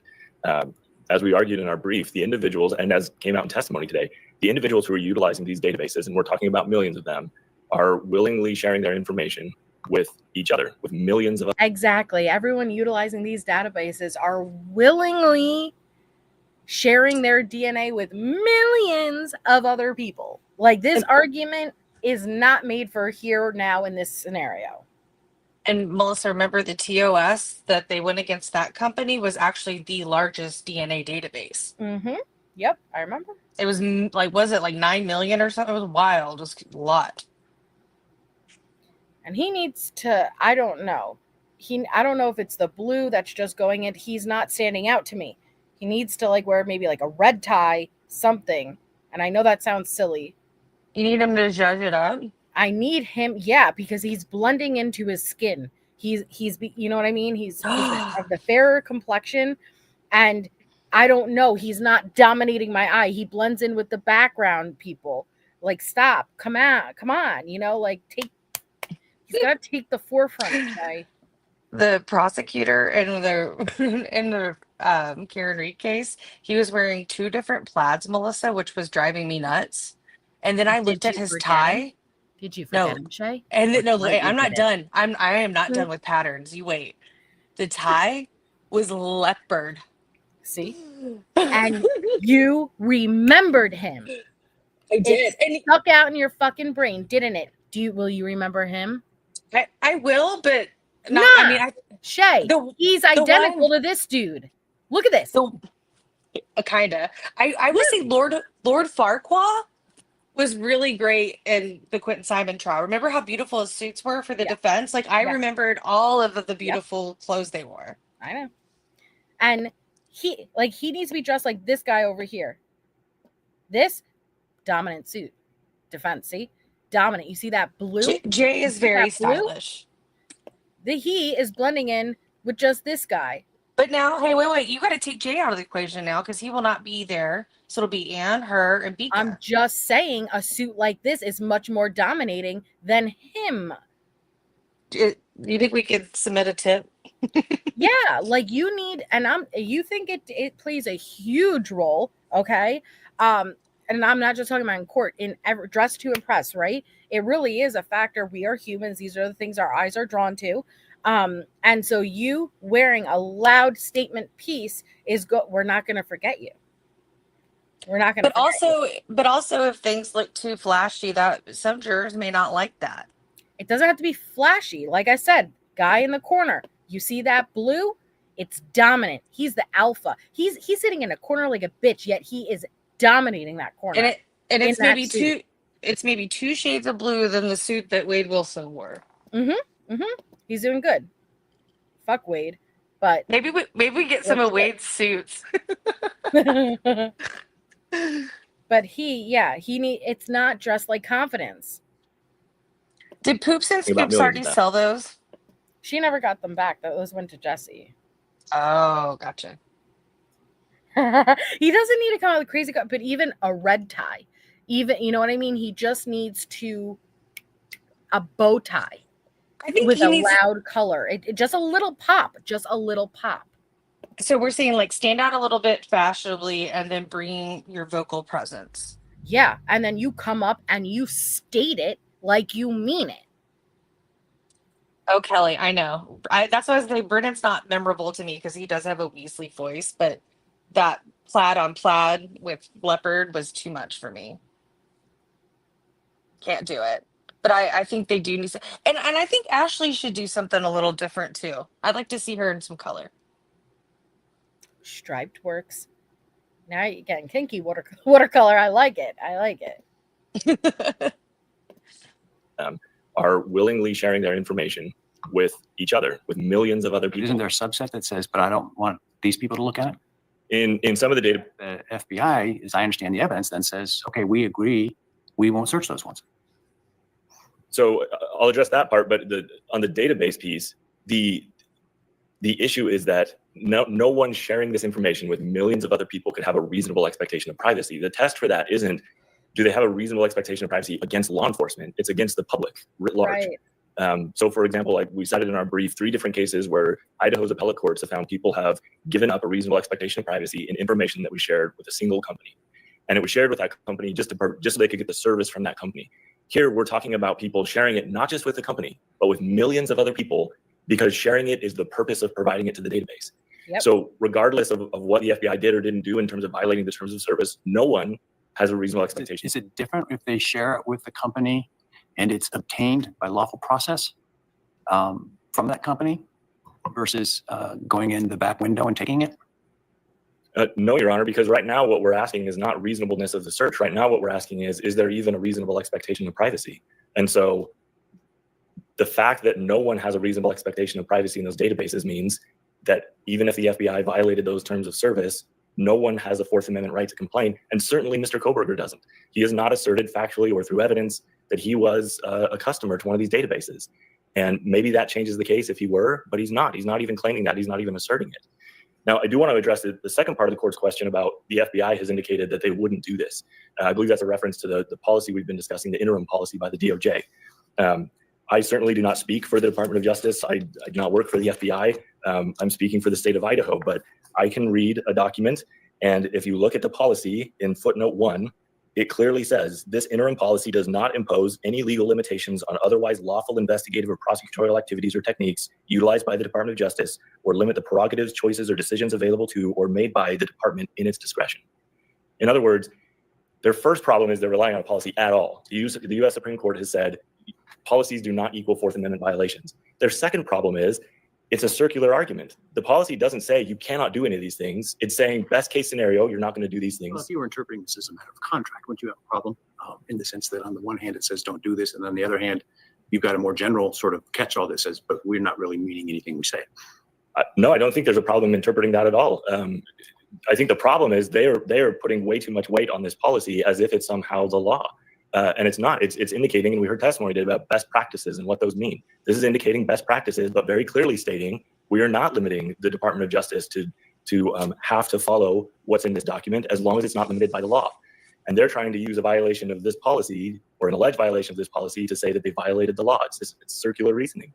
Speaker 7: As we argued in our brief, the individuals, and as came out in testimony today, the individuals who are utilizing these databases, and we're talking about millions of them, are willingly sharing their information with each other, with millions of.
Speaker 2: Exactly. Everyone utilizing these databases are willingly sharing their DNA with millions of other people. Like, this argument is not made for here now in this scenario.
Speaker 3: And Melissa, remember the TOS that they went against that company was actually the largest DNA database.
Speaker 2: Mm-hmm. Yep, I remember.
Speaker 3: It was was it like 9 million or something? It was wild. It was a lot.
Speaker 2: And he needs to, I don't know. I don't know if it's the blue that's just going in. He's not standing out to me. He needs to like wear maybe like a red tie, something. And I know that sounds silly.
Speaker 3: You need him to judge it up?
Speaker 2: I need him, yeah, because he's blending into his skin. He's you know what I mean? He's of the fairer complexion, and I don't know. He's not dominating my eye. He blends in with the background people. Like, stop, come on, you know, like he's got to take the forefront, guy.
Speaker 3: The prosecutor in the Karen Reed case, he was wearing 2 different plaids, Melissa, which was driving me nuts. And then I looked at his tie.
Speaker 2: Did you forget him, Shay?
Speaker 3: And no, I'm not done. I am not done with patterns. You wait. The tie was leopard.
Speaker 2: See? And you remembered him.
Speaker 3: I did.
Speaker 2: It stuck out in your fucking brain, didn't it? Will you remember him?
Speaker 3: I will, but
Speaker 2: not. Nah. I mean, Shay, he's identical to this dude. Look at this.
Speaker 3: Kinda. I would say Lord Farquaad was really great in the Quentin Simon trial. Remember how beautiful his suits were for the defense? Like, I remembered all of the beautiful clothes they wore.
Speaker 2: I know. And he needs to be dressed like this guy over here. This dominant suit. Defense, see? Dominant. You see that blue?
Speaker 3: Jay is very stylish.
Speaker 2: He is blending in with just this guy.
Speaker 3: But now, hey, wait. You got to take Jay out of the equation now because he will not be there. So it'll be Anne, her, and Beaker.
Speaker 2: I'm just saying a suit like this is much more dominating than him.
Speaker 3: Do you think we could submit a tip?
Speaker 2: Yeah, like you need, and you think it plays a huge role, okay? And I'm not just talking about in court, in dress to impress, right? It really is a factor. We are humans. These are the things our eyes are drawn to. And so you wearing a loud statement piece we're not going to forget you. We're not going to.
Speaker 3: But also, if things look too flashy, that some jurors may not like that.
Speaker 2: It doesn't have to be flashy. Like I said, guy in the corner. You see that blue? It's dominant. He's the alpha. He's sitting in a corner like a bitch, yet he is dominating that corner.
Speaker 3: And it's maybe 2 shades of blue than the suit that Wade Wilson wore.
Speaker 2: He's doing good. Fuck Wade, but
Speaker 3: maybe we get some of Wade's suits.
Speaker 2: But it's not just like confidence.
Speaker 3: Did Poops and Scoops already sell those?
Speaker 2: She never got them back. Those went to Jesse.
Speaker 3: Oh, gotcha.
Speaker 2: He doesn't need to come out with crazy, but even a red tie, you know what I mean? He just needs a bow tie. I think with a loud color. Just a little pop. So
Speaker 3: we're saying like stand out a little bit fashionably and then bring your vocal presence.
Speaker 2: Yeah. And then you come up and you state it like you mean it.
Speaker 3: Oh, Kelly, I know. That's why I was saying Brennan's not memorable to me because he does have a Weasley voice, but that plaid on plaid with leopard was too much for me. Can't do it. But I think they do need to, and I think Ashley should do something a little different too. I'd like to see her in some color.
Speaker 2: Striped works. Now you're getting kinky. Watercolor. I like it.
Speaker 7: Are willingly sharing their information with each other, with millions of other people.
Speaker 6: Isn't there a subset that says, but I don't want these people to look at it?
Speaker 7: In some of the data,
Speaker 6: the FBI, as I understand the evidence, then says, okay, we agree, we won't search those ones.
Speaker 7: So I'll address that part, but on the database piece, the issue is that no one sharing this information with millions of other people could have a reasonable expectation of privacy. The test for that isn't, do they have a reasonable expectation of privacy against law enforcement? It's against the public writ large. Right. So for example, like we cited in our brief, 3 different cases where Idaho's appellate courts have found people have given up a reasonable expectation of privacy in information that was shared with a single company. And it was shared with that company just so they could get the service from that company. Here, we're talking about people sharing it not just with the company, but with millions of other people, because sharing it is the purpose of providing it to the database. Yep. So regardless of what the FBI did or didn't do in terms of violating the terms of service, no one has a reasonable expectation.
Speaker 6: Is it different if they share it with the company and it's obtained by lawful process from that company versus going in the back window and taking it?
Speaker 7: No, Your Honor, because right now what we're asking is not reasonableness of the search. Right now what we're asking is there even a reasonable expectation of privacy? And so the fact that no one has a reasonable expectation of privacy in those databases means that even if the FBI violated those terms of service, no one has a Fourth Amendment right to complain. And certainly Mr. Kohberger doesn't. He has not asserted factually or through evidence that he was a customer to one of these databases. And maybe that changes the case if he were, but he's not. He's not even claiming that. He's not even asserting it. Now, I do want to address the second part of the court's question about the FBI has indicated that they wouldn't do this. I believe that's a reference to the policy we've been discussing, the interim policy by the DOJ. I certainly do not speak for the Department of Justice. I do not work for the FBI. I'm speaking for the state of Idaho, but I can read a document. And if you look at the policy in footnote 1, it clearly says this interim policy does not impose any legal limitations on otherwise lawful investigative or prosecutorial activities or techniques utilized by the Department of Justice or limit the prerogatives, choices, or decisions available to or made by the department in its discretion. In other words, their first problem is they're relying on a policy at all. The U.S. Supreme Court has said policies do not equal Fourth Amendment violations. Their second problem is it's a circular argument. The policy doesn't say you cannot do any of these things. It's saying best case scenario, you're not going to do these things.
Speaker 6: Well, if you were interpreting this as a matter of contract, wouldn't you have a problem in the sense that on the one hand it says don't do this, and on the other hand, you've got a more general sort of catch-all that says, but we're not really meaning anything we say.
Speaker 7: No, I don't think there's a problem interpreting that at all. I think the problem is they are putting way too much weight on this policy as if it's somehow the law. And it's not. It's indicating, and we heard testimony today about best practices and what those mean. This is indicating best practices, but very clearly stating we are not limiting the Department of Justice to have to follow what's in this document as long as it's not limited by the law. And they're trying to use a violation of this policy or an alleged violation of this policy to say that they violated the law. It's circular reasoning.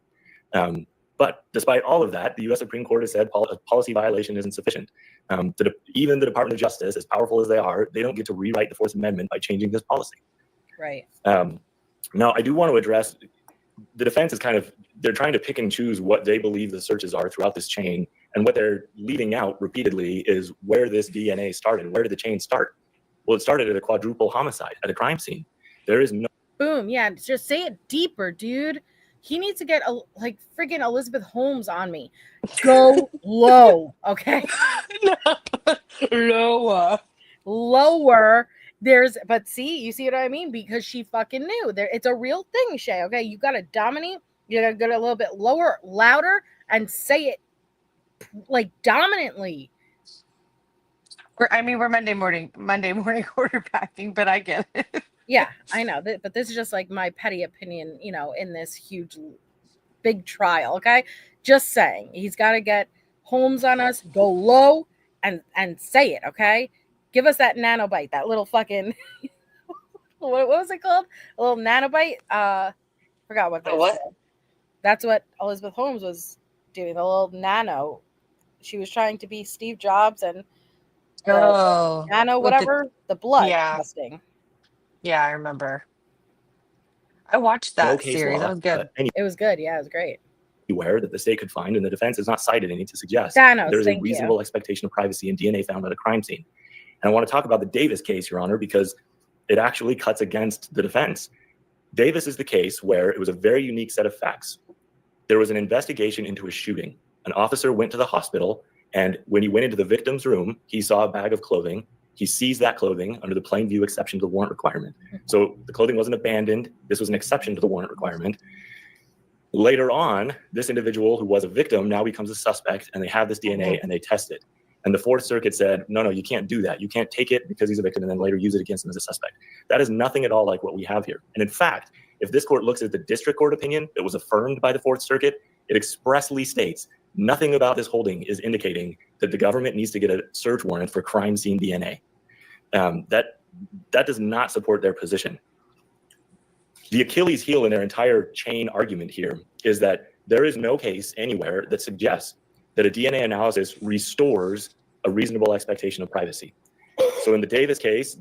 Speaker 7: But despite all of that, the U.S. Supreme Court has said a policy violation isn't sufficient. Even the Department of Justice, as powerful as they are, they don't get to rewrite the Fourth Amendment by changing this policy.
Speaker 2: Right.
Speaker 7: Now, I do want to address the defense is they're trying to pick and choose what they believe the searches are throughout this chain. And what they're leaving out repeatedly is where this DNA started. Where did the chain start? Well, it started at a quadruple homicide, at a crime scene. There is no.
Speaker 2: Boom. Yeah. Just say it deeper, dude. He needs to get like freaking Elizabeth Holmes on me. Go low. Okay. Lower. But you see what I mean? Because she fucking knew it's a real thing, Shay. Okay. You got to dominate. You got to go a little bit lower, louder, and say it like dominantly.
Speaker 3: We're Monday morning quarterbacking, but I get it.
Speaker 2: Yeah, I know. But this is just like my petty opinion, in this huge, big trial. Okay. Just saying he's got to get Holmes on us, go low and say it. Okay. Give us that nanobite, that little fucking, what was it called? A little nanobite? Forgot what that was. That's what Elizabeth Holmes was doing, the little nano. She was trying to be Steve Jobs and nano, whatever, the blood testing.
Speaker 3: Yeah, I remember. I watched that series. That was good.
Speaker 2: It was good. Yeah, it was great.
Speaker 7: Anywhere that the state could find, and the defense has not cited any to suggest there's a reasonable expectation of privacy in DNA found at a crime scene. And I want to talk about the Davis case, Your Honor, because it actually cuts against the defense. Davis is the case where it was a very unique set of facts. There was an investigation into a shooting. An officer went to the hospital, and when he went into the victim's room, he saw a bag of clothing. He seized that clothing under the plain view exception to the warrant requirement. So the clothing wasn't abandoned. This was an exception to the warrant requirement. Later on, this individual who was a victim now becomes a suspect, and they have this DNA and they test it. And the Fourth Circuit said, no, you can't do that. You can't take it because he's a victim and then later use it against him as a suspect. That is nothing at all like what we have here. And in fact, if this court looks at the district court opinion that was affirmed by the Fourth Circuit, it expressly states nothing about this holding is indicating that the government needs to get a search warrant for crime scene DNA. That does not support their position. The Achilles heel in their entire chain argument here is that there is no case anywhere that suggests that a DNA analysis restores a reasonable expectation of privacy. So in the Davis case,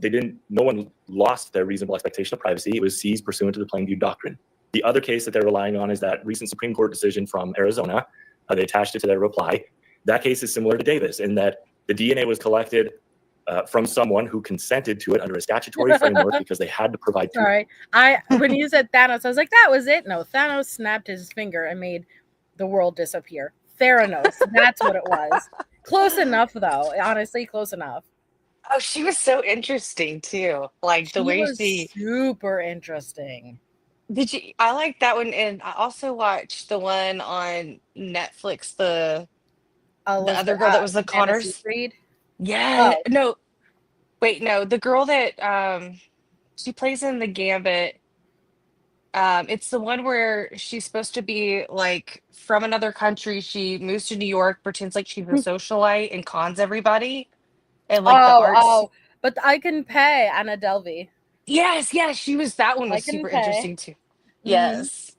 Speaker 7: no one lost their reasonable expectation of privacy. It was seized pursuant to the plain view doctrine. The other case that they're relying on is that recent Supreme Court decision from Arizona. They attached it to their reply. That case is similar to Davis in that the DNA was collected from someone who consented to it under a statutory framework because they had to provide.
Speaker 2: Sorry, when you said Thanos, I was like, that was it. No, Thanos snapped his finger and made the world disappear. Theranos, that's what it was. Close enough, though. Honestly, close enough.
Speaker 3: Oh, she was so interesting too. Like the
Speaker 2: She
Speaker 3: way
Speaker 2: was
Speaker 3: she
Speaker 2: super interesting.
Speaker 3: did you I like that one, and I also watched the one on Netflix, the
Speaker 2: Elizabeth,
Speaker 3: other girl that was the
Speaker 2: Savannah
Speaker 3: Connors.
Speaker 2: Seyfried.
Speaker 3: Yeah.
Speaker 2: Oh,
Speaker 3: No, wait, no, the girl that she plays in the Gambit. It's the one where she's supposed to be like from another country. She moves to New York, pretends like she's a socialite and cons everybody. And like the arts.
Speaker 2: oh, but I Can Pay, Anna Delvey.
Speaker 3: Yes, yes, that one
Speaker 2: I
Speaker 3: was
Speaker 2: Can
Speaker 3: super
Speaker 2: Pay.
Speaker 3: interesting too.
Speaker 2: Mm-hmm.
Speaker 3: Yes.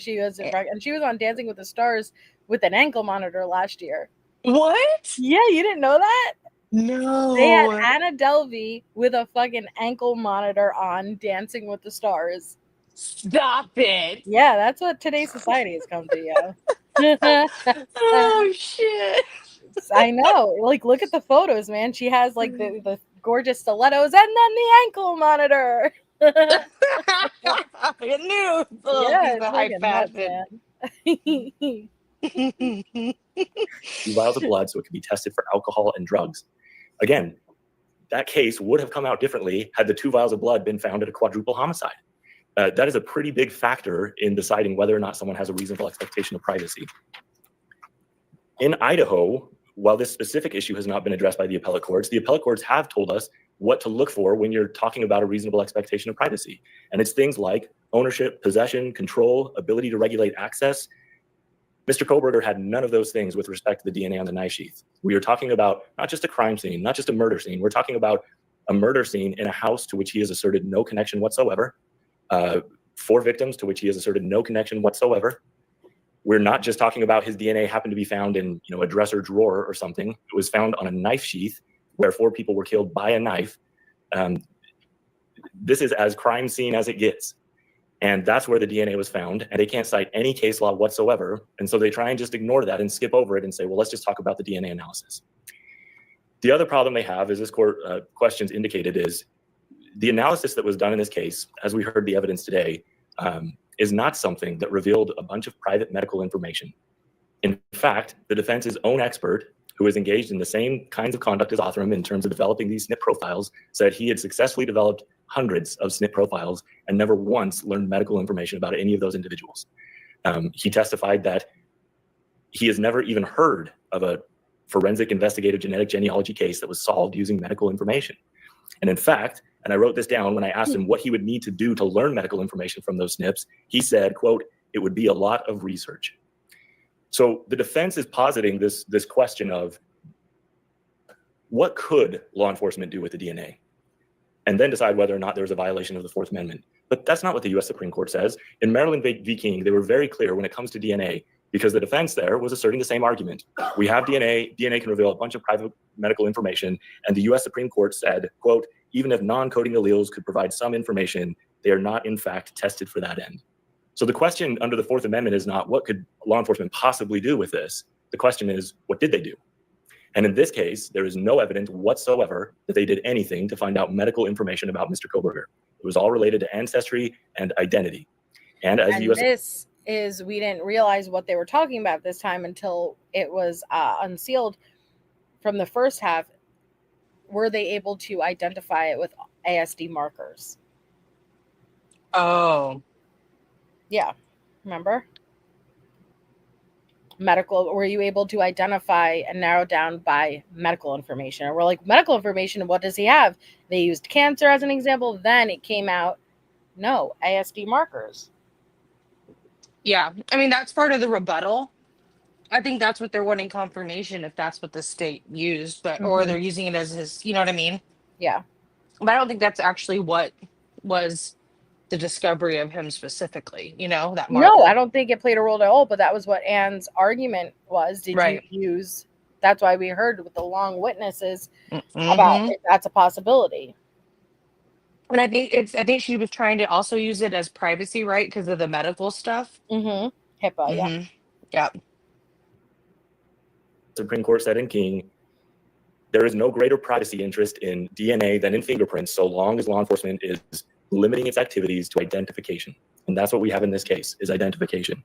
Speaker 2: She was,
Speaker 3: Eh,
Speaker 2: and she was on Dancing with the Stars with an ankle monitor last year.
Speaker 3: What?
Speaker 2: Yeah, you didn't know that? They had
Speaker 3: No.
Speaker 2: Anna Delvey with a fucking ankle monitor on Dancing with the Stars.
Speaker 3: Stop it.
Speaker 2: Yeah, that's what today's society has come to, yeah.
Speaker 3: Oh shit.
Speaker 2: I know. Like, look at the photos, man. She has like the gorgeous stilettos and then the ankle monitor.
Speaker 3: I knew it was a little
Speaker 2: Yeah,
Speaker 3: piece
Speaker 2: it's
Speaker 3: of high
Speaker 2: fucking nuts,
Speaker 3: fashion.
Speaker 2: man.
Speaker 7: 2 vials of blood, so it could be tested for alcohol and drugs. Again, that case would have come out differently had the 2 vials of blood been found at a quadruple homicide. That is a pretty big factor in deciding whether or not someone has a reasonable expectation of privacy. In Idaho, while this specific issue has not been addressed by the appellate courts have told us what to look for when you're talking about a reasonable expectation of privacy. And it's things like ownership, possession, control, ability to regulate access. Mr. Kohberger had none of those things with respect to the DNA on the knife sheath. We are talking about not just a crime scene, not just a murder scene. We're talking about a murder scene in a house to which he has asserted no connection whatsoever. 4 victims to which he has asserted no connection whatsoever. We're not just talking about his DNA happened to be found in, a dresser drawer or something. It was found on a knife sheath where 4 people were killed by a knife. This is as crime scene as it gets. And that's where the DNA was found. And they can't cite any case law whatsoever. And so they try and just ignore that and skip over it and say, well, let's just talk about the DNA analysis. The other problem they have, as this court questions indicated, is the analysis that was done in this case, as we heard the evidence today, is not something that revealed a bunch of private medical information. In fact, the defense's own expert, who is engaged in the same kinds of conduct as Autism in terms of developing these SNP profiles, said he had successfully developed hundreds of SNP profiles and never once learned medical information about any of those individuals. He testified that he has never even heard of a forensic investigative genetic genealogy case that was solved using medical information. And in fact, and I wrote this down when I asked him what he would need to do to learn medical information from those SNPs, he said, quote, "It would be a lot of research." So the defense is positing this question of what could law enforcement do with the DNA, and then decide whether or not there's a violation of the Fourth Amendment. But that's not what the U.S. Supreme Court says. In Maryland v. King, they were very clear when it comes to DNA, because the defense there was asserting the same argument. We have DNA can reveal a bunch of private medical information, and the U.S. Supreme Court said, quote, "Even if non-coding alleles could provide some information, they are not in fact tested for that end." So the question under the Fourth Amendment is not what could law enforcement possibly do with this? The question is, what did they do? And in this case, there is no evidence whatsoever that they did anything to find out medical information about Mr. Kohberger. It was all related to ancestry and identity. And as the U.S.
Speaker 2: This is, we didn't realize what they were talking about this time until it was unsealed from the first half. Were they able to identify it with ASD markers?
Speaker 3: Oh.
Speaker 2: Yeah. Remember? Medical, were you able to identify and narrow down by medical information? And we're like, medical information, what does he have? They used cancer as an example. Then it came out, no, ASD markers.
Speaker 3: Yeah. I mean, that's part of the rebuttal. I think that's what they're wanting confirmation, if that's what the state used, but or they're using it as his, you know what I mean?
Speaker 2: Yeah.
Speaker 3: But I don't think that's actually what was the discovery of him specifically, that marker.
Speaker 2: No, I don't think it played a role at all, but that was what Anne's argument was. Did
Speaker 3: Right.
Speaker 2: you use, that's why we heard with the long witnesses about if that's a possibility.
Speaker 3: And I think she was trying to also use it as privacy, right? Because of the medical stuff.
Speaker 2: HIPAA, yeah.
Speaker 3: Yeah.
Speaker 7: Supreme Court said in King, there is no greater privacy interest in DNA than in fingerprints, so long as law enforcement is limiting its activities to identification. And that's what we have in this case, is identification.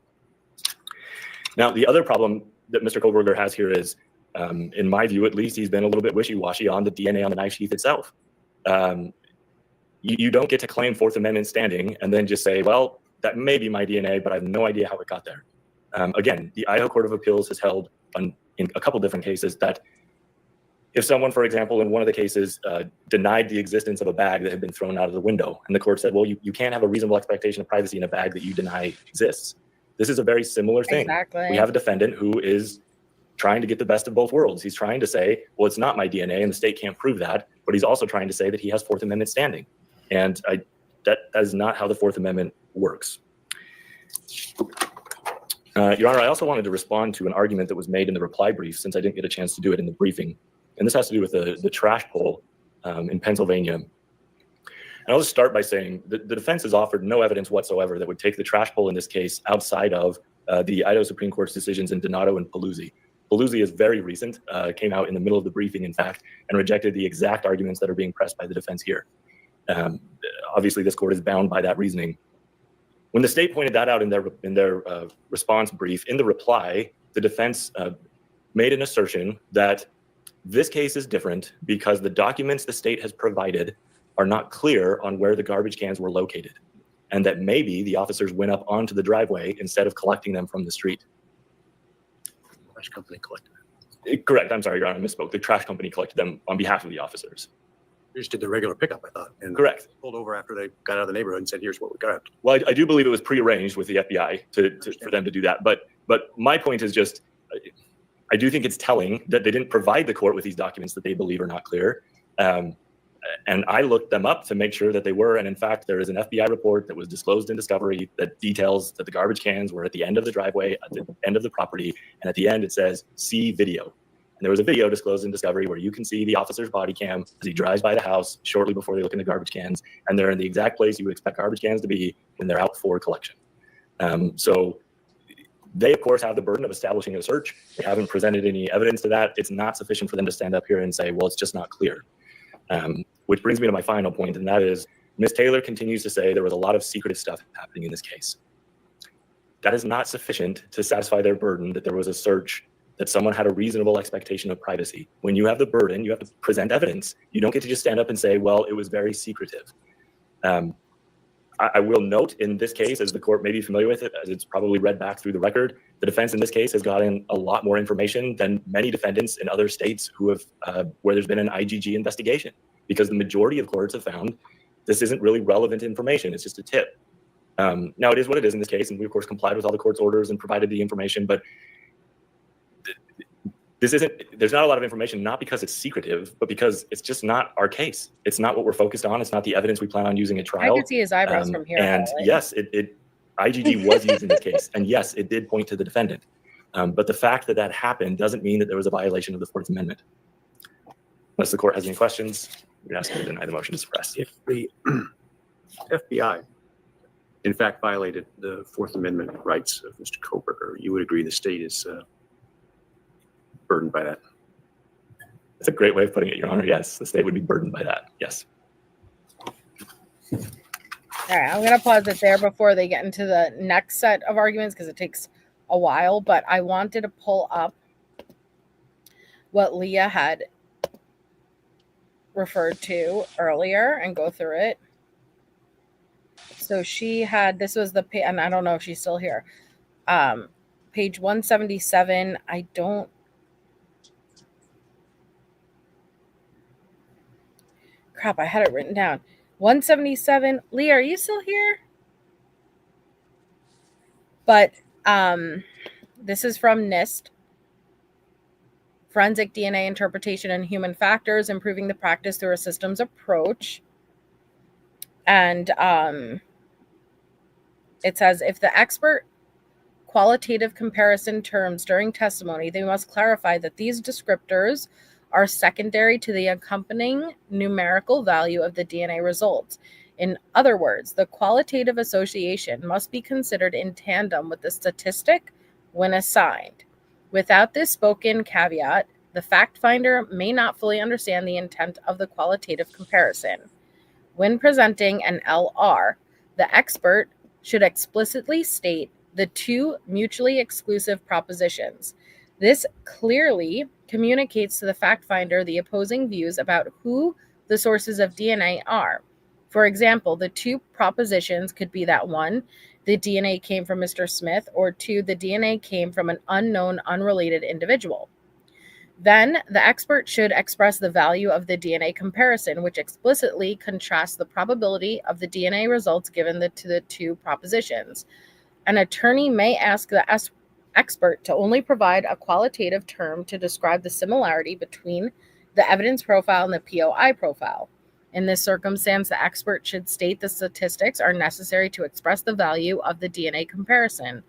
Speaker 7: Now, the other problem that Mr. Kohberger has here is, in my view, at least, he's been a little bit wishy-washy on the DNA on the knife sheath itself. You don't get to claim Fourth Amendment standing and then just say, well, that may be my DNA, but I have no idea how it got there. Again, the Idaho Court of Appeals has held in a couple different cases that if someone, for example, in one of the cases denied the existence of a bag that had been thrown out of the window, and the court said, well, you can't have a reasonable expectation of privacy in a bag that you deny exists. This is a very similar thing.
Speaker 2: Exactly.
Speaker 7: We have a defendant who is trying to get the best of both worlds. He's trying to say, well, it's not my DNA and the state can't prove that, but he's also trying to say that he has Fourth Amendment standing. And that is not how the Fourth Amendment works. Your Honor, I also wanted to respond to an argument that was made in the reply brief, since I didn't get a chance to do it in the briefing. And this has to do with the trash pull in Pennsylvania. And I'll just start by saying that the defense has offered no evidence whatsoever that would take the trash pull in this case outside of the Idaho Supreme Court's decisions in Donato and Paluzzi. Paluzzi is very recent, came out in the middle of the briefing, in fact, and rejected the exact arguments that are being pressed by the defense here. Obviously, this court is bound by that reasoning. When the state pointed that out in their response brief, in the reply, the defense made an assertion that this case is different because the documents the state has provided are not clear on where the garbage cans were located, and that maybe the officers went up onto the driveway instead of collecting them from the street.
Speaker 6: The trash company collected them.
Speaker 7: Correct. I'm sorry, Your Honor, I misspoke. The trash company collected them on behalf of the officers.
Speaker 6: They just did the regular pickup, I thought. And
Speaker 7: Correct.
Speaker 6: Pulled over after they got out of the neighborhood and said, here's what we got.
Speaker 7: Well, I do believe it was prearranged with the FBI for them to do that. But my point is just, I do think it's telling that they didn't provide the court with these documents that they believe are not clear. And I looked them up to make sure that they were. And in fact, there is an FBI report that was disclosed in discovery that details that the garbage cans were at the end of the driveway, at the end of the property. And at the end, it says, see video. And there was a video disclosed in discovery where you can see the officer's body cam as he drives by the house shortly before they look in the garbage cans. And they're in the exact place you would expect garbage cans to be when they're out for collection. So they, of course, have the burden of establishing a search. They haven't presented any evidence to that. It's not sufficient for them to stand up here and say, well, it's just not clear. Which brings me to my final point, and that is Ms. Taylor continues to say there was a lot of secretive stuff happening in this case. That is not sufficient to satisfy their burden that there was a search, that someone had a reasonable expectation of privacy. When you have the burden, you have to present evidence. You don't get to just stand up and say, well, it was very secretive. I will note in this case, as the court may be familiar with it, as it's probably read back through the record, the defense in this case has gotten a lot more information than many defendants in other states who have, where there's been an IGG investigation, because the majority of courts have found this isn't really relevant information. It's just a tip. Now, it is what it is in this case, and we, of course, complied with all the court's orders and provided the information, but there's not a lot of information, not because it's secretive, but because it's just not our case. It's not what we're focused on. It's not the evidence we plan on using at trial.
Speaker 2: I can see his eyebrows from here.
Speaker 7: And yes, IGG was used in this case. And yes, it did point to the defendant. But the fact that that happened doesn't mean that there was a violation of the Fourth Amendment. Unless the court has any questions, we're asking to deny the motion to suppress.
Speaker 6: If the FBI, in fact, violated the Fourth Amendment rights of Mr. Kohberger, you would agree the state is burdened by that?
Speaker 7: That's a great way of putting it, Your Honor. Yes, the state would be burdened by that. Yes.
Speaker 2: All right, I'm going to pause it there before they get into the next set of arguments because it takes a while, but I wanted to pull up what Leah had referred to earlier and go through it. So she had, this was the, and I don't know if she's still here, page 177. Crap, I had it written down. 177. Lee, are you still here? But this is from NIST. Forensic DNA Interpretation and Human Factors, Improving the Practice Through a Systems Approach. And it says, if the expert qualitative comparison terms during testimony, they must clarify that these descriptors are secondary to the accompanying numerical value of the DNA results. In other words, the qualitative association must be considered in tandem with the statistic when assigned. Without this spoken caveat, the fact finder may not fully understand the intent of the qualitative comparison. When presenting an LR, the expert should explicitly state the two mutually exclusive propositions. This clearly communicates to the fact finder the opposing views about who the sources of DNA are. For example, the two propositions could be that 1, the DNA came from Mr. Smith, or 2, the DNA came from an unknown, unrelated individual. Then, the expert should express the value of the DNA comparison, which explicitly contrasts the probability of the DNA results given to the two propositions. An attorney may ask the expert to only provide a qualitative term to describe the similarity between the evidence profile and the POI profile. In this circumstance, the expert should state the statistics are necessary to express the value of the DNA comparison.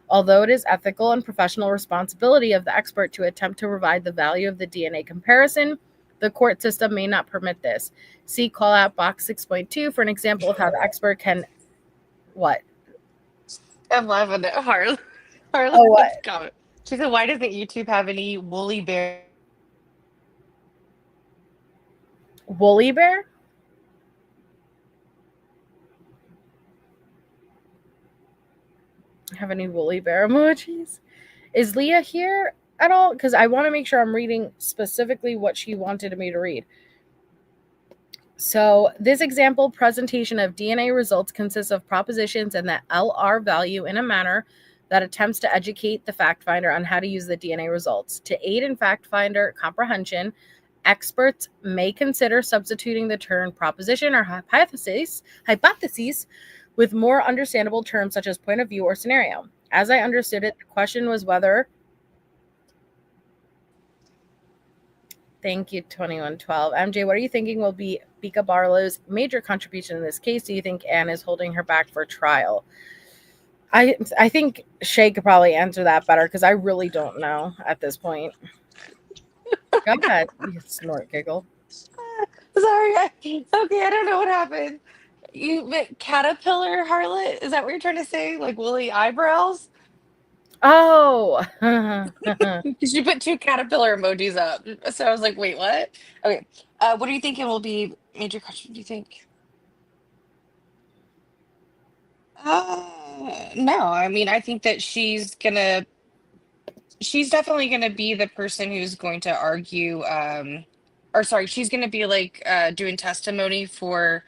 Speaker 2: Although it is ethical and professional responsibility of the expert to attempt to provide the value of the DNA comparison, the court system may not permit this. See call out box 6.2 for an example of how the expert can what?
Speaker 3: I'm laughing at Harlan.
Speaker 2: Oh, what?
Speaker 3: Comment. She said, "Why doesn't YouTube have any woolly bear?"
Speaker 2: Woolly bear? Have any woolly bear emojis? Is Leah here at all? Because I want to make sure I'm reading specifically what she wanted me to read. So this example presentation of DNA results consists of propositions and the LR value in a manner that attempts to educate the fact finder on how to use the DNA results. To aid in fact finder comprehension, experts may consider substituting the term proposition or hypotheses with more understandable terms such as point of view or scenario. As I understood it, the question was whether... Thank you, 2112. MJ, what are you thinking will be Bika Barlow's major contribution in this case? Do you think Anne is holding her back for trial? I think Shay could probably answer that better because I really don't know at this point. Go ahead. You snort, giggle.
Speaker 3: Sorry. Okay, I don't know what happened. You meant caterpillar, Harlot? Is that what you're trying to say? Like woolly eyebrows?
Speaker 2: Oh.
Speaker 3: Because you put 2 caterpillar emojis up. So I was like, wait, what? Okay. What are you thinking will be major question, do you think? No, I mean, I think that she's definitely gonna be the person who's going to argue, or sorry, she's gonna be like doing testimony for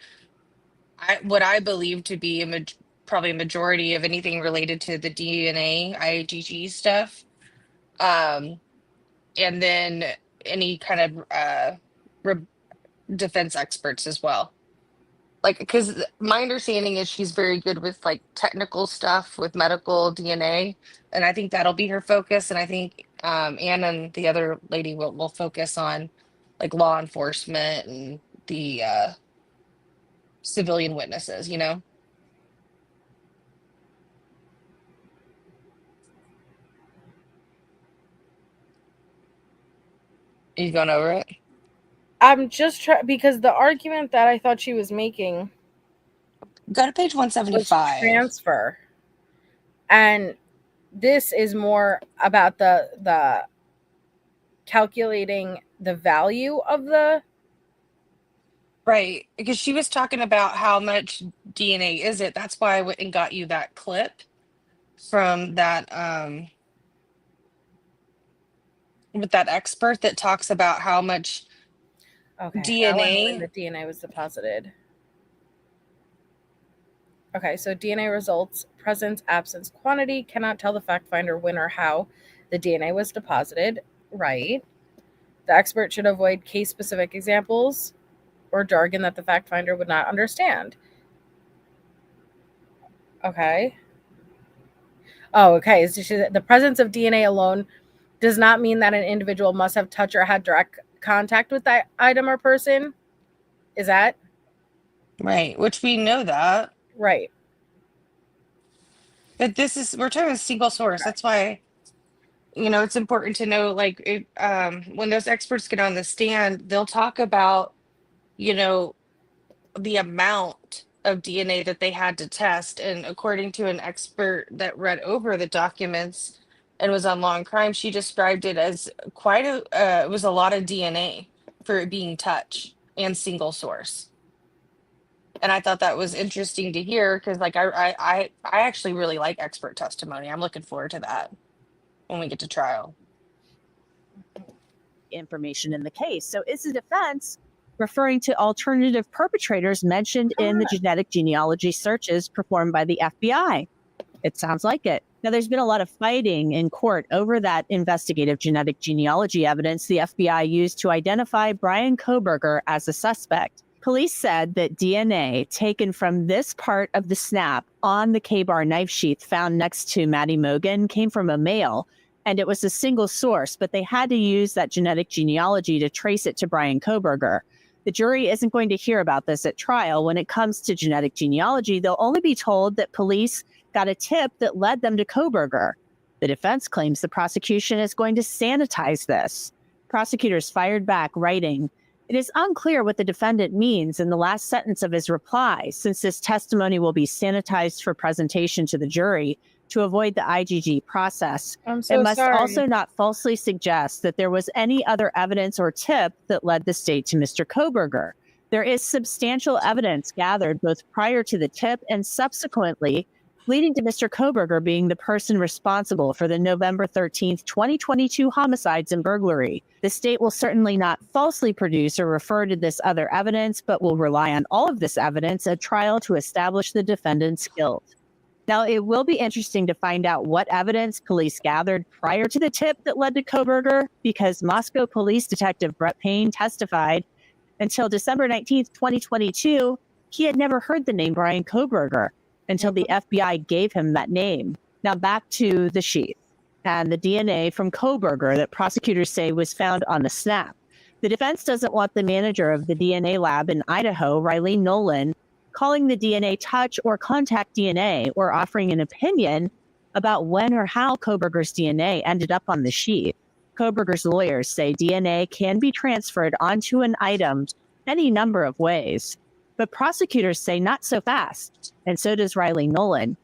Speaker 3: what I believe to be probably a majority of anything related to the DNA, IgG stuff. And then any kind of defense experts as well. Like, because my understanding is she's very good with like technical stuff with medical DNA, and I think that'll be her focus. And I think Anne and the other lady will focus on like law enforcement and the civilian witnesses. You know. Are you going over it?
Speaker 2: I'm just trying because the argument that I thought she was making.
Speaker 3: Go to page 175.
Speaker 2: Transfer. And this is more about the calculating the value of the...
Speaker 3: Right, because she was talking about how much DNA is it. That's why I went and got you that clip from that with that expert that talks about how much DNA.
Speaker 2: The DNA was deposited. Okay, so DNA results, presence, absence, quantity, cannot tell the fact finder when or how the DNA was deposited. Right. The expert should avoid case-specific examples or jargon that the fact finder would not understand. Okay. Oh, okay. So the presence of DNA alone does not mean that an individual must have touched or had direct contact with that item or person. Is that?
Speaker 3: Right, which we know that.
Speaker 2: Right.
Speaker 3: But we're talking about single source. That's why, it's important to know, like, when those experts get on the stand, they'll talk about, the amount of DNA that they had to test. And according to an expert that read over the documents and was on law and crime, she described it as it was a lot of DNA for it being touch and single source. And I thought that was interesting to hear because, like, I actually really like expert testimony. I'm looking forward to that when we get to trial.
Speaker 8: Information in the case. So is the defense referring to alternative perpetrators mentioned in the genetic genealogy searches performed by the FBI? It sounds like it. Now, there's been a lot of fighting in court over that investigative genetic genealogy evidence the FBI used to identify Bryan Kohberger as a suspect. Police said that DNA taken from this part of the snap on the K-bar knife sheath found next to Madison Mogen came from a male, and it was a single source, but they had to use that genetic genealogy to trace it to Bryan Kohberger. The jury isn't going to hear about this at trial. When it comes to genetic genealogy, they'll only be told that police got a tip that led them to Kohberger. The defense claims the prosecution is going to sanitize this. Prosecutors fired back, writing, "It is unclear what the defendant means in the last sentence of his reply, since this testimony will be sanitized for presentation to the jury to avoid the IGG process.
Speaker 2: I'm so
Speaker 8: It must
Speaker 2: sorry.
Speaker 8: also not falsely suggest that there was any other evidence or tip that led the state to Mr. Kohberger. There is substantial evidence gathered both prior to the tip and subsequently, leading to Mr. Kohberger being the person responsible for the November 13th, 2022 homicides and burglary. The state will certainly not falsely produce or refer to this other evidence, but will rely on all of this evidence at trial to establish the defendant's guilt." Now, it will be interesting to find out what evidence police gathered prior to the tip that led to Kohberger, because Moscow Police Detective Brett Payne testified until December 19th, 2022, he had never heard the name Bryan Kohberger until the FBI gave him that name. Now back to the sheath and the DNA from Kohberger that prosecutors say was found on the snap. The defense doesn't want the manager of the DNA lab in Idaho, Riley Nolan, calling the DNA touch or contact DNA or offering an opinion about when or how Kohberger's DNA ended up on the sheath. Kohberger's lawyers say DNA can be transferred onto an item any number of ways, but prosecutors say not so fast, and so does Riley Nolan.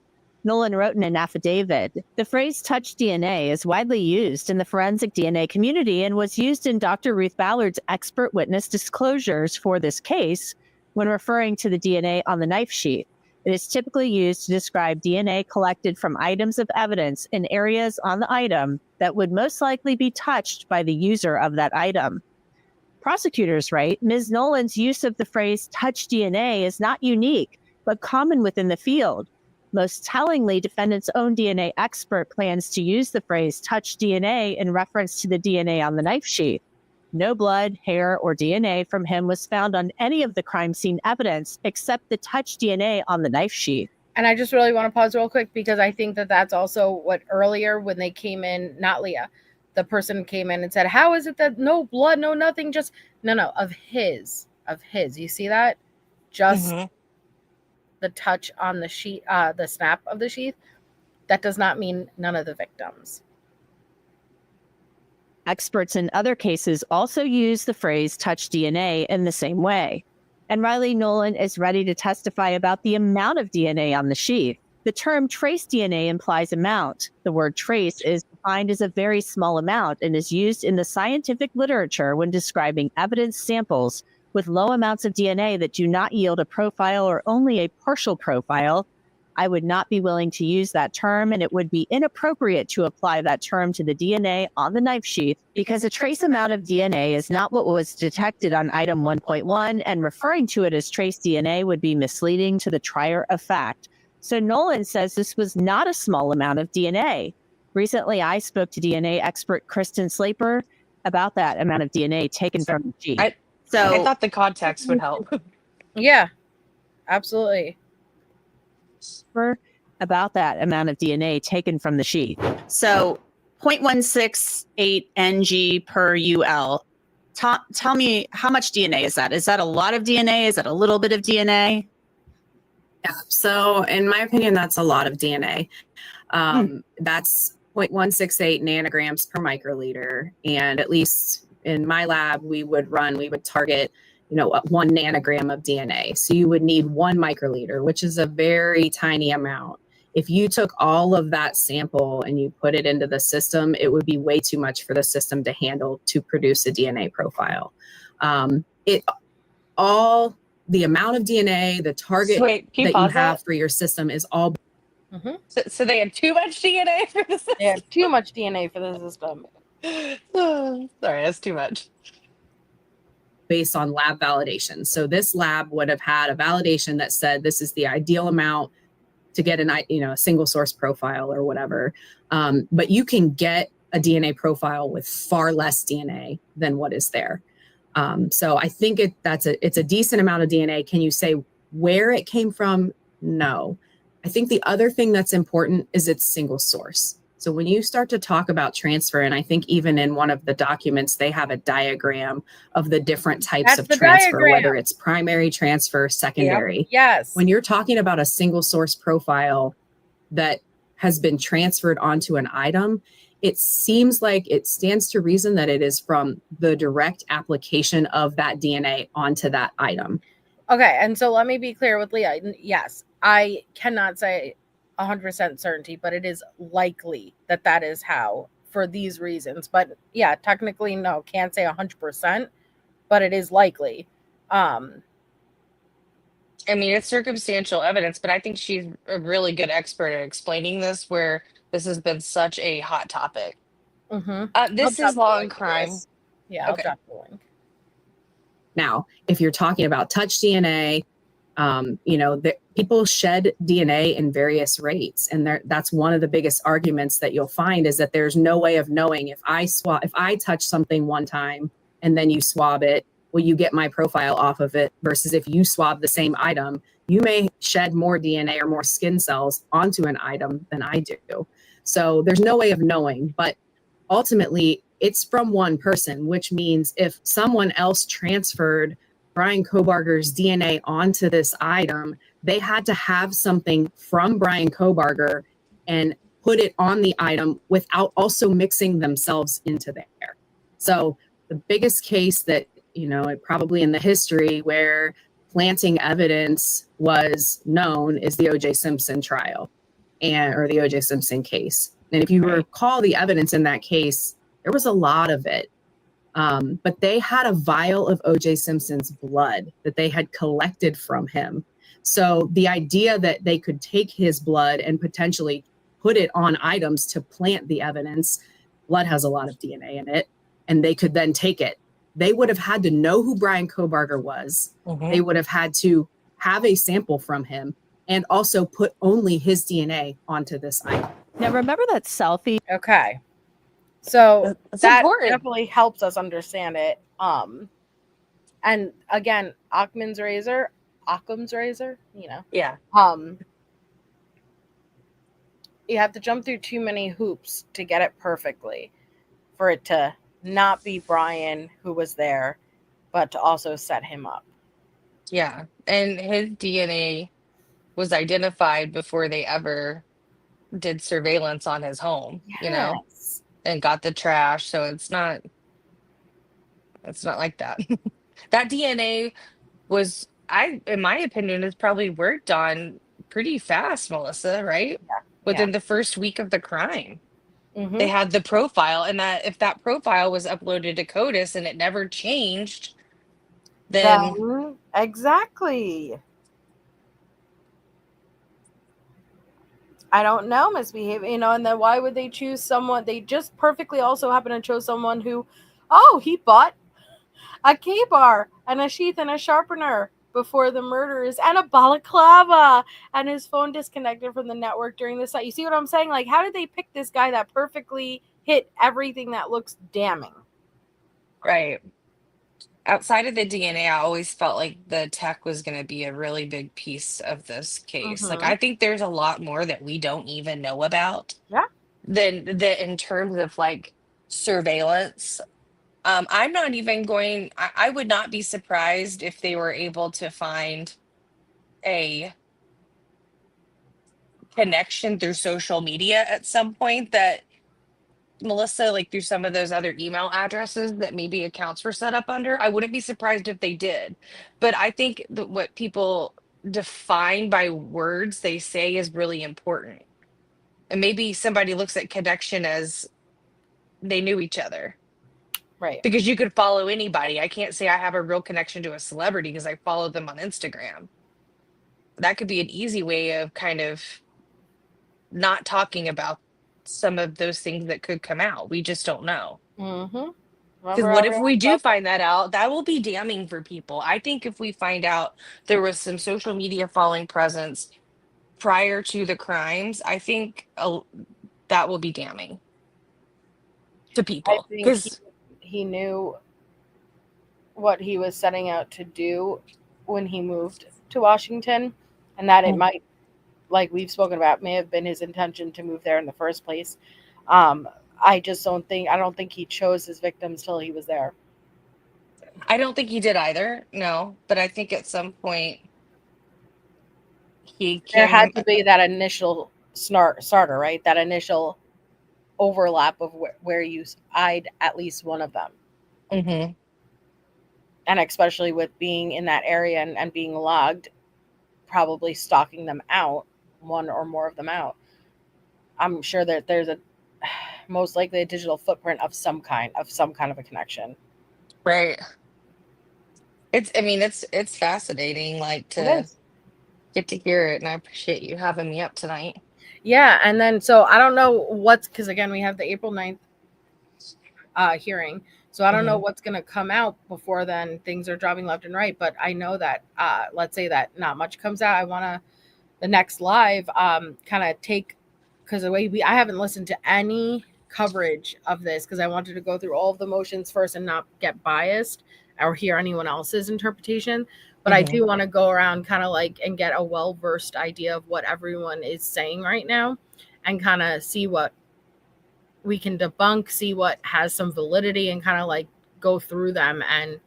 Speaker 8: Nolan wrote in an affidavit, "The phrase touch DNA is widely used in the forensic DNA community and was used in Dr. Ruth Ballard's expert witness disclosures for this case when referring to the DNA on the knife sheath. It is typically used to describe DNA collected from items of evidence in areas on the item that would most likely be touched by the user of that item." Prosecutors write, Ms. Nolan's use of the phrase touch DNA is not unique, but common within the field. Most tellingly, defendant's own DNA expert plans to use the phrase touch DNA in reference to the DNA on the knife sheath. No blood, hair, or DNA from him was found on any of the crime scene evidence except the touch DNA on the knife sheath.
Speaker 2: And I just really want to pause real quick because I think that that's also what earlier when they came in, not Leah, the person came in and said, how is it that no blood, no nothing, just, no, of his. You see that? Just the touch on the sheath, the snap of the sheath. That does not mean none of the victims.
Speaker 8: Experts in other cases also use the phrase touch DNA in the same way. And Riley Nolan is ready to testify about the amount of DNA on the sheath. The term trace DNA implies amount. The word trace is defined as a very small amount and is used in the scientific literature when describing evidence samples with low amounts of DNA that do not yield a profile or only a partial profile. I would not be willing to use that term, and it would be inappropriate to apply that term to the DNA on the knife sheath because a trace amount of DNA is not what was detected on item 1.1, and referring to it as trace DNA would be misleading to the trier of fact. So Nolan says this was not a small amount of DNA. Recently, I spoke to DNA expert Kristen Slaper about that amount of DNA taken from the sheath.
Speaker 3: I thought the context would help.
Speaker 2: Yeah, absolutely.
Speaker 8: About that amount of DNA taken from the sheath.
Speaker 9: So 0.168 ng per UL. Tell me, how much DNA is that? Is that a lot of DNA? Is that a little bit of DNA?
Speaker 10: Yeah, so in my opinion, that's a lot of DNA. That's 0.168 nanograms per microliter. And at least in my lab, we would target 1 nanogram of DNA. So you would need 1 microliter, which is a very tiny amount. If you took all of that sample and you put it into the system, it would be way too much for the system to handle to produce a DNA profile. All the amount of DNA, the target
Speaker 3: So wait, can you
Speaker 10: that you
Speaker 3: pause
Speaker 10: have
Speaker 3: that?
Speaker 10: for your system is all
Speaker 3: So they had too much DNA for the system?
Speaker 2: They have too much DNA for the system.
Speaker 3: Sorry, that's too much.
Speaker 10: based on lab validation. So this lab would have had a validation that said this is the ideal amount to get a single source profile or whatever. But you can get a DNA profile with far less DNA than what is there. So I think it's a decent amount of DNA. Can you say where it came from? No. I think the other thing that's important is it's single source. So when you start to talk about transfer, and I think even in one of the documents, they have a diagram of the different types
Speaker 2: That's
Speaker 10: of
Speaker 2: the
Speaker 10: transfer,
Speaker 2: diagram.
Speaker 10: whether it's primary transfer, secondary.
Speaker 2: Yes.
Speaker 10: When you're talking about a single source profile that has been transferred onto an item, it seems like it stands to reason that it is from the direct application of that DNA onto that item.
Speaker 2: Okay, and so let me be clear with Leah. Yes, I cannot say 100% certainty, but it is likely that that is how, for these reasons. But yeah, technically, no, can't say 100%, but it is likely.
Speaker 3: I mean, it's circumstantial evidence, but I think she's a really good expert at explaining this, where this has been such a hot topic. This is law and crime.
Speaker 2: Yeah, I'll
Speaker 3: Okay.
Speaker 2: drop the link.
Speaker 10: Now, if you're talking about touch DNA, people shed DNA in various rates, and that's one of the biggest arguments that you'll find is that there's no way of knowing if I touch something one time and then you swab it, will you get my profile off of it? Versus if you swab the same item, you may shed more DNA or more skin cells onto an item than I do. So there's no way of knowing, but ultimately it's from one person, which means if someone else transferred Bryan Kohberger's DNA onto this item, they had to have something from Bryan Kohberger and put it on the item without also mixing themselves into there. So the biggest case that, probably in the history where planting evidence was known is the O.J. Simpson trial or the O.J. Simpson case. And if you recall the evidence in that case, there was a lot of it. But they had a vial of O.J. Simpson's blood that they had collected from him. So the idea that they could take his blood and potentially put it on items to plant the evidence, blood has a lot of DNA in it, and they could then take it. They would have had to know who Bryan Kohberger was.
Speaker 3: Mhm.
Speaker 10: They would have had to have a sample from him and also put only his DNA onto this item.
Speaker 8: Now, remember that selfie?
Speaker 2: Okay. So
Speaker 3: That's
Speaker 2: that
Speaker 3: important.
Speaker 2: definitely helps us understand it. And again, Occam's razor,
Speaker 3: Yeah.
Speaker 2: You have to jump through too many hoops to get it perfectly for it to not be Bryan who was there, but to also set him up.
Speaker 3: Yeah. And his DNA was identified before they ever did surveillance on his home,
Speaker 2: Yes.
Speaker 3: and got the trash. So it's not like that. That DNA was, in my opinion, is probably worked on pretty fast, Melissa, right? Within the first week of the crime.
Speaker 2: Mhm.
Speaker 3: They had the profile, and that if that profile was uploaded to CODIS and it never changed, then
Speaker 2: Exactly. I don't know, misbehavior, and then why would they choose someone? They just perfectly also happen to choose someone who, he bought a K-bar and a sheath and a sharpener before the murders and a balaclava, and his phone disconnected from the network during the site. You see what I'm saying? Like, how did they pick this guy that perfectly hit everything that looks damning?
Speaker 3: right. Outside of the DNA, I always felt like the tech was going to be a really big piece of this case. Like, I think there's a lot more that we don't even know about.
Speaker 2: Yeah.
Speaker 3: Than in terms of like surveillance. I'm not even going, I would not be surprised if they were able to find a connection through social media at some point that, Melissa, like through some of those other email addresses that maybe accounts were set up under. I wouldn't be surprised if they did. But I think that what people define by words they say is really important. And maybe somebody looks at connection as they knew each other.
Speaker 2: Right.
Speaker 3: Because you could follow anybody. I can't say I have a real connection to a celebrity because I follow them on Instagram. That could be an easy way of kind of not talking about some of those things that could come out. We just don't know.
Speaker 2: Mm-hmm.
Speaker 3: Because what if we do find that out? That will be damning for people. I think if we find out there was some social media following presence prior to the crimes, I think that will be damning to
Speaker 2: I
Speaker 3: people.
Speaker 2: think
Speaker 3: Because
Speaker 2: he knew what he was setting out to do when he moved to Washington, and that it might, like we've spoken about, may have been his intention to move there in the first place. I don't think he chose his victims till he was there.
Speaker 3: I don't think he did either. No, but I think at some point
Speaker 2: There had to be that initial starter, right? That initial overlap of where you eyed at least one of them.
Speaker 3: Mm-hmm.
Speaker 2: And especially with being in that area and being logged, probably stalking them out, one or more of them out. I'm sure that there's most likely a digital footprint of some kind of a connection.
Speaker 3: Right. It's fascinating, like, to get to hear it, and I appreciate you having me up tonight.
Speaker 2: Yeah, and then so I don't know because again we have the April 9th hearing, so I don't know what's going to come out before then. Things are dropping left and right, but I know that let's say that not much comes out. I want to the next live kind of take, because the way I haven't listened to any coverage of this because I wanted to go through all of the motions first and not get biased or hear anyone else's interpretation. But I do want to go around kind of like and get a well-versed idea of what everyone is saying right now and kind of see what we can debunk, see what has some validity, and kind of like go through them and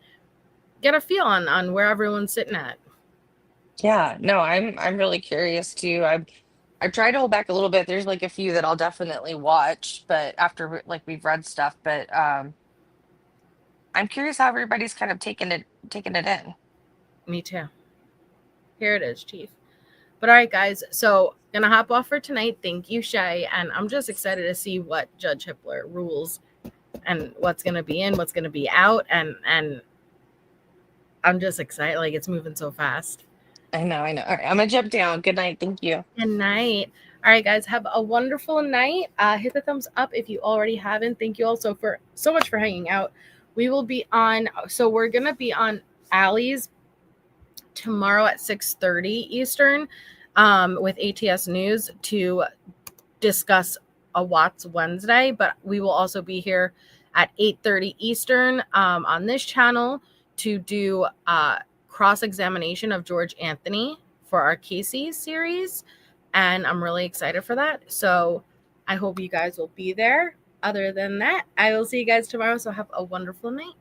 Speaker 2: get a feel on where everyone's sitting at.
Speaker 3: Yeah, no, I'm really curious too. I tried to hold back a little bit. There's like a few that I'll definitely watch, but after like we've read stuff, but I'm curious how everybody's kind of taking it in.
Speaker 2: Me too. Here it is, Chief. But all right, guys. So gonna hop off for tonight. Thank you, Shay. And I'm just excited to see what Judge Hippler rules and what's gonna be in, what's gonna be out, and I'm just excited. Like it's moving so fast.
Speaker 3: I know. All right, I'm gonna jump down. Good night. Thank you.
Speaker 2: Good night. All right, guys. Have a wonderful night. Hit the thumbs up if you already haven't. Thank you all so much for hanging out. We will be on. So we're gonna be on Allie's tomorrow at 6:30 Eastern with ATS News to discuss a Watts Wednesday, but we will also be here at 8:30 Eastern on this channel to do cross-examination of George Anthony for our Casey series, and I'm really excited for that. So I hope you guys will be there. Other than that, I will see you guys tomorrow, so have a wonderful night.